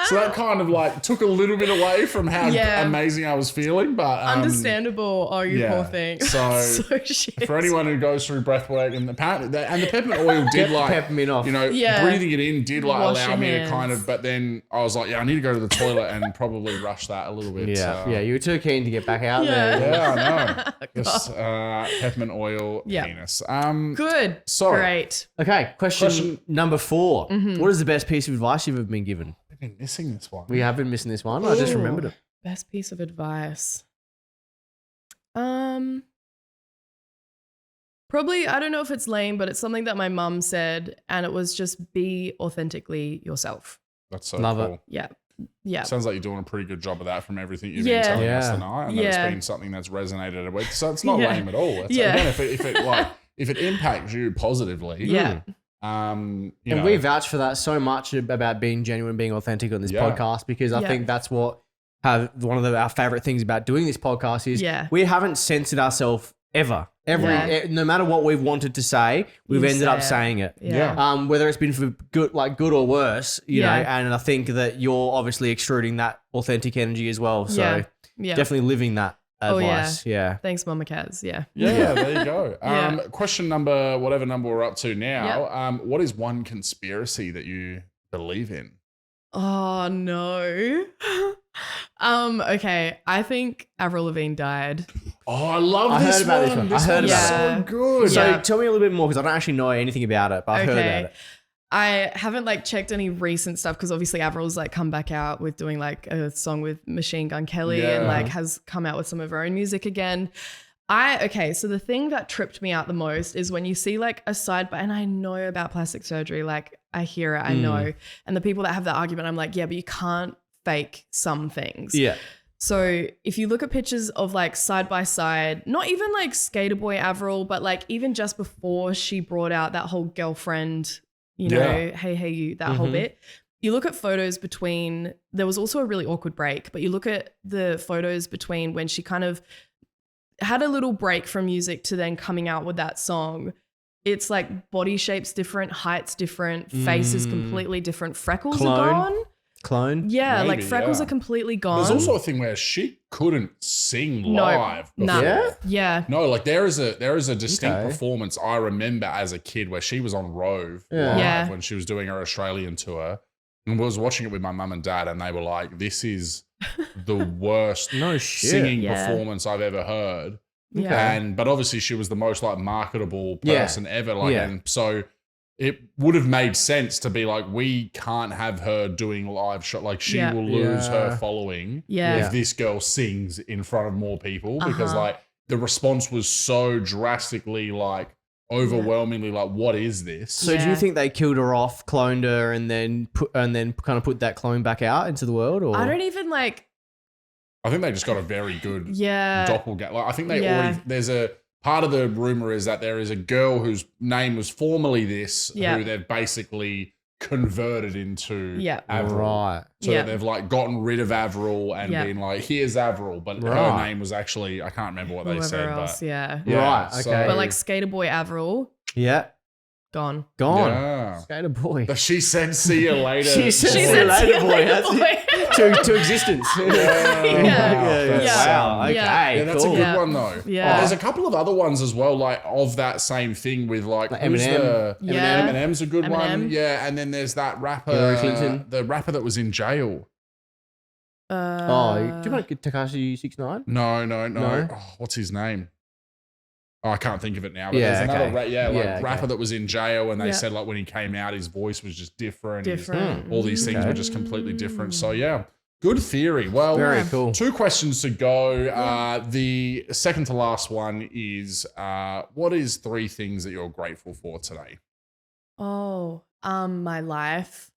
So that kind of like took a little bit away from how amazing I was feeling, but understandable. Oh, you poor thing. So, shit. For anyone who goes through breath work, and apparently, and the peppermint oil did like peppermint off. Breathing it in did like Wash allow me your to kind of. But then I was like, I need to go to the toilet and probably rush that a little bit. Yeah, you were too keen to get back out there. Yeah, I know. This peppermint oil penis. Good. Sorry. Great. Okay, question number 4. What is the best piece of advice you've ever been given? I've been missing this one. We have been missing this one. I just remembered it. Best piece of advice. Probably, I don't know if it's lame, but it's something that my mum said, and it was just be authentically yourself. That's so Love cool. it. Yeah. Yeah. Sounds like you're doing a pretty good job of that from everything you've been telling us tonight. And that's been something that's resonated with. So it's not lame at all. It's, again, if it impacts you positively. And we vouch for that so much about being genuine, being authentic on this podcast, because I think that's what one of our favorite things about doing this podcast is we haven't censored ourselves ever. No matter what we've wanted to say, we've ended up saying it. Whether it's been for good or worse, you know. And I think that you're obviously extruding that authentic energy as well. So definitely living that advice. Thanks, Mama Kaz. Yeah, there you go. Question number, whatever number we're up to now. What is one conspiracy that you believe in? Oh no. Okay, I think Avril Lavigne died. Oh, I love this one. I heard about this one. So good. So tell me a little bit more, because I don't actually know anything about it, but I've heard about it. I haven't like checked any recent stuff, because obviously Avril's like come back out with doing like a song with Machine Gun Kelly and like has come out with some of her own music again. So the thing that tripped me out the most is when you see like a side by, and I know about plastic surgery, like I hear it, I know. And the people that have that argument, I'm like, yeah, but you can't fake some things. Yeah. So if you look at pictures of like side by side, not even like Skater Boy Avril, but like even just before she brought out that whole girlfriend, you know, hey you, that whole bit. You look at photos between, there was also a really awkward break, but you look at the photos between when she kind of had a little break from music to then coming out with that song. It's like body shapes different, heights different, face is completely different. Freckles are gone. Clone? Yeah, maybe, like freckles are completely gone. There's also a thing where she couldn't sing live before. No, like there is a distinct performance I remember as a kid where she was on Rove live when she was doing her Australian tour, and was watching it with my mum and dad, and they were like, this is the worst singing performance I've ever heard. But obviously she was the most like marketable person ever. Like, and so it would have made sense to be like, we can't have her doing live show. Like she will lose her following if this girl sings in front of more people, because like the response was so drastically like overwhelmingly like, what is this? So do you think they killed her off, cloned her, and then kind of put that clone back out into the world? Or I don't even like. I think they just got a very good doppelganger. Like I think they already. There's a part of the rumor is that there is a girl whose name was formerly this, who they've basically converted into Avril. Right. So that they've like gotten rid of Avril and been like, here's Avril, but her name was actually, I can't remember what they said. Else, but right. Okay. So, but like Skater Boy Avril. Gone. Yeah. Skater Boy. But she said, see you later. She said, see you later, boy. to existence. Wow. Okay. Yeah, that's a good one though. Yeah. There's a couple of other ones as well, like of that same thing with like Eminem. Eminem's a good one. Yeah. And then there's that rapper, Hillary Clinton. The rapper that was in jail. Do you want Tekashi 6ix9ine? No. Oh, what's his name? Oh, I can't think of it now. But there's another rapper that was in jail, and they said like when he came out, his voice was just different. All these things were just completely different. So Good theory. Well, Very cool. 2 questions to go. The second to last one is, what is 3 things that you're grateful for today? Oh, my life.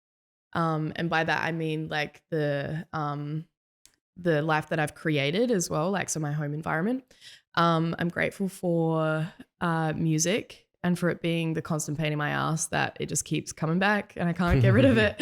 And by that I mean like the life that I've created as well, like so my home environment. I'm grateful for music and for it being the constant pain in my ass that it just keeps coming back and I can't get rid of it.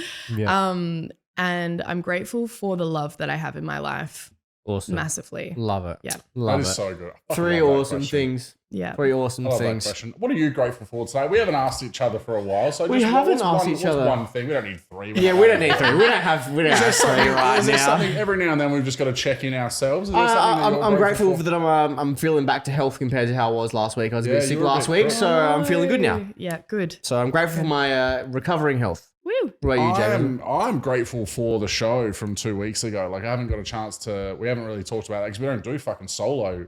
And I'm grateful for the love that I have in my life. Awesome. Massively. Love it. Yeah. Love that is it. so good. 3 awesome things. Yeah. 3 awesome I love that things. question. What are you grateful for today? We haven't asked each other for a while. So We haven't asked each other. What's one thing? We don't need 3. Yeah, we don't need 3. We don't have 3 right Is there now. something every now and then we've just got to check in ourselves? Is there something that you're I'm grateful for? for that I'm feeling back to health compared to how I was last week. I was a bit sick you were a last bit week, so I'm feeling good now. Yeah, good. So I'm grateful for my recovering health. Woo. What about you, Jacob? I'm grateful for the show from 2 weeks ago. Like I haven't got a chance to. We haven't really talked about that because we don't do fucking solo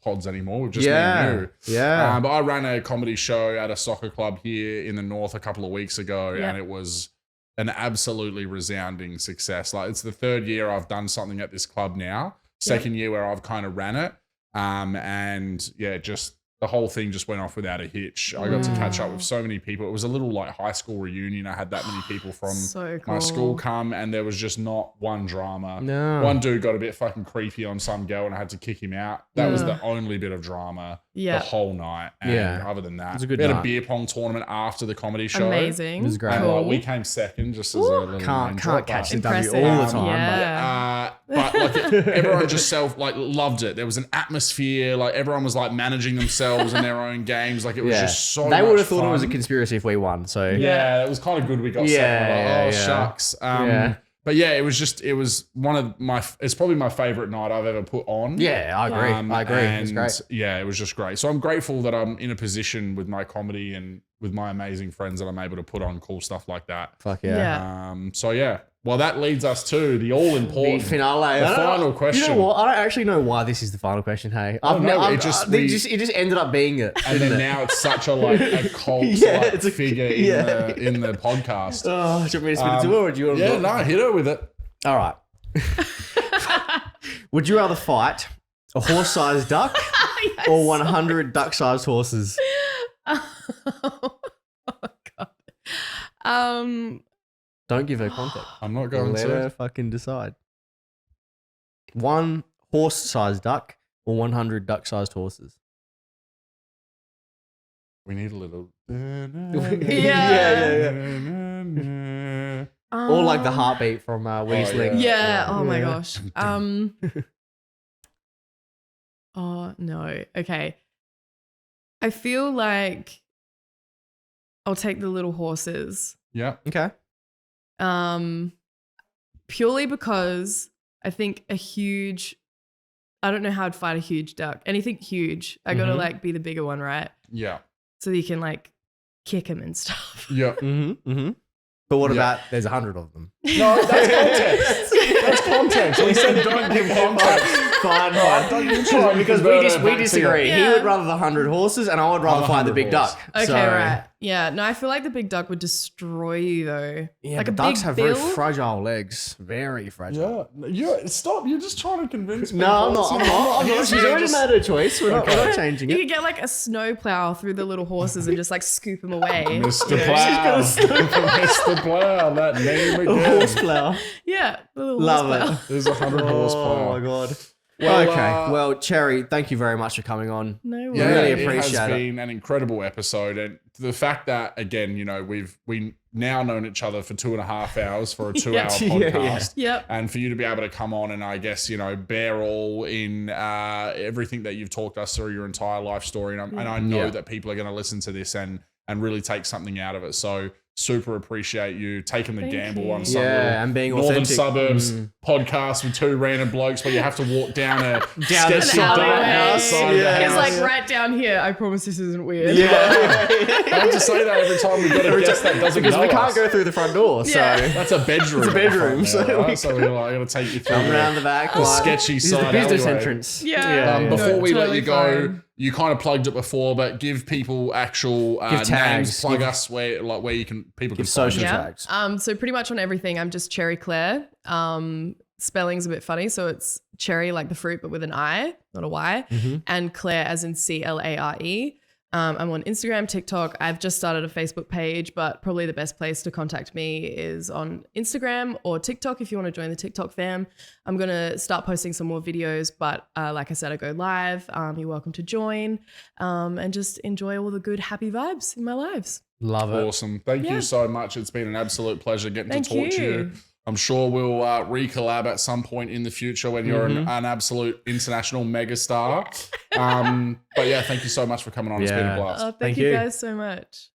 pods anymore. We've just me and you. Yeah. But I ran a comedy show at a soccer club here in the north a couple of weeks ago, Yeah. and it was an absolutely resounding success. Like it's the 3rd year I've done something at this club now. 2nd year where I've kind of ran it, and yeah, just. The whole thing just went off without a hitch. I got to catch up with so many people. It was a little like high school reunion. I had that many people from So cool. my school come, and there was just not one drama. No. One dude got a bit fucking creepy on some girl and I had to kick him out. That was the only bit of drama the whole night. And other than that, was a good we had night. a beer pong tournament after the comedy show. Amazing. It was great. And Cool. we came second just as a little Can't catch the W Impressive. all the time. Yeah. but like everyone just loved it. There was an atmosphere, like everyone was like managing themselves in their own games. Like it was just so They much would have thought fun. it was a conspiracy if we won. So Yeah, it was kind of good we got second. Like, shucks. But yeah, it was one of it's probably my favorite night I've ever put on. Yeah, I agree. I agree. And It's great. yeah, it was just great. So I'm grateful that I'm in a position with my comedy and with my amazing friends that I'm able to put on cool stuff like that. Fuck yeah. Yeah. So yeah, well that leads us to the all important The finale. the final question. You know what? I don't actually know why this is the final question. Hey, it just ended up being it. And then now it's such a a cult it's a figure in the podcast. Oh, do you want me to spin it to her, or do you want to? Yeah, no, hit her with it. All right. Would you rather fight a horse-sized duck or 100 duck-sized horses? Oh God. Don't give her context. I'm not going Let her to. fucking decide. 1 horse-sized duck or 100 duck-sized horses? We need a little. Yeah. Or like the heartbeat from Weasley. Yeah. Oh my gosh. Oh no. Okay. I feel like I'll take the little horses. Yeah. Okay. Purely because I think I don't know how I'd fight a huge duck. Anything huge, I gotta like be the bigger one, right? Yeah. So you can like kick him and stuff. Yeah. But what about there's 100 of them? No, that's context. That's context. We said don't give context. Fine. Don't try Because we disagree. Yeah. He would rather the 100 horses, and I would rather fight the big duck. Okay, So- right. Yeah. No, I feel like the big duck would destroy you though. Yeah, like but a ducks big have bill. very fragile legs. Very fragile. Yeah. Stop. You're just trying to convince me. No, I'm not. She's already made her choice. We're not changing You it. could get like a snowplow through the little horses and just like scoop them away. Mr. Plow. Mr. Plow. That name A again. horse plow. Yeah, the little Love horse it. There's 100 horsepower. Oh my god. Well, Okay. Well, Cherri, thank you very much for coming on. No worries. Yeah, Really it appreciate has it. been an incredible episode, and the fact that again, we now known each other for 2.5 hours for a 2-hour podcast, Yep. and for you to be able to come on and I guess bear all in everything that you've talked us through your entire life story, and I know that people are going to listen to this and really take something out of it. So super appreciate you taking the Thank gamble you. on some And being northern authentic. suburbs podcast with 2 random blokes where you have to walk down a Down sketchy an dark alleyway. outside the It's house. like right down here. I promise this isn't weird. I have to say that every time we've got a guest that doesn't Because know we can't us. go through the front door. So Yeah. That's a bedroom. It's a bedroom, So so we're like, I'm going to take you through come around the back. the sketchy This is the side business alleyway. entrance. Yeah. Before No, we let totally you go, fine. you kind of plugged it before, but give people actual Give tags. names. Plug Give- us where you can people Give can find social you. Yeah. tags. So pretty much on everything, I'm just Cherri Clare. spelling's a bit funny. So it's Cherri like the fruit, but with an I, not a Y, and Clare as in Clare. I'm on Instagram, TikTok. I've just started a Facebook page, but probably the best place to contact me is on Instagram or TikTok if you want to join the TikTok fam. I'm going to start posting some more videos, but like I said, I go live. You're welcome to join and just enjoy all the good, happy vibes in my lives. Love it. Awesome. Thank you so much. It's been an absolute pleasure getting to talk to you. I'm sure we'll re-collab at some point in the future when you're an absolute international megastar. But yeah, thank you so much for coming on. It's been a blast. Thank you guys so much.